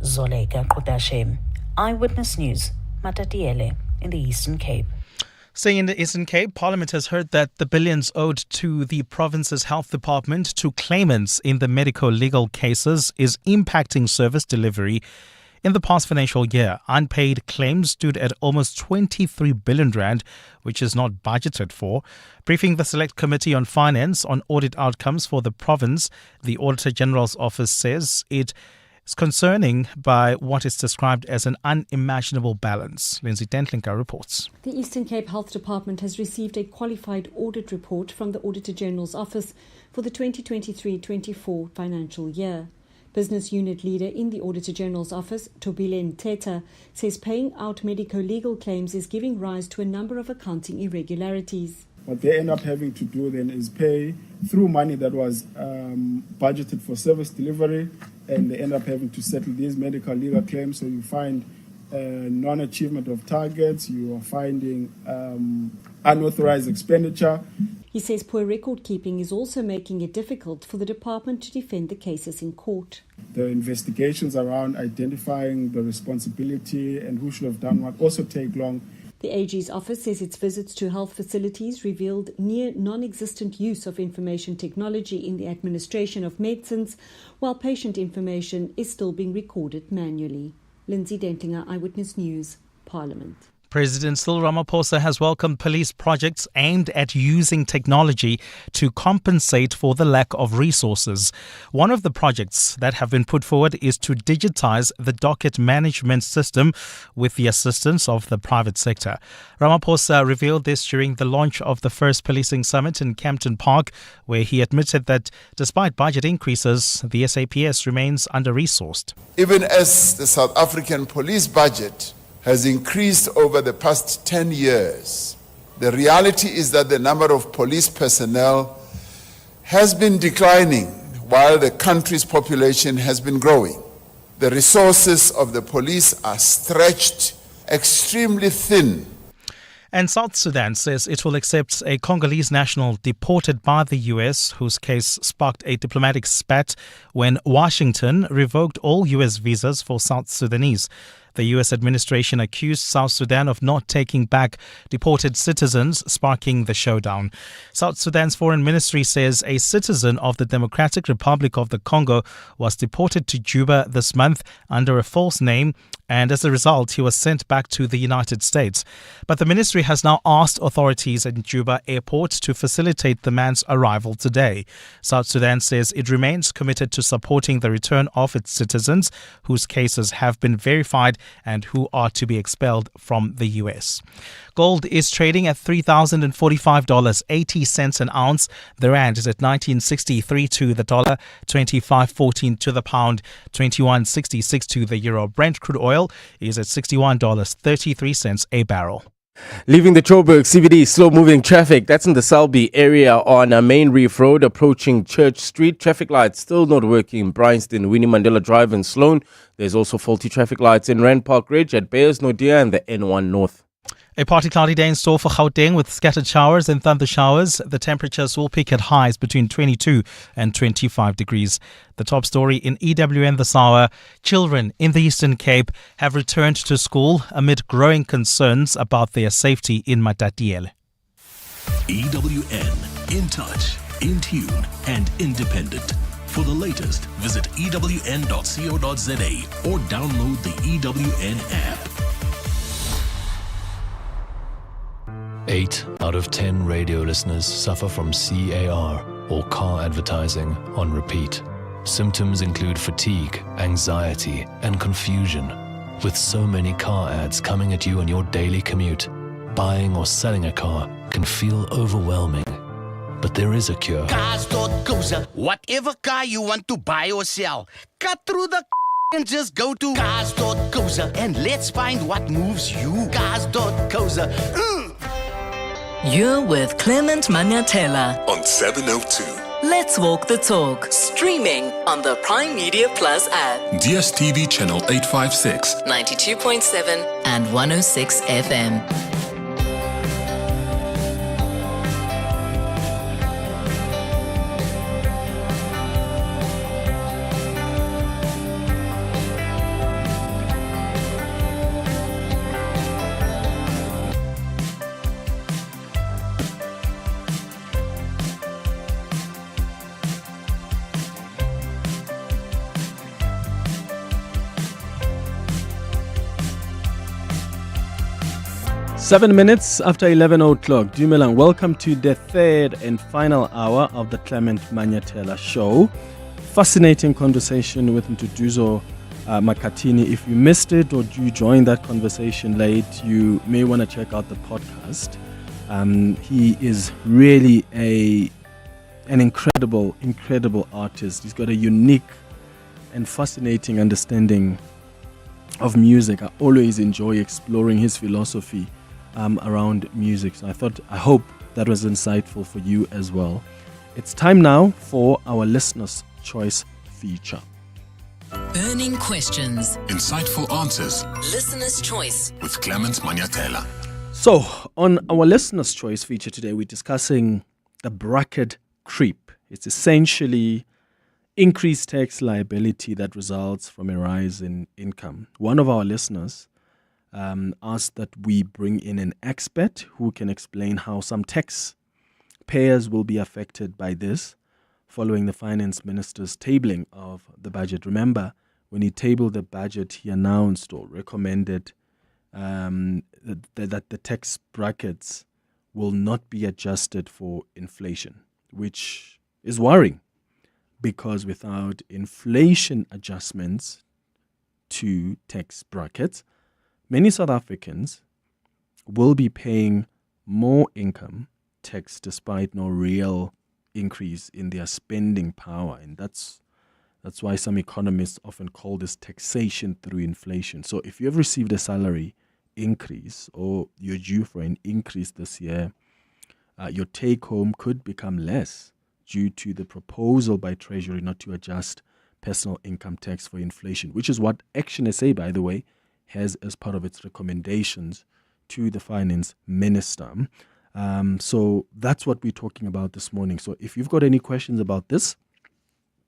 Zolega Kodashe, Eyewitness News, Matatiele in the Eastern Cape. Staying in the Eastern Cape, Parliament has heard that the billions owed to the province's health department to claimants in the medico-legal cases is impacting service delivery. In the past financial year, unpaid claims stood at almost 23 billion rand, which is not budgeted for. Briefing the Select Committee on Finance on audit outcomes for the province, the Auditor General's office says it is concerning by what is described as an unimaginable balance. Lindsay Dentlinker reports. The Eastern Cape Health Department has received a qualified audit report from the Auditor General's office for the 2023-24 financial year. Business unit leader in the Auditor General's office, Tobile Nteta, says paying out medico-legal claims is giving rise to a number of accounting irregularities. What they end up having to do then is pay through money that was budgeted for service delivery, and they end up having to settle these medical legal claims. So you find non-achievement of targets, you are finding unauthorized expenditure. He says poor record keeping is also making it difficult for the department to defend the cases in court. The investigations around identifying the responsibility and who should have done what also take long. The AG's office says its visits to health facilities revealed near non-existent use of information technology in the administration of medicines, while patient information is still being recorded manually. Lindsay Dentinger, Eyewitness News, Parliament. President Cyril Ramaphosa has welcomed police projects aimed at using technology to compensate for the lack of resources. One of the projects that have been put forward is to digitize the docket management system with the assistance of the private sector. Ramaphosa revealed this during the launch of the first policing summit in Campton Park, where he admitted that despite budget increases, the SAPS remains under-resourced. Even as the South African police budget has increased over the past 10 years, the reality is that the number of police personnel has been declining while the country's population has been growing. The resources of the police are stretched extremely thin. And South Sudan says it will accept a Congolese national deported by the US, whose case sparked a diplomatic spat when Washington revoked all US visas for South Sudanese. The U.S. administration accused South Sudan of not taking back deported citizens, sparking the showdown. South Sudan's foreign ministry says a citizen of the Democratic Republic of the Congo was deported to Juba this month under a false name, and as a result, he was sent back to the United States. But the ministry has now asked authorities at Juba airport to facilitate the man's arrival today. South Sudan says it remains committed to supporting the return of its citizens whose cases have been verified and who are to be expelled from the U.S. Gold is trading at $3,045.80 an ounce. The rand is at 19.63 to the dollar, 25.14 to the pound, 21.66 to the euro. Brent crude oil is at $61.33 a barrel. Leaving the Joburg CBD, slow-moving traffic. That's in the Selby area on Main Reef Road, approaching Church Street. Traffic lights still not working in Bryanston, Winnie Mandela Drive and Sloane. There's also faulty traffic lights in Rand Park Ridge at Bayers Nodia and the N1 North. A partly cloudy day in store for Gauteng with scattered showers and thunder showers. The temperatures will peak at highs between 22 and 25 degrees. The top story in EWN this hour: children in the Eastern Cape have returned to school amid growing concerns about their safety in Matatiele. EWN, in touch, in tune and independent. For the latest, visit ewn.co.za or download the EWN app. 8 out of 10 radio listeners suffer from CAR, or car advertising on repeat. Symptoms include fatigue, anxiety, and confusion. With so many car ads coming at you on your daily commute, buying or selling a car can feel overwhelming. But there is a cure. Cars.coza. Whatever car you want to buy or sell, cut through the and just go to Cars.coza and let's find what moves you. Cars.coza. You're with Clement Manyathela on 702. Let's walk the talk. Streaming on the Prime Media Plus app. DSTV channel 856. 92.7 and 106 FM. Seven minutes after 11 o'clock. Dumelang, welcome to the third and final hour of the Clement Manyathela Show. Fascinating conversation with Nduduzo Makhathini. If you missed it or you joined that conversation late, you may want to check out the podcast. He is really an incredible artist. He's got a unique and fascinating understanding of music. I always enjoy exploring his philosophy around music. So I hope that was insightful for you as well. It's time now for our Listener's Choice feature. Burning questions. Insightful answers. Listener's Choice. With Clement Manyathela. So, on our Listener's Choice feature today, we're discussing the bracket creep. It's essentially increased tax liability that results from a rise in income. One of our listeners asked that we bring in an expert who can explain how some tax payers will be affected by this following the finance minister's tabling of the budget. Remember, when he tabled the budget, he announced or recommended that the tax brackets will not be adjusted for inflation, which is worrying because without inflation adjustments to tax brackets, many South Africans will be paying more income tax despite no real increase in their spending power. And that's why some economists often call this taxation through inflation. So if you have received a salary increase or you're due for an increase this year, your take home could become less due to the proposal by Treasury not to adjust personal income tax for inflation, which is what Action SA, by the way, has as part of its recommendations to the finance minister. So that's what we're talking about this morning. So if you've got any questions about this,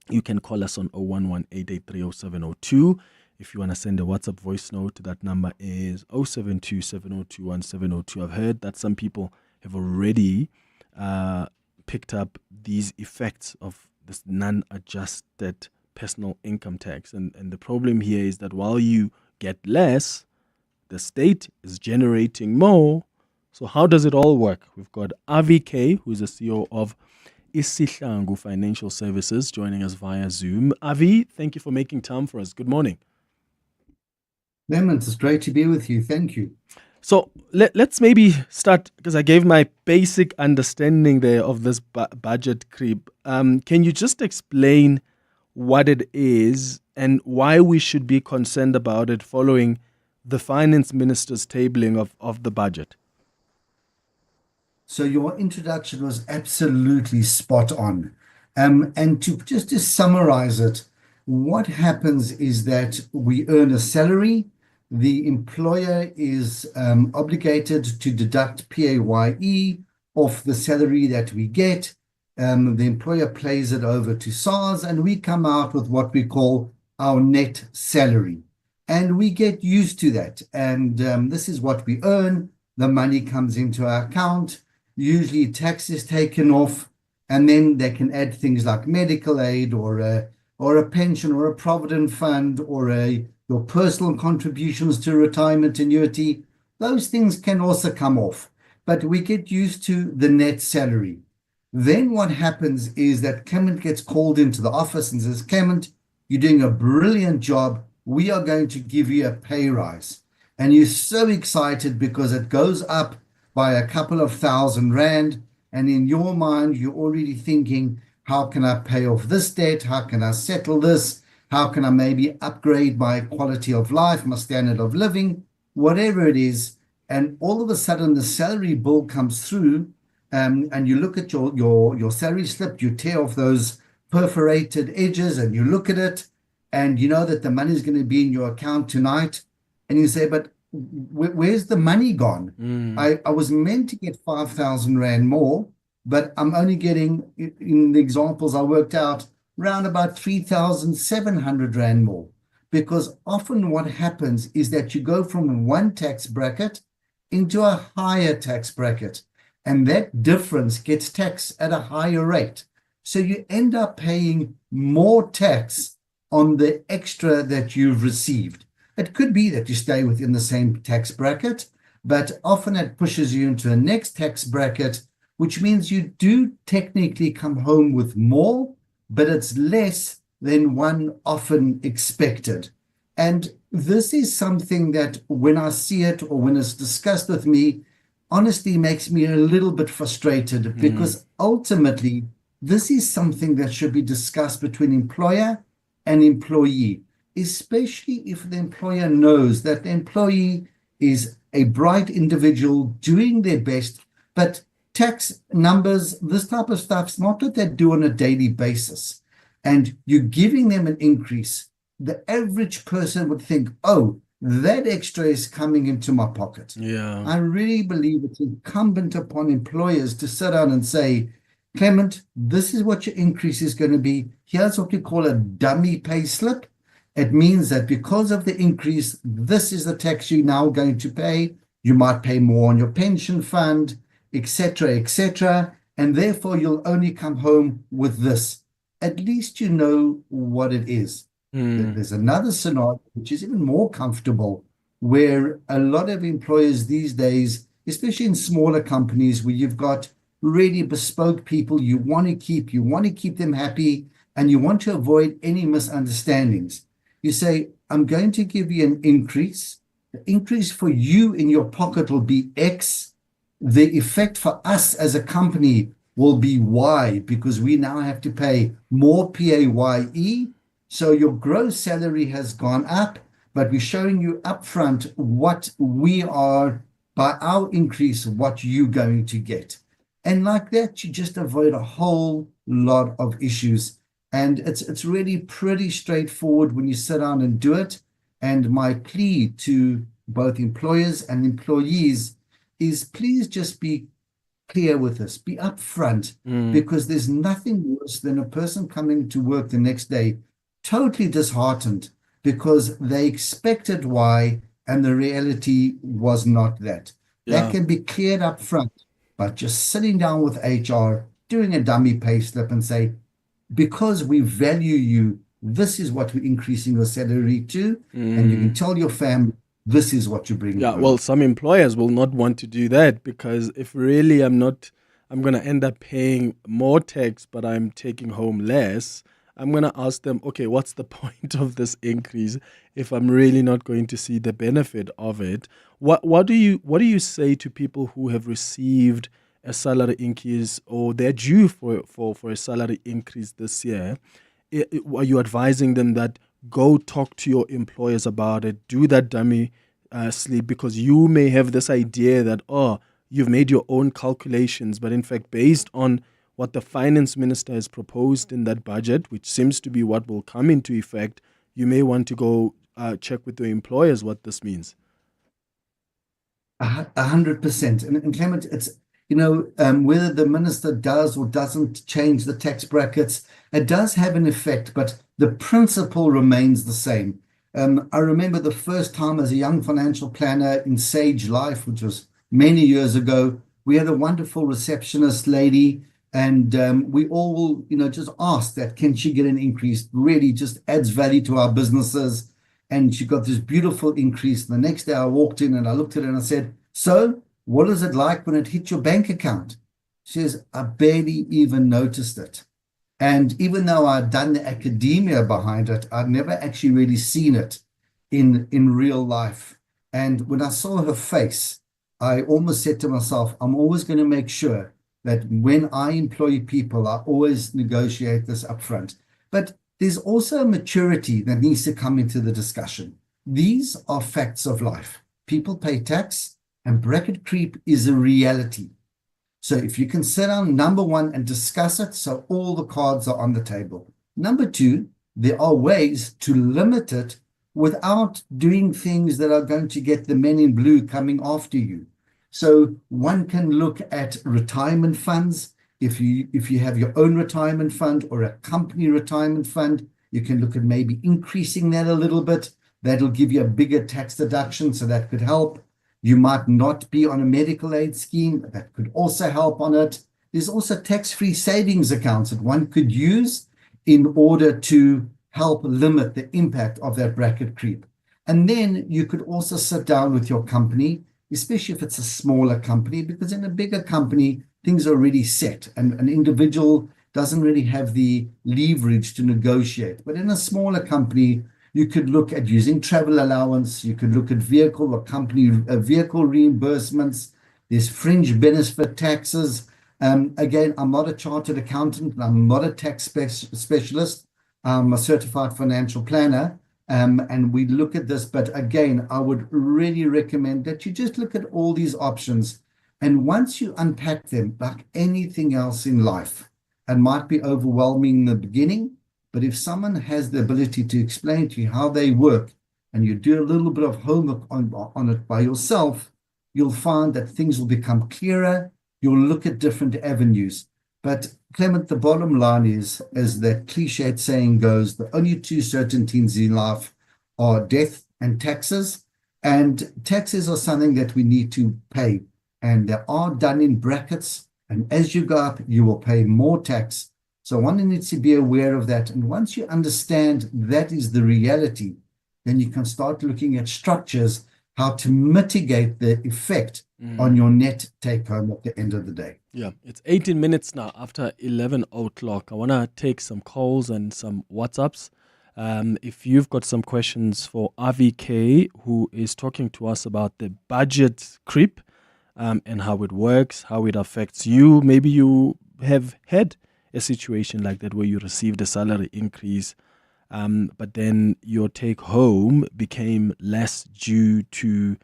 you can call us on 011-883-0702. If you want to send a WhatsApp voice note, that number is 072-702-1702. I've heard that some people have already picked up these effects of this non-adjusted personal income tax. And the problem here is that while you get less, the state is generating more. So how does it all work? We've got Avi Kay, who is the CEO of Isihlangu Financial Services, joining us via Zoom. Avi, thank you for making time for us. Good morning. Clement, it's great to be with you. Thank you. So let's maybe start, because I gave my basic understanding there of this budget creep. Can you just explain what it is and why we should be concerned about it following the finance minister's tabling of the budget? So your introduction was absolutely spot on. And to summarize it, what happens is that we earn a salary. The employer is obligated to deduct PAYE off the salary that we get. The employer pays it over to SARS, and we come out with what we call our net salary. And we get used to that. And this is what we earn. The money comes into our account. Usually tax is taken off, and then they can add things like medical aid or a pension or a provident fund or your personal contributions to retirement annuity. Those things can also come off, but we get used to the net salary. Then what happens is that Clement gets called into the office and says, Clement, you're doing a brilliant job. We are going to give you a pay rise. And you're so excited because it goes up by a couple of R1,000. And in your mind, you're already thinking, how can I pay off this debt? How can I settle this? How can I maybe upgrade my quality of life, my standard of living, whatever it is? And all of a sudden, the salary bill comes through, and you look at your salary slip, you tear off those perforated edges, and you look at it, and you know that the money is going to be in your account tonight. And you say, but where's the money gone? I was meant to get R5,000 more, but I'm only getting, in the examples I worked out, round about 3,700 Rand more. Because often what happens is that you go from one tax bracket into a higher tax bracket, and that difference gets taxed at a higher rate. So you end up paying more tax on the extra that you've received. It could be that you stay within the same tax bracket, but often it pushes you into a next tax bracket, which means you do technically come home with more, but it's less than one often expected. And this is something that when I see it or when it's discussed with me, honestly makes me a little bit frustrated, because ultimately this is something that should be discussed between employer and employee, especially if the employer knows that the employee is a bright individual doing their best, but tax numbers, this type of stuff, is not what they do on a daily basis. And you're giving them an increase. The average person would think, oh, that extra is coming into my pocket. Yeah. I really believe it's incumbent upon employers to sit down and say, Clement, this is what your increase is going to be. Here's what we call a dummy pay slip. It means that because of the increase, this is the tax you're now going to pay. You might pay more on your pension fund, etc., etc., and therefore you'll only come home with this. At least you know what it is. There's another scenario which is even more comfortable, where a lot of employers these days, especially in smaller companies where you've got really bespoke people you want to keep them happy, and you want to avoid any misunderstandings. You say, I'm going to give you an increase. The increase for you in your pocket will be X. The effect for us as a company will be Y, because we now have to pay more PAYE. So your gross salary has gone up, but we're showing you upfront what we are, by our increase, what you're going to get. And like that, you just avoid a whole lot of issues. And it's really pretty straightforward when you sit down and do it. And my plea to both employers and employees is, please just be clear with us, be upfront, because there's nothing worse than a person coming to work the next day totally disheartened because they expected Y and the reality was not that. That can be cleared up front by just sitting down with HR, doing a dummy pay slip and say, because we value you, this is what we're increasing your salary to, and you can tell your family, this is what you bring. Yeah, well, some employers will not want to do that, because if really I'm going to end up paying more tax, but I'm taking home less, I'm going to ask them, okay, what's the point of this increase if I'm really not going to see the benefit of it? What do you say to people who have received a salary increase, or they're due for a salary increase this year? Are you advising them that go talk to your employers about it, do that dummy sleep, because you may have this idea that, you've made your own calculations, but in fact, based on what the finance minister has proposed in that budget, which seems to be what will come into effect, you may want to go check with your employers what this means. 100%. And Clement, it's, whether the minister does or doesn't change the tax brackets, it does have an effect, but the principle remains the same. I remember the first time as a young financial planner in Sage Life, which was many years ago, we had a wonderful receptionist lady, and we all, just asked that, can she get an increase? Really just adds value to our businesses. And she got this beautiful increase. The next day I walked in and I looked at her and I said, so what is it like when it hit your bank account? She says, I barely even noticed it. And even though I'd done the academia behind it, I'd never actually really seen it in real life. And when I saw her face, I almost said to myself, I'm always going to make sure that when I employ people, I always negotiate this upfront. But there's also a maturity that needs to come into the discussion. These are facts of life. People pay tax, and bracket creep is a reality. So if you can sit down, number one, and discuss it, so all the cards are on the table. Number two, there are ways to limit it without doing things that are going to get the men in blue coming after you. So one can look at retirement funds. If you have your own retirement fund or a company retirement fund, you can look at maybe increasing that a little bit. That'll give you a bigger tax deduction, so that could help. You might not be on a medical aid scheme. That could also help on it. There's also tax-free savings accounts that one could use in order to help limit the impact of that bracket creep. And then you could also sit down with your company, especially if it's a smaller company, because in a bigger company, things are already set and an individual doesn't really have the leverage to negotiate. But in a smaller company, you could look at using travel allowance. You could look at vehicle or company vehicle reimbursements. There's fringe benefit taxes. Again, I'm not a chartered accountant. I'm not a tax specialist. I'm a certified financial planner. And we look at this. But again, I would really recommend that you just look at all these options. And once you unpack them, like anything else in life, it might be overwhelming in the beginning. But if someone has the ability to explain to you how they work, and you do a little bit of homework on it by yourself, you'll find that things will become clearer. You'll look at different avenues. But Clement, the bottom line is, as that cliched saying goes, the only two certainties in life are death and taxes. And taxes are something that we need to pay. And they are done in brackets. And as you go up, you will pay more tax. So one needs to be aware of that. And once you understand that is the reality, then you can start looking at structures, how to mitigate the effect on your net take home at the end of the day. Yeah, it's 18 minutes now after 11 o'clock. I want to take some calls and some WhatsApps. If you've got some questions for Avi Kay, who is talking to us about the budget creep and how it works, how it affects you. Maybe you have had a situation like that where you received a salary increase, but then your take home became less due to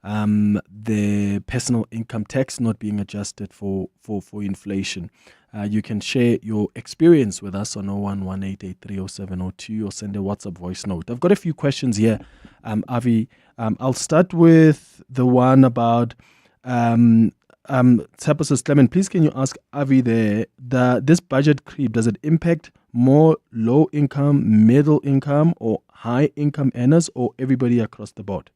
the personal income tax not being adjusted for inflation. You can share your experience with us on 011-883-0702 or send a WhatsApp voice note. I've got a few questions here, Avi. I'll start with the one about Tsapo says, Clement, please can you ask Avi there, this budget creep, does it impact more low income, middle income or high income earners or everybody across the board?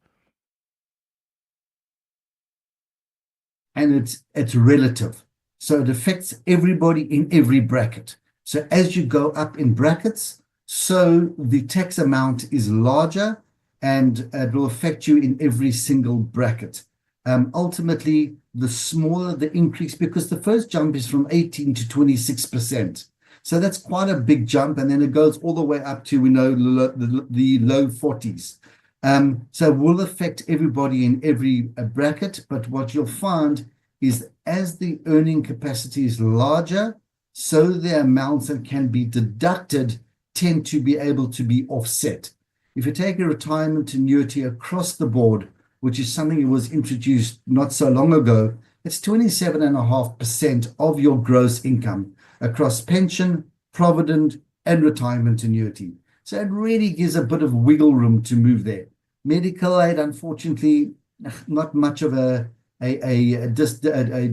And it's relative. So it affects everybody in every bracket. So as you go up in brackets, so the tax amount is larger and it will affect you in every single bracket. Ultimately, the smaller the increase, because the first jump is from 18 to 26%. So that's quite a big jump. And then it goes all the way up to, the low 40s. So it will affect everybody in every bracket. But what you'll find is as the earning capacity is larger, so the amounts that can be deducted tend to be able to be offset. If you take a retirement annuity across the board, which is something that was introduced not so long ago, it's 27.5% of your gross income across pension, provident, and retirement annuity. So it really gives a bit of wiggle room to move there. Medical aid, unfortunately, not much of a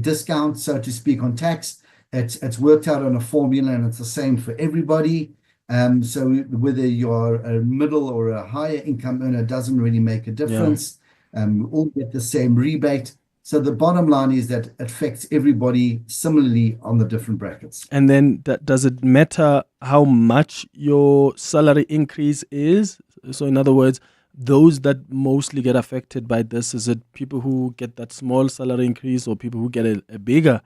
discount, so to speak, on tax. It's worked out on a formula and it's the same for everybody. So whether you're a middle or a higher income earner doesn't really make a difference. We all get the same rebate. So the bottom line is that it affects everybody similarly on the different brackets. And then does it matter how much your salary increase is? So in other words, those that mostly get affected by this, is it people who get that small salary increase or people who get a bigger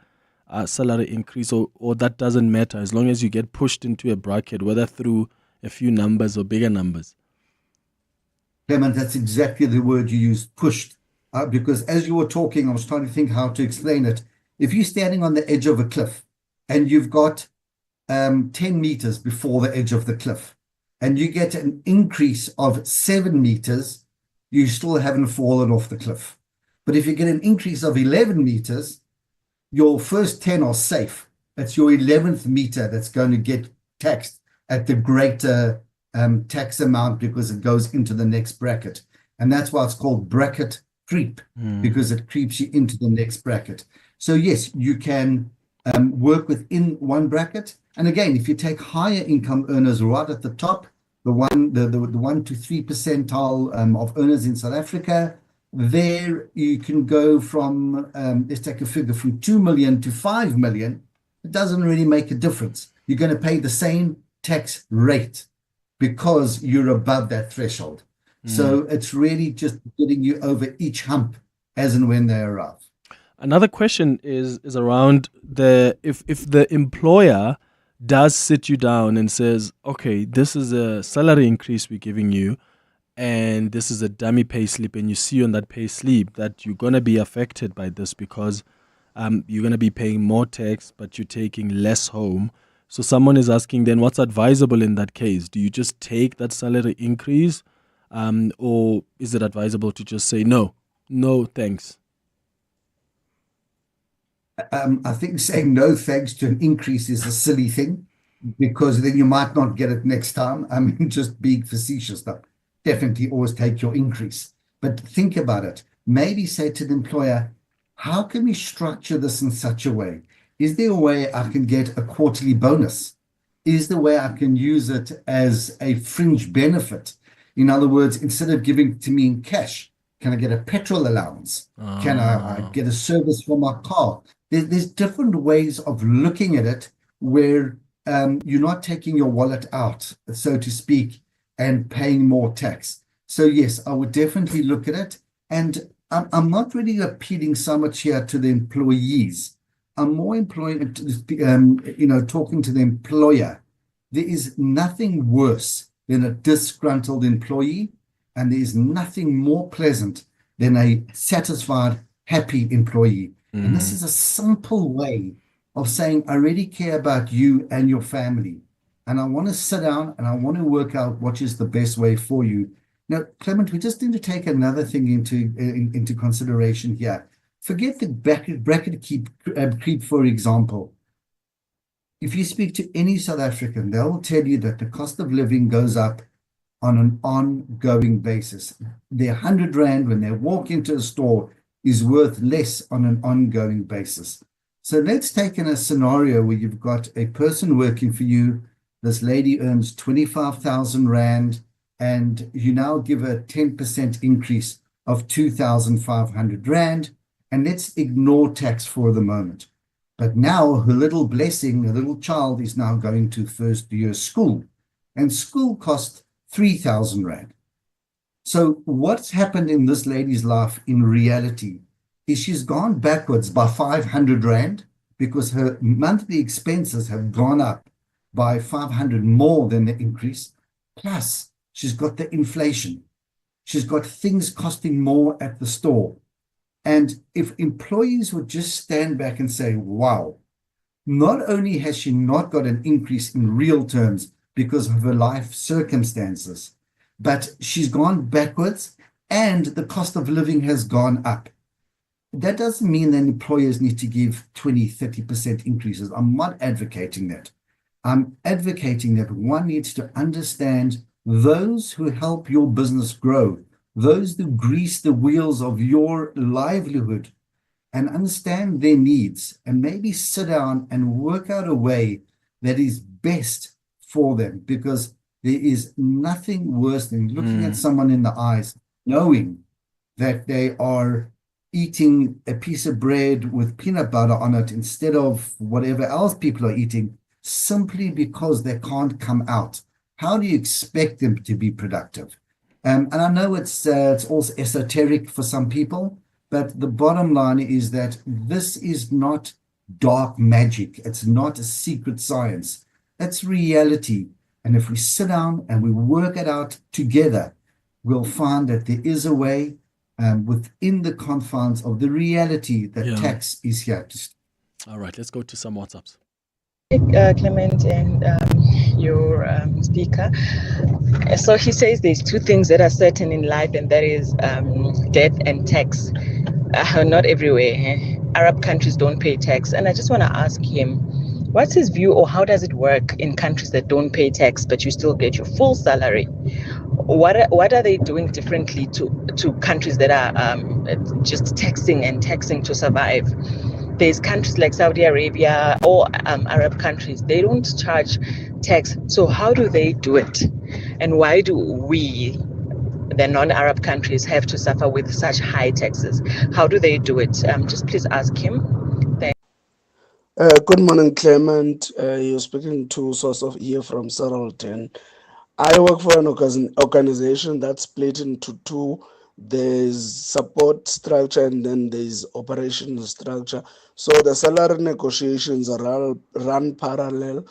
salary increase, or that doesn't matter as long as you get pushed into a bracket, whether through a few numbers or bigger numbers? Clement, that's exactly the word you used, pushed. Because as you were talking, I was trying to think how to explain it. If you're standing on the edge of a cliff and you've got 10 meters before the edge of the cliff, and you get an increase of 7 meters, you still haven't fallen off the cliff. But if you get an increase of 11 meters, your first 10 are safe. It's your 11th meter that's going to get taxed at the greater tax amount because it goes into the next bracket. And that's why it's called bracket creep, because it creeps you into the next bracket. So yes, you can work within one bracket. And again, if you take higher income earners right at the top, the 1 to 3 percentile of earners in South Africa, there you can go from, let's take a figure, from 2 million to 5 million. It doesn't really make a difference. You're going to pay the same tax rate because you're above that threshold. So it's really just getting you over each hump as and when they arrive. Another question is around if the employer does sit you down and says, okay, this is a salary increase we're giving you, and this is a dummy pay slip, and you see on that pay slip that you're going to be affected by this because you're going to be paying more tax, but you're taking less home. So someone is asking then, what's advisable in that case? Do you just take that salary increase? Or is it advisable to just say, no, thanks? I think saying no thanks to an increase is a silly thing, because then you might not get it next time. I mean, just being facetious, though. Definitely always take your increase. But think about it. Maybe say to the employer, how can we structure this in such a way Is there a way I can get a quarterly bonus? Is there a way I can use it as a fringe benefit? In other words, instead of giving it to me in cash, can I get a petrol allowance? Can I get a service for my car? There's different ways of looking at it where you're not taking your wallet out, so to speak, and paying more tax. So yes, I would definitely look at it. And I'm not really appealing so much here to the employees. I'm more talking to the employer. There is nothing worse than a disgruntled employee, and there is nothing more pleasant than a satisfied, happy employee. And this is a simple way of saying, I really care about you and your family. And I want to sit down and I want to work out what is the best way for you. Now, Clement, we just need to take another thing into consideration here. Forget the bracket creep, for example. If you speak to any South African, they'll tell you that the cost of living goes up on an ongoing basis. Their 100 Rand when they walk into a store is worth less on an ongoing basis. So let's take in a scenario where you've got a person working for you. This lady earns 25,000 Rand, and you now give her a 10% increase of 2,500 Rand. And let's ignore tax for the moment. But now her little blessing, her little child, is now going to first year school. And school costs 3,000 Rand. So what's happened in this lady's life in reality is she's gone backwards by 500 Rand because her monthly expenses have gone up by 500 more than the increase. Plus, she's got the inflation. She's got things costing more at the store. And if employees would just stand back and say, wow, not only has she not got an increase in real terms because of her life circumstances, but she's gone backwards and the cost of living has gone up. That doesn't mean that employers need to give 20, 30% increases. I'm not advocating that. I'm advocating that one needs to understand those who help your business grow, those who grease the wheels of your livelihood, and understand their needs and maybe sit down and work out a way that is best for them, because there is nothing worse than looking at someone in the eyes, knowing that they are eating a piece of bread with peanut butter on it instead of whatever else people are eating, simply because they can't come out. How do you expect them to be productive? And I know it's also esoteric for some people, but the bottom line is that this is not dark magic. It's not a secret science. That's reality. And if we sit down and we work it out together, we'll find that there is a way within the confines of the reality that tax is here to stay. All right, let's go to some WhatsApps. Clement and your speaker. So he says there's two things that are certain in life, and that is death and tax. Not everywhere. Arab countries don't pay tax. And I just want to ask him, what's his view, or how does it work in countries that don't pay tax, but you still get your full salary? What are they doing differently to countries that are just taxing to survive? There's countries like Saudi Arabia or Arab countries, they don't charge tax. So how do they do it? And why do we, the non-Arab countries, have to suffer with such high taxes? How do they do it? Just please ask him. Good morning, Clement. You're speaking to Source of Ear from Saralton. I work for an organization that's split into two. There's support structure and then there's operational structure. So the salary negotiations are run parallel.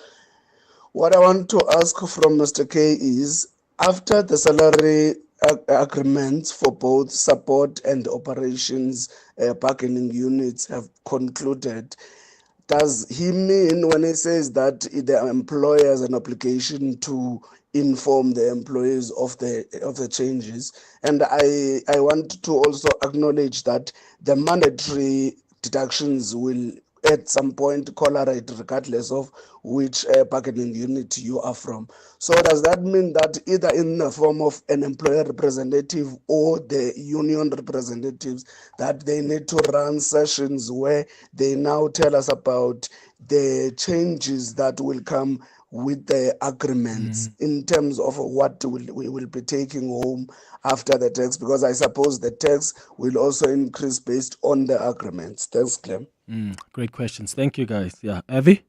What I want to ask from Mr. K is, after the salary agreements for both support and operations bargaining units have concluded, does he mean when he says that the employer has an obligation to inform the employees of the changes? And I want to also acknowledge that the mandatory deductions will at some point tolerate regardless of which bargaining unit you are from. So does that mean that either in the form of an employer representative or the union representatives, that they need to run sessions where they now tell us about the changes that will come with the agreements in terms of what we will be taking home after the tax? Because I suppose the tax will also increase based on the agreements. Thanks, Clem. Great questions. Thank you, guys. Yeah, Avi?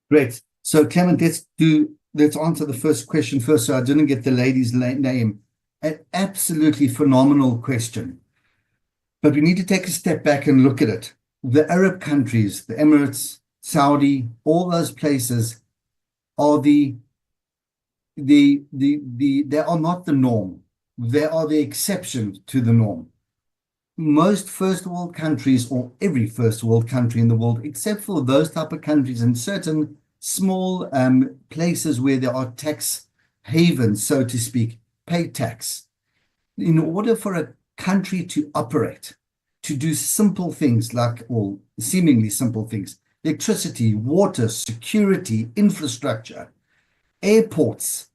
Great. So Clement, let's answer the first question first. So I didn't get the lady's name. An absolutely phenomenal question. But we need to take a step back and look at it. The Arab countries, the Emirates, Saudi, all those places are they are not the norm. They are the exception to the norm. Most first world countries, or every first world country in the world, except for those type of countries and certain small places where there are tax havens, so to speak, pay tax. In order for a country to operate, to do simple things like, well, seemingly simple things, electricity, water, security, infrastructure, airports,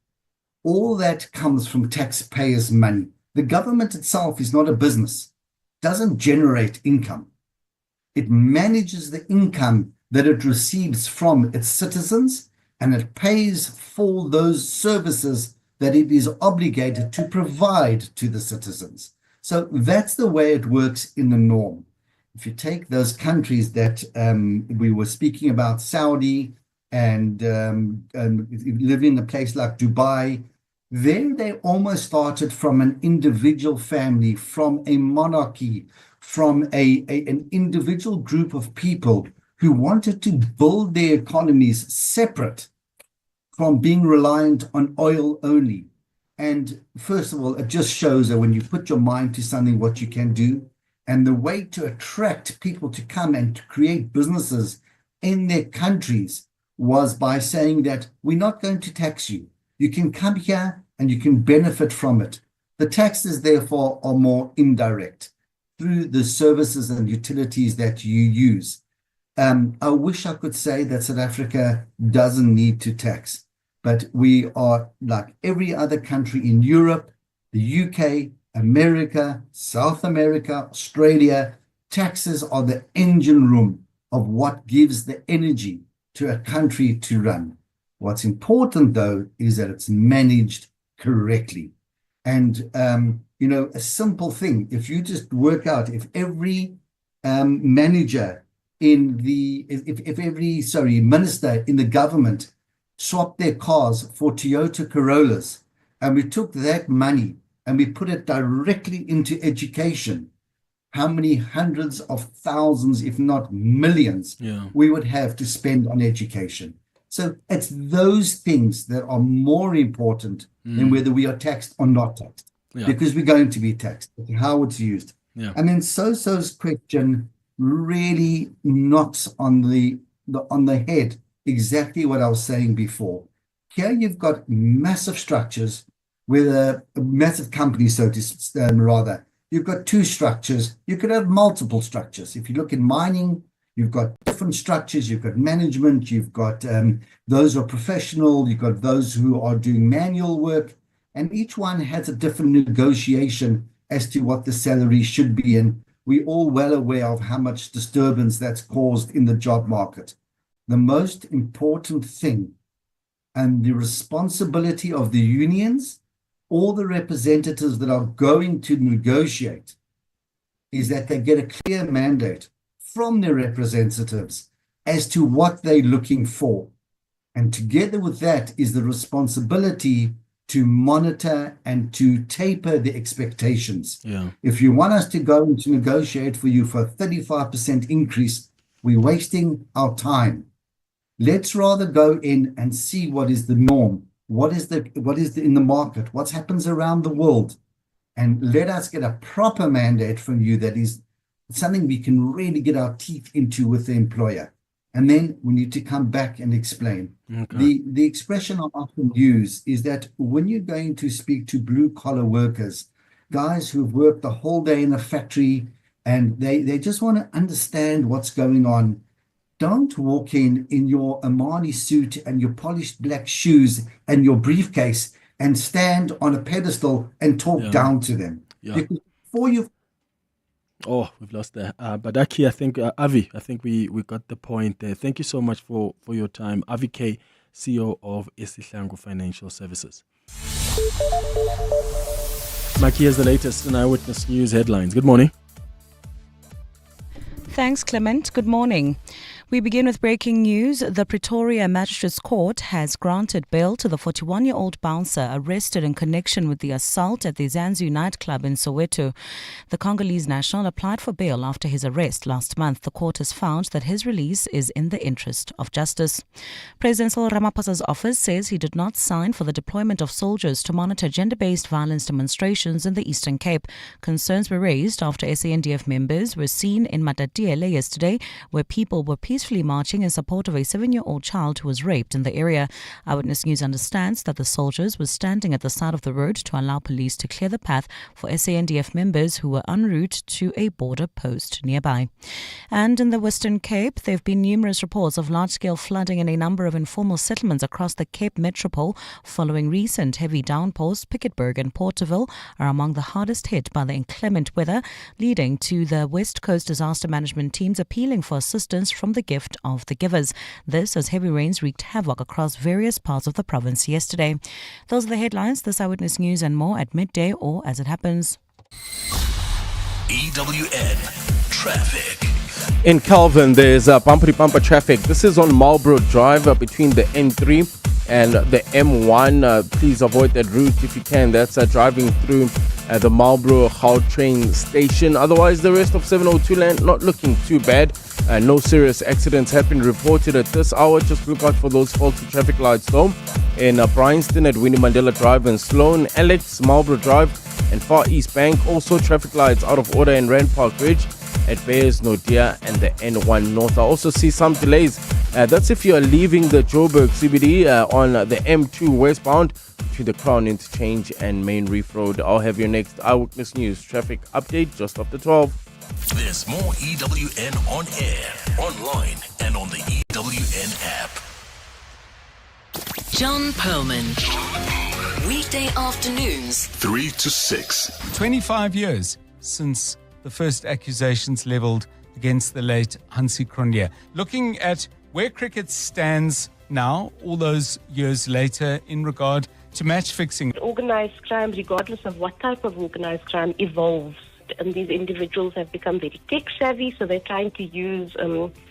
all that comes from taxpayers' money. The government itself is not a business, doesn't generate income. It manages the income that it receives from its citizens, and it pays for those services that it is obligated to provide to the citizens. So that's the way it works in the norm. If you take those countries that we were speaking about, Saudi and living in a place like Dubai, there they almost started from an individual family, from a monarchy, from an individual group of people who wanted to build their economies separate from being reliant on oil only. And first of all, it just shows that when you put your mind to something, what you can do. And the way to attract people to come and to create businesses in their countries was by saying that we're not going to tax you. You can come here and you can benefit from it. The taxes, therefore, are more indirect through the services and utilities that you use. I wish I could say that South Africa doesn't need to tax, but we are like every other country in Europe, the UK, America, South America, Australia. Taxes are the engine room of what gives the energy to a country to run. What's important, though, is that it's managed correctly. And, a simple thing, if you just work out, if every manager if every minister in the government swapped their cars for Toyota Corollas, and we took that money and we put it directly into education, how many hundreds of thousands, if not millions, we would have to spend on education. So it's those things that are more important than whether we are taxed or not taxed, because we're going to be taxed, how it's used. And then Soso's question really knocks on the head exactly what I was saying before. Here you've got massive structures with a massive company, so to rather. You've got two structures. You could have multiple structures. If you look in mining, you've got different structures. You've got management. You've got those who are professional. You've got those who are doing manual work. And each one has a different negotiation as to what the salary should be. And we're all well aware of how much disturbance that's caused in the job market. The most important thing and the responsibility of the unions, all the representatives that are going to negotiate, is that they get a clear mandate from their representatives as to what they're looking for. And together with that is the responsibility to monitor and to taper the expectations. If you want us to go and to negotiate for you for a 35% increase, we're wasting our time. Let's rather go in and see what is the norm, what is in the market, what happens around the world, and let us get a proper mandate from you that is something we can really get our teeth into with the employer. And then we need to come back and explain. The expression I often use is that when you're going to speak to blue collar workers, guys who've worked the whole day in a factory, and they just want to understand what's going on. Don't walk in your Armani suit and your polished black shoes and your briefcase and stand on a pedestal and talk down to them. Because before you... Oh, we've lost there. But Aki, I think, Avi, I think we got the point there. Thank you so much for your time. Avi Kay, CEO of Isihlangu Financial Services. Maki, here's the latest in Eyewitness News headlines. Good morning. Thanks, Clement. Good morning. We begin with breaking news. The Pretoria Magistrates Court has granted bail to the 41-year-old bouncer arrested in connection with the assault at the Zanzu nightclub in Soweto. The Congolese national applied for bail after his arrest last month. The court has found that his release is in the interest of justice. President Cyril Ramaphosa's office says he did not sign for the deployment of soldiers to monitor gender-based violence demonstrations in the Eastern Cape. Concerns were raised after SANDF members were seen in Matatiele yesterday, where people were peacefully marching in support of a 7-year-old child who was raped in the area. Eyewitness News understands that the soldiers were standing at the side of the road to allow police to clear the path for SANDF members who were en route to a border post nearby. And in the Western Cape, there have been numerous reports of large-scale flooding in a number of informal settlements across the Cape Metropole following recent heavy downpours. Piketberg and Porterville are among the hardest hit by the inclement weather, leading to the West Coast disaster management teams appealing for assistance from the gift of the givers. This as heavy rains wreaked havoc across various parts of the province yesterday. Those are the headlines. This Eyewitness News and more at midday or as it happens. EWN Traffic. In Calvin, there's bumper-to-bumper traffic. This is on Marlborough Drive between the N3 and the M1. Please avoid that route if you can. That's driving through the Marlborough Gautrain station. Otherwise, the rest of 702 land not looking too bad. No serious accidents have been reported at this hour. Just look out for those faulty traffic lights though. In Bryanston at Winnie Mandela Drive and Sloan, Alex, Marlborough Drive and Far East Bank. Also traffic lights out of order in Rand Park Ridge at Bears, Nodia and the N1 North. I also see some delays. That's if you are leaving the Joburg CBD on the M2 westbound between the Crown Interchange and Main Reef Road. I'll have your next Eyewitness News traffic update just after 12. There's more EWN on air, online, and on the EWN app. John Perlman. Weekday afternoons, 3 to 6. 25 years since the first accusations levelled against the late Hansi Cronje. Looking at where cricket stands now, all those years later, in regard to match fixing. Organised crime, regardless of what type of organised crime, evolves. And these individuals have become very tech savvy, so they're trying to use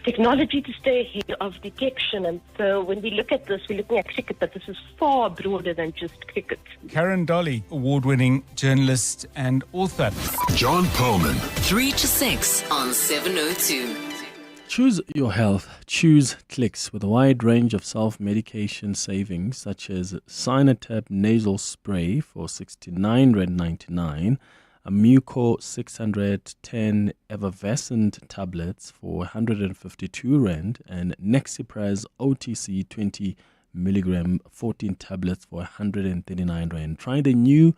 technology to stay ahead of detection. And so when we look at this, we're looking at cricket, but this is far broader than just cricket. Karen Dolly, award-winning journalist and author. John Perlman. 3 to 6 on 702. Choose your health. Choose Clicks with a wide range of self-medication savings such as Sinatap nasal spray for 69.99, a Muco 610 effervescent tablets for 152 Rand, and Nexipraz OTC 20 milligram 14 tablets for 139 Rand. Try the new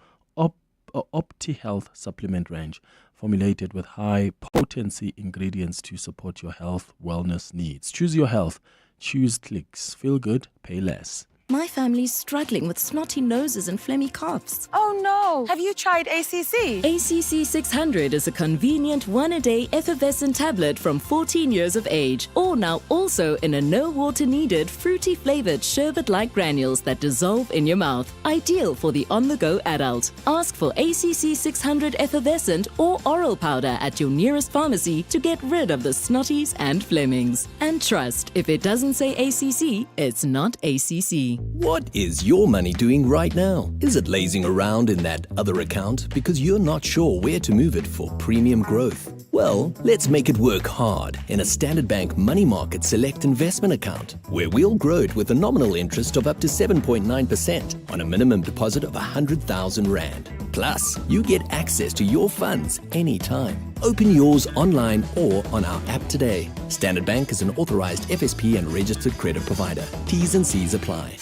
OptiHealth supplement range, formulated with high potency ingredients to support your health wellness needs. Choose your health. Choose Clicks. Feel good, pay less. My family's struggling with snotty noses and phlegmy coughs. Oh no! Have you tried ACC? ACC 600 is a convenient one-a-day effervescent tablet from 14 years of age. Or now also in a no-water-needed, fruity-flavored sherbet-like granules that dissolve in your mouth. Ideal for the on-the-go adult. Ask for ACC 600 effervescent or oral powder at your nearest pharmacy to get rid of the snotties and phlegmings. And trust, if it doesn't say ACC, it's not ACC. What is your money doing right now? Is it lazing around in that other account because you're not sure where to move it for premium growth? Well, let's make it work hard in a Standard Bank Money Market Select Investment Account, where we'll grow it with a nominal interest of up to 7.9% on a minimum deposit of 100,000 Rand. Plus, you get access to your funds anytime. Open yours online or on our app today. Standard Bank is an authorized FSP and registered credit provider. T's and C's apply.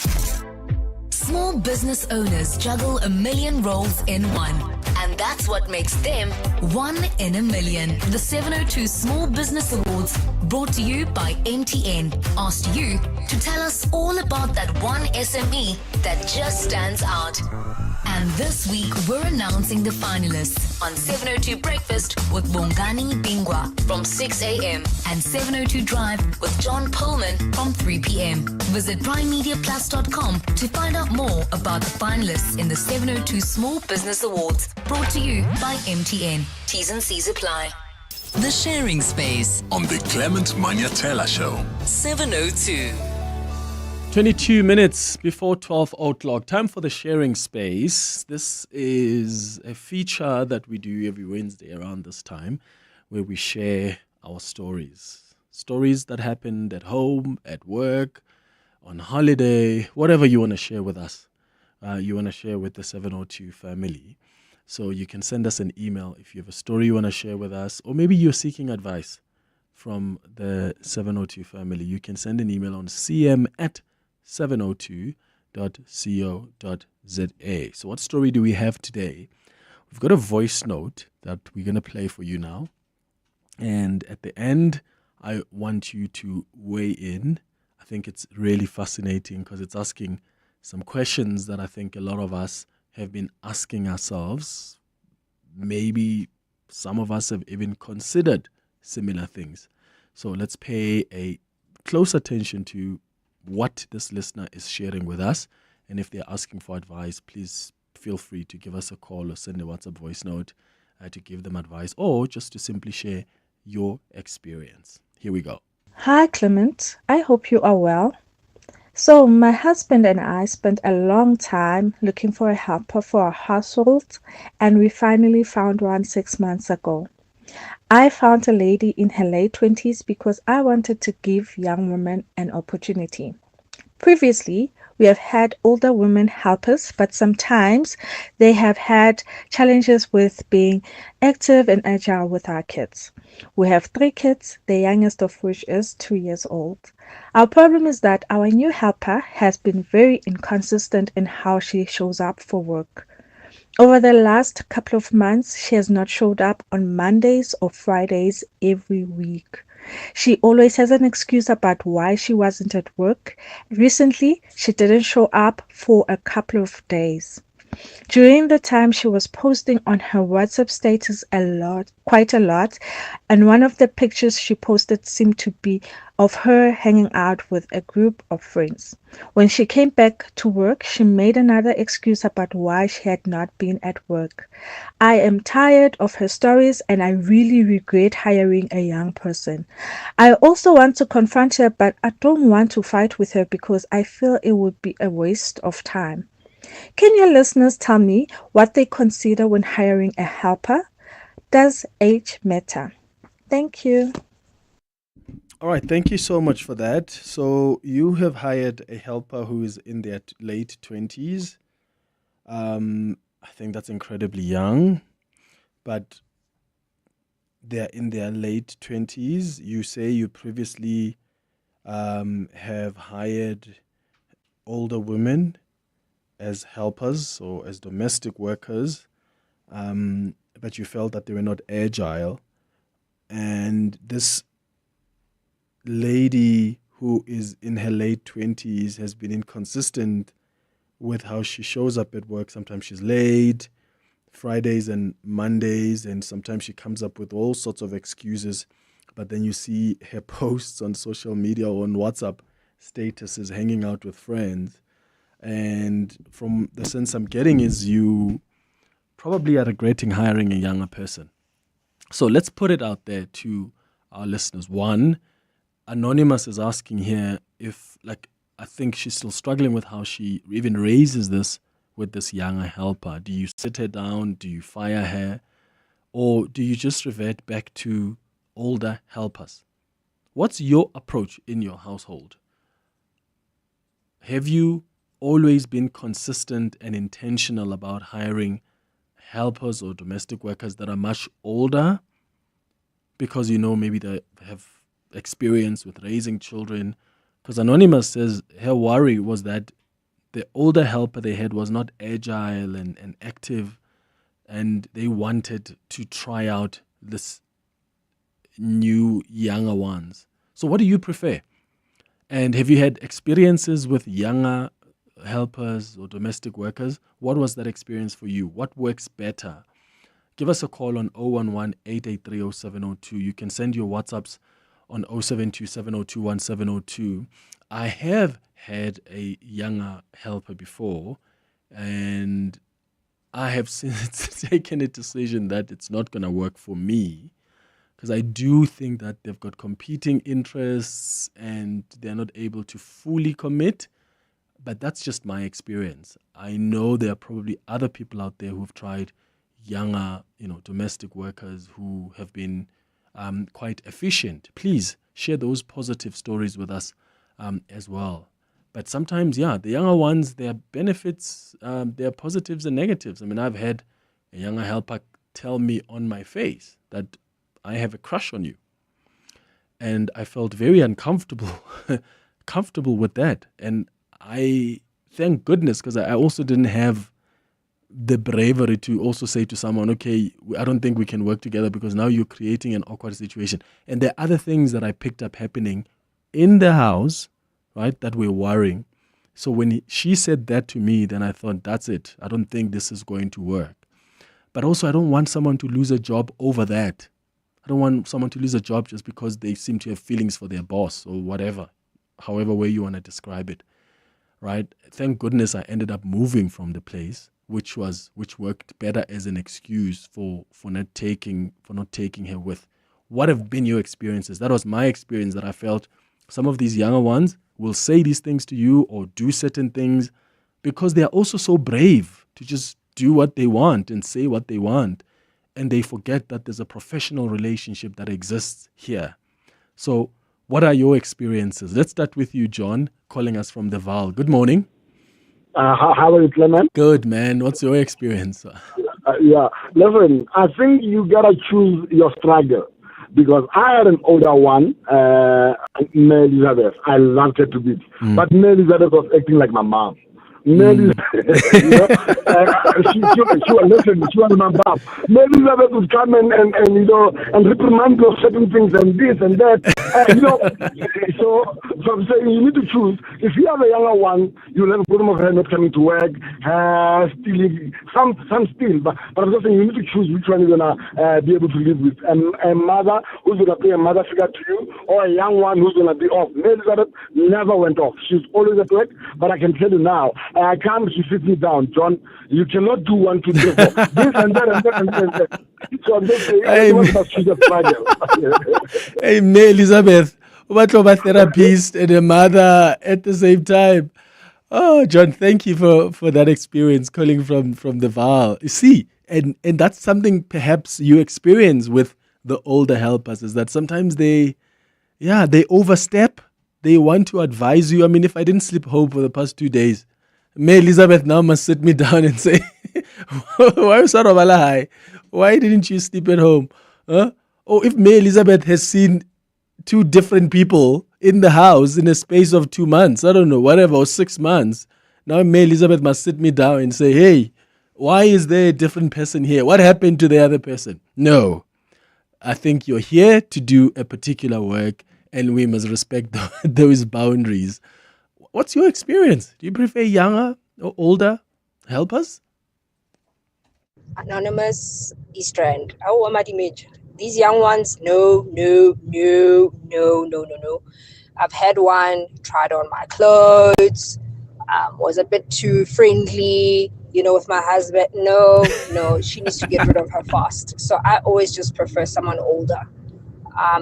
Small business owners juggle a million roles in one, and And that's what makes them one in a million. The 702 Small Business Awards, brought to you by MTN, asked you to tell us all about that one SME that just stands out. And this week, we're announcing the finalists on 702 Breakfast with Bongani Bingwa from 6 a.m. and 702 Drive with John Pullman from 3 p.m. Visit primemediaplus.com to find out more about the finalists in the 702 Small Business Awards, brought to you by MTN. T's and C's apply. The Sharing Space On the Clement Manyathela Show. 702. 22 minutes before 12 o'clock. Time for the sharing space. This is a feature that we do every Wednesday around this time, where we share our stories. Stories that happened at home, at work, on holiday, whatever you want to share with us. You want to share with the 702 family. So you can send us an email if you have a story you want to share with us, or maybe you're seeking advice from the 702 family. You can send an email on cm@702.co.za. So what story do we have today? We've got a voice note that we're going to play for you now. And at the end, I want you to weigh in. I think it's really fascinating because it's asking some questions that I think a lot of us have been asking ourselves. Maybe some of us have even considered similar things. So let's pay a close attention to what this listener is sharing with us. And if they're asking for advice, please feel free to give us a call or send a WhatsApp voice note to give them advice, or just to simply share your experience. Here we go. Hi, Clement. I hope you are well. So my husband and I spent a long time looking for a helper for our household, and we finally found one 6 months ago. I found a lady in her late 20s because I wanted to give young women an opportunity. Previously, we have had older women helpers, but sometimes they have had challenges with being active and agile with our kids. We have 3 kids, the youngest of which is 2 years old. Our problem is that our new helper has been very inconsistent in how she shows up for work. Over the last couple of months, she has not showed up on Mondays or Fridays every week. She always has an excuse about why she wasn't at work. Recently, she didn't show up for a couple of days. During the time, she was posting on her WhatsApp status quite a lot, and one of the pictures she posted seemed to be of her hanging out with a group of friends. When she came back to work, she made another excuse about why she had not been at work. I am tired of her stories, and I really regret hiring a young person. I also want to confront her, but I don't want to fight with her because I feel it would be a waste of time. Can your listeners tell me what they consider when hiring a helper? Does age matter? Thank you. All right, thank you so much for that. So you have hired a helper who is in their late 20s. I think that's incredibly young, but they're in their late 20s. You say you previously have hired older women as helpers or as domestic workers, but you felt that they were not agile. And this lady who is in her late 20s has been inconsistent with how she shows up at work. Sometimes she's late, Fridays and Mondays, and sometimes she comes up with all sorts of excuses. But then you see her posts on social media or on WhatsApp statuses hanging out with friends. And from the sense I'm getting is you probably are regretting hiring a younger person. So let's put it out there to our listeners. One, Anonymous is asking here if, I think she's still struggling with how she even raises this with this younger helper. Do you sit her down? Do you fire her? Or do you just revert back to older helpers? What's your approach in your household? Have you always been consistent and intentional about hiring helpers or domestic workers that are much older because maybe they have experience with raising children? Because Anonymous says her worry was that the older helper they had was not agile and active and they wanted to try out this new younger ones. So what do you prefer? And have you had experiences with younger helpers or domestic workers? What was that experience for you? What works better? Give us a call on 011-883-0702. You can send your WhatsApps on 0727021702. I have had a younger helper before, and I have since taken a decision that it's not going to work for me, because I do think that they've got competing interests and they're not able to fully commit. But that's just my experience. I know there are probably other people out there who've tried younger, domestic workers who have been quite efficient. Please share those positive stories with us as well. But sometimes, the younger ones, there are benefits, there are positives and negatives. I mean, I've had a younger helper tell me on my face that I have a crush on you. And I felt very uncomfortable, comfortable with that. And I thank goodness, because I also didn't have the bravery to also say to someone, okay, I don't think we can work together because now you're creating an awkward situation. And there are other things that I picked up happening in the house, right, that were worrying. So when she said that to me, then I thought, that's it. I don't think this is going to work. But also, I don't want someone to lose a job over that. I don't want someone to lose a job just because they seem to have feelings for their boss or whatever, however way you want to describe it, right? Thank goodness I ended up moving from the place, which worked better as an excuse for not taking her with. What have been your experiences? That was my experience, that I felt some of these younger ones will say these things to you or do certain things because they are also so brave to just do what they want and say what they want. And they forget that there's a professional relationship that exists here. So what are your experiences? Let's start with you, John, calling us from the Vaal. Good morning. How are you, Clement? Good, man. What's your experience? Listen, I think you gotta choose your struggle, because I had an older one, Mary Elizabeth. I loved her to bits, but Mary Elizabeth was acting like my mom. Mary, she was my mom. Mary Elizabeth would come and reprimand you of certain things and this and that. So I'm saying you need to choose. If you have a younger one, you'll have a problem of her not coming to work, stealing, some still. But I'm just saying you need to choose which one you're gonna be able to live with. A mother who's gonna play a mother figure to you, or a young one who's gonna be off. Mary Elizabeth never went off. She's always at work. But I can tell you now, I can't. She sits me down, John. You cannot do 1, 2, 3, 4. This and that and that and that. So I'm just saying, everyone must choose a struggle. Hey, May Elizabeth, what about a therapist and a mother at the same time? Oh, John, thank you for that experience calling from the Vaal. You see, and that's something perhaps you experience with the older helpers, is that sometimes they overstep. They want to advise you. I mean, if I didn't sleep home for the past 2 days, May Elizabeth now must sit me down and say, why didn't you sleep at home? Huh? Or if May Elizabeth has seen 2 different people in the house in a space of 2 months, I don't know, whatever, or 6 months, now May Elizabeth must sit me down and say, hey, why is there a different person here? What happened to the other person? No, I think you're here to do a particular work, and we must respect those boundaries. What's your experience? Do you prefer younger or older helpers? Anonymous East Rand. Oh, image. These young ones, no. I've had one, tried on my clothes, was a bit too friendly, with my husband. No, she needs to get rid of her fast. So I always just prefer someone older.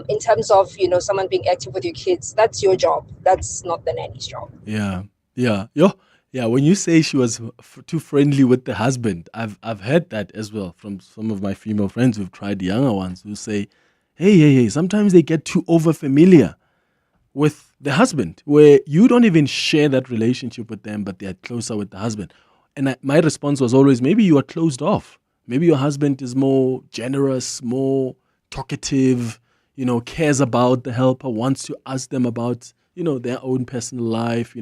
In terms of, someone being active with your kids, that's your job. That's not the nanny's job. Yeah. When you say she was too friendly with the husband, I've heard that as well from some of my female friends who've tried the younger ones, who say, hey, sometimes they get too over familiar with the husband, where you don't even share that relationship with them, but they're closer with the husband. And my response was always, maybe you are closed off. Maybe your husband is more generous, more talkative, cares about the helper, wants to ask them about, their own personal life,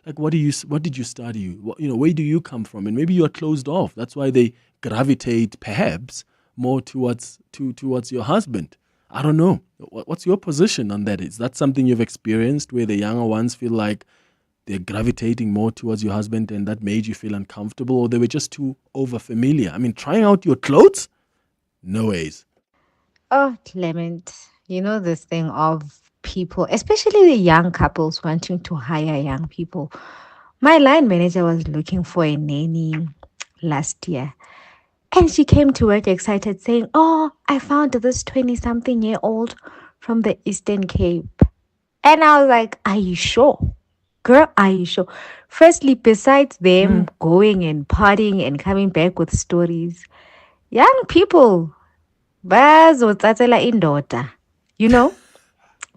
like, what did you study? Where do you come from? And maybe you're closed off. That's why they gravitate perhaps more towards your husband. I don't know. What's your position on that? Is that something you've experienced where the younger ones feel like they're gravitating more towards your husband and that made you feel uncomfortable, or they were just too over familiar? I mean, trying out your clothes? No ways. Oh, Clement, this thing of people, especially the young couples wanting to hire young people. My line manager was looking for a nanny last year. And she came to work excited saying, "Oh, I found this 20-something-year-old from the Eastern Cape." And I was like, "Are you sure? Girl, are you sure?" Firstly, besides them going and partying and coming back with stories, young people, bazotatsela indoda,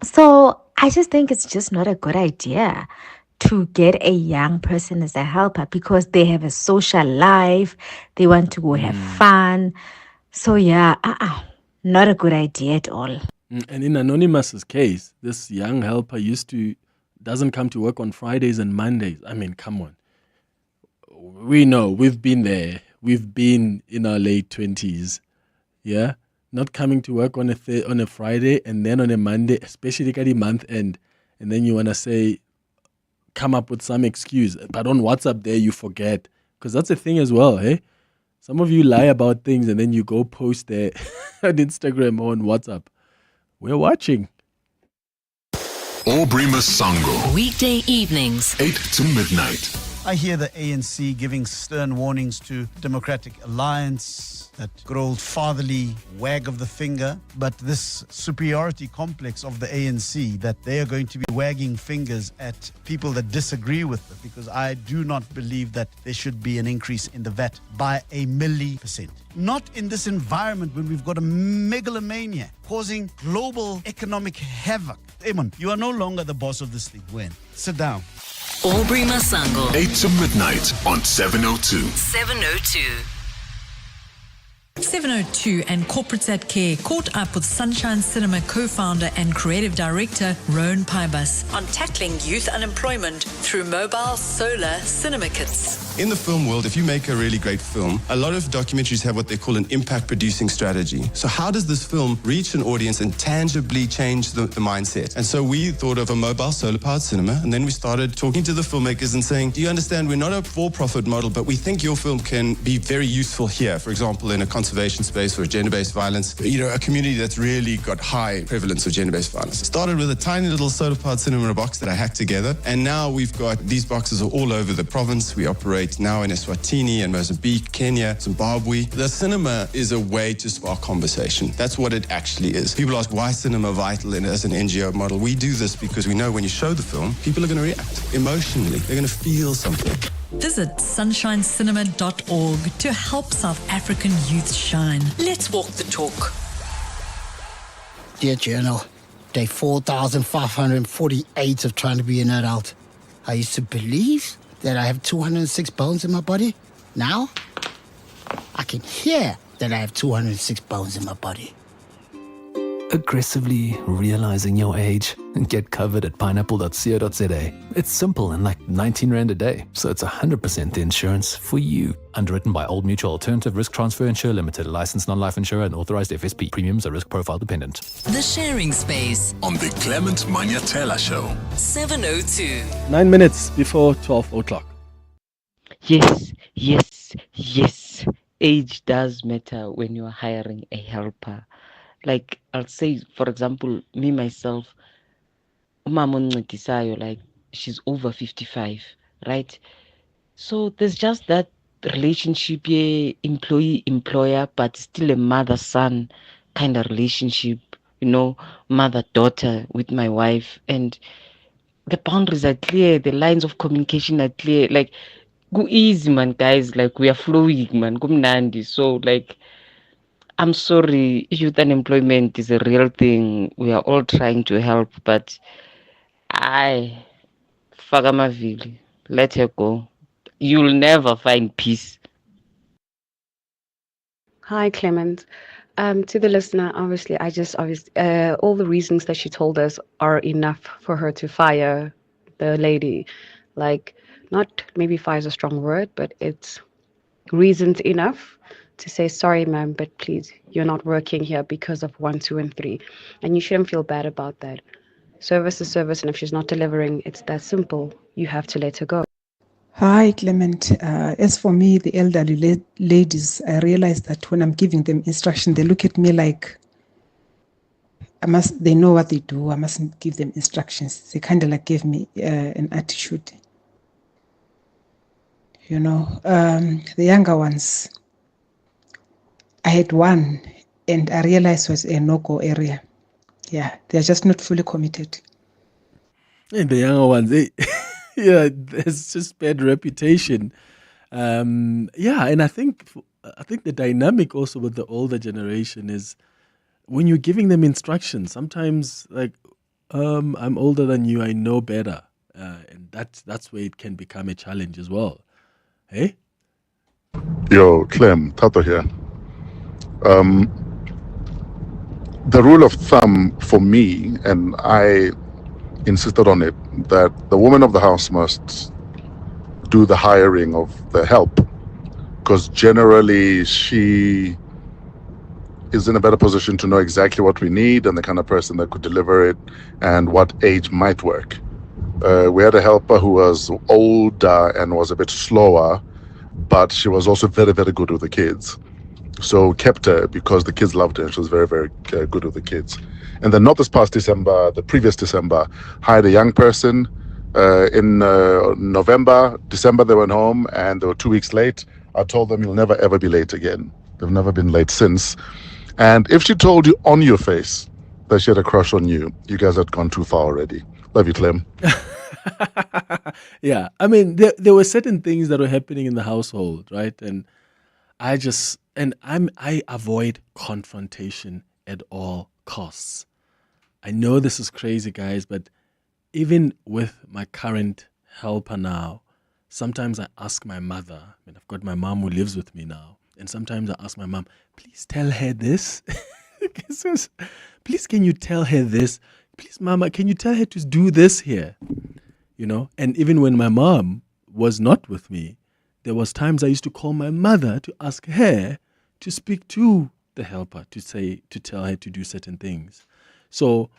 So I just think it's just not a good idea to get a young person as a helper because they have a social life, they want to go have fun. So yeah, not a good idea at all. And in Anonymous's case, this young helper doesn't come to work on Fridays and Mondays. I mean, come on. We know, we've been there. We've been in our late 20s. Yeah? Not coming to work on a Friday and then on a Monday, especially at the month end. And then you want to say, come up with some excuse. But on WhatsApp there, you forget. Because that's a thing as well, hey? Some of you lie about things and then you go post there on Instagram or on WhatsApp. We're watching. Aubrey Masango. Weekday evenings, 8 to midnight. I hear the ANC giving stern warnings to Democratic Alliance, that good old fatherly wag of the finger, but this superiority complex of the ANC, that they are going to be wagging fingers at people that disagree with them, because I do not believe that there should be an increase in the VAT by 1,000,000%. Not in this environment when we've got a megalomania causing global economic havoc. Eamon, you are no longer the boss of this thing. When? Sit down. Aubrey Masango. 8 to midnight on 702. 702. 702 and Corporates at Care caught up with Sunshine Cinema co-founder and creative director Roan Pybus on tackling youth unemployment through mobile solar cinema kits. In the film world, if you make a really great film, a lot of documentaries have what they call an impact producing strategy. So how does this film reach an audience and tangibly change the mindset? And so we thought of a mobile solar powered cinema, and then we started talking to the filmmakers and saying, do you understand, we're not a for-profit model, but we think your film can be very useful here. For example, in a conservation space or gender-based violence, a community that's really got high prevalence of gender-based violence. Started with a tiny little solar-powered cinema in a box that I hacked together, and now we've got these boxes are all over the province. We operate now in Eswatini and Mozambique, Kenya, Zimbabwe. The cinema is a way to spark conversation. That's what it actually is. People ask, why cinema vital as an NGO model? We do this because we know when you show the film, people are going to react emotionally. They're going to feel something. Visit sunshinecinema.org to help South African youth shine. Let's walk the talk. Dear Journal, day 4,548 of trying to be an adult. I used to believe that I have 206 bones in my body. Now, I can hear that I have 206 bones in my body. Aggressively realizing your age? Get covered at pineapple.co.za. It's simple and like 19 Rand a day, so it's 100% the insurance for you. Underwritten by Old Mutual Alternative Risk Transfer Insurer Limited, a licensed non-life insurer and authorized FSP. Premiums are risk profile dependent. The Sharing Space On the Clement Manyathela Show. 702. 9 minutes before 12 o'clock. Yes. Age does matter when you're hiring a helper. Like, I'll say, for example, me, myself, like, she's over 55, right? So there's just that relationship, employee-employer, but still a mother-son kind of relationship, mother-daughter with my wife. And the boundaries are clear, the lines of communication are clear. Like, go easy, man, guys. Like, we are flowing, man. Go nandi. So, like, I'm sorry, youth unemployment is a real thing. We are all trying to help, but Fagamavili, let her go. You'll never find peace. Hi, Clement. To the listener, obviously, all the reasons that she told us are enough for her to fire the lady Like, not maybe fire is a strong word, but it's reasons enough to say, sorry, ma'am, but please, you're not working here because of 1, 2, and 3. And you shouldn't feel bad about that. Service is service, and if she's not delivering, it's that simple. You have to let her go. Hi, Clement. As for me, the elderly ladies, I realize that when I'm giving them instruction, they look at me like they know what they do. I mustn't give them instructions. They kind of like give me an attitude. You know, the younger ones, I had one and I realized was a no-go area. Yeah, they're just not fully committed. And the younger ones, yeah, there's just bad reputation. Yeah, and I think the dynamic also with the older generation is when you're giving them instructions, sometimes like, I'm older than you, I know better, and that's where it can become a challenge as well. Hey, Yo, Clem, Tato here. The rule of thumb for me, and I insisted on it, that the woman of the house must do the hiring of the help, because generally she is in a better position to know exactly what we need and the kind of person that could deliver it and what age might work. We had a helper who was older and was a bit slower, but she was also very, very good with the kids. So kept her because the kids loved her and she was very, very good with the kids. And then not this past December, the previous December, hired a young person. In November, December, they went home and they were 2 weeks late. I told them, you'll never, ever be late again. They've never been late since. And if she told you on your face that she had a crush on you, you guys had gone too far already. Love you, Clem. yeah, I mean, there were certain things that were happening in the household, right? And I avoid confrontation at all costs. I know this is crazy, guys, but even with my current helper now, sometimes I ask my mother, I mean, I've got my mom who lives with me now, and sometimes I ask my mom, please tell her this. Please, can you tell her this? Please, mama, can you tell her to do this here? You know, and even when my mom was not with me, there was times I used to call my mother to ask her to speak to the helper, to tell her to do certain things. So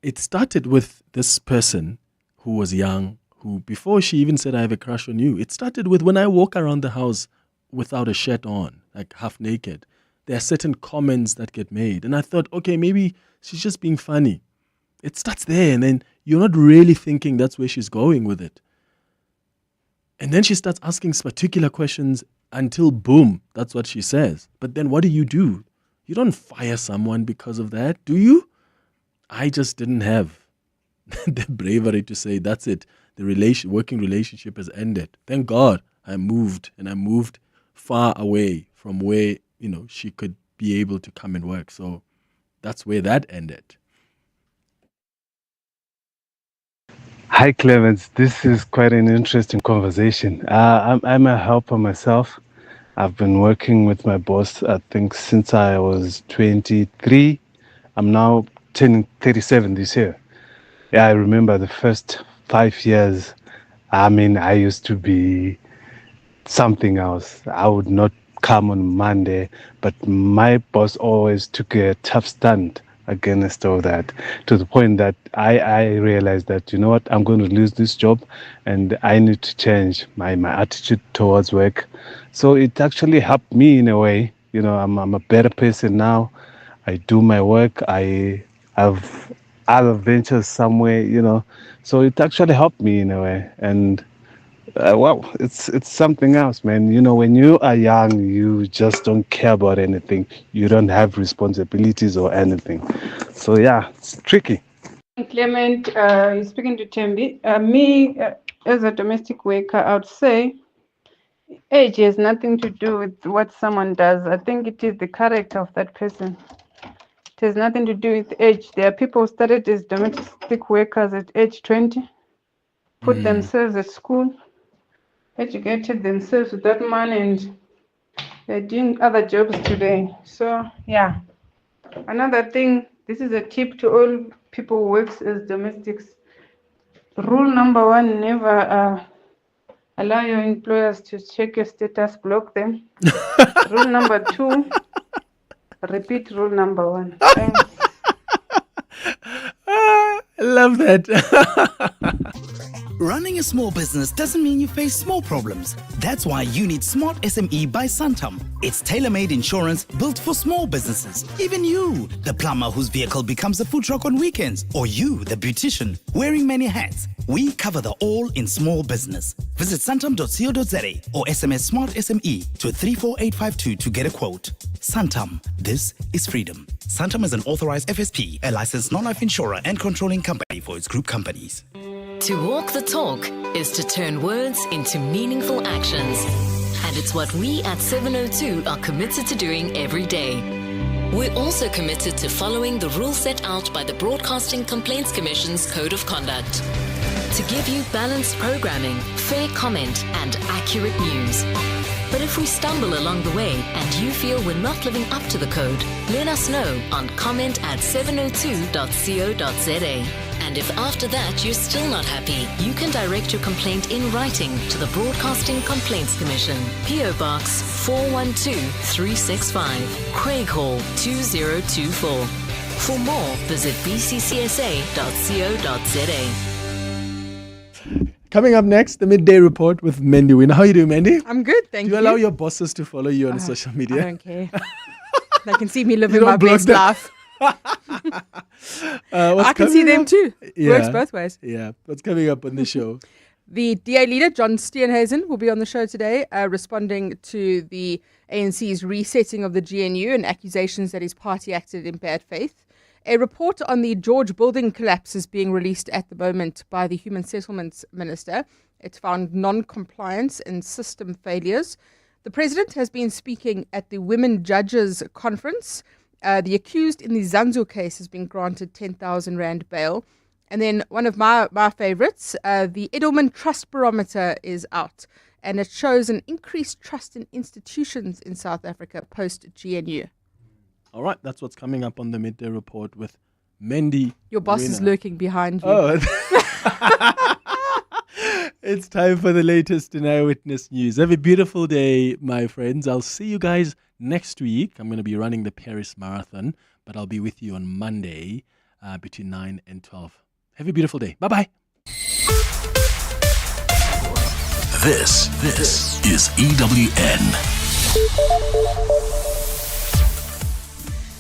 it started with this person who was young, who before she even said, I have a crush on you, it started with when I walk around the house without a shirt on, like half naked. There are certain comments that get made. And I thought, okay, maybe she's just being funny. It starts there, and then you're not really thinking that's where she's going with it. And then she starts asking particular questions until, boom, that's what she says. But then what do? You don't fire someone because of that, do you? I just didn't have the bravery to say, that's it. The working relationship has ended. Thank God I moved far away from where, she could be able to come and work. So that's where that ended. Hi, Clemens. This is quite an interesting conversation. I'm a helper myself. I've been working with my boss, I think, since I was 23. I'm now turning 37 this year. Yeah, I remember the first 5 years. I mean, I used to be something else. I would not come on Monday, but my boss always took a tough stand against all that, to the point that I realized that, you know what, I'm going to lose this job and I need to change my attitude towards work. So it actually helped me in a way. I'm a better person now. I do my work. I have other ventures somewhere, so it actually helped me in a way. And well, it's something else, man. When you are young, you just don't care about anything. You don't have responsibilities or anything. So yeah, it's tricky. Clement, you're speaking to Tembi. Me, as a domestic worker, I would say age has nothing to do with what someone does. I think it is the character of that person. It has nothing to do with age. There are people who started as domestic workers at age 20, put themselves at school, educated themselves with that money, and they're doing other jobs today. So yeah. Another thing, this is a tip to all people who works as domestics. Rule number one, never Allow your employers to check your status, block them. Rule number 2, repeat rule number 1. Thanks. I love that. Running a small business doesn't mean you face small problems. That's why you need Smart SME by Santam. It's tailor-made insurance built for small businesses. Even you, the plumber whose vehicle becomes a food truck on weekends, or you, the beautician, wearing many hats. We cover the all in small business. Visit santam.co.za or SMS Smart SME to 34852 to get a quote. Santam, this is freedom. Santam is an authorized FSP, a licensed non-life insurer and controlling company for its group companies. To walk the talk is to turn words into meaningful actions. And it's what we at 702 are committed to doing every day. We're also committed to following the rules set out by the Broadcasting Complaints Commission's Code of Conduct. To give you balanced programming, fair comment, and accurate news. But if we stumble along the way and you feel we're not living up to the code, let us know on comment@702.co.za. And if after that you're still not happy, you can direct your complaint in writing to the Broadcasting Complaints Commission, PO Box 412365, Craig Hall 2024. For more, visit bccsa.co.za. Coming up next, the Midday Report with Mandy Wynn. How are you doing, Mandy? I'm good, thank you. Do you allow your bosses to follow you on social media? I don't care. They can see me living my best life. I can see them too. Works both ways. Yeah. What's coming up on the show? The DA leader, John Steenhuisen, will be on the show today, responding to the ANC's resetting of the GNU and accusations that his party acted in bad faith. A report on the George building collapse is being released at the moment by the Human Settlements Minister. It's found non-compliance and system failures. The President has been speaking at the Women Judges Conference. The accused in the Zanzu case has been granted 10,000 Rand bail. And then one of my favorites, the Edelman Trust Barometer is out. And it shows an increased trust in institutions in South Africa post-GNU. All right, that's what's coming up on the Midday Report with Mandy. Your boss is lurking behind you. Oh. It's time for the latest in Eyewitness News. Have a beautiful day, my friends. I'll see you guys next week. I'm going to be running the Paris Marathon, but I'll be with you on Monday between 9 and 12. Have a beautiful day. Bye-bye. This is EWN.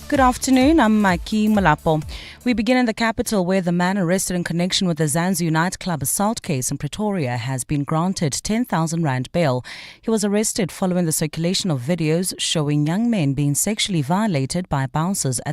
Good afternoon, I'm Maiki Malapo. We begin in the capital where the man arrested in connection with the Zanzu nightclub assault case in Pretoria has been granted 10,000 Rand bail. He was arrested following the circulation of videos showing young men being sexually violated by bouncers at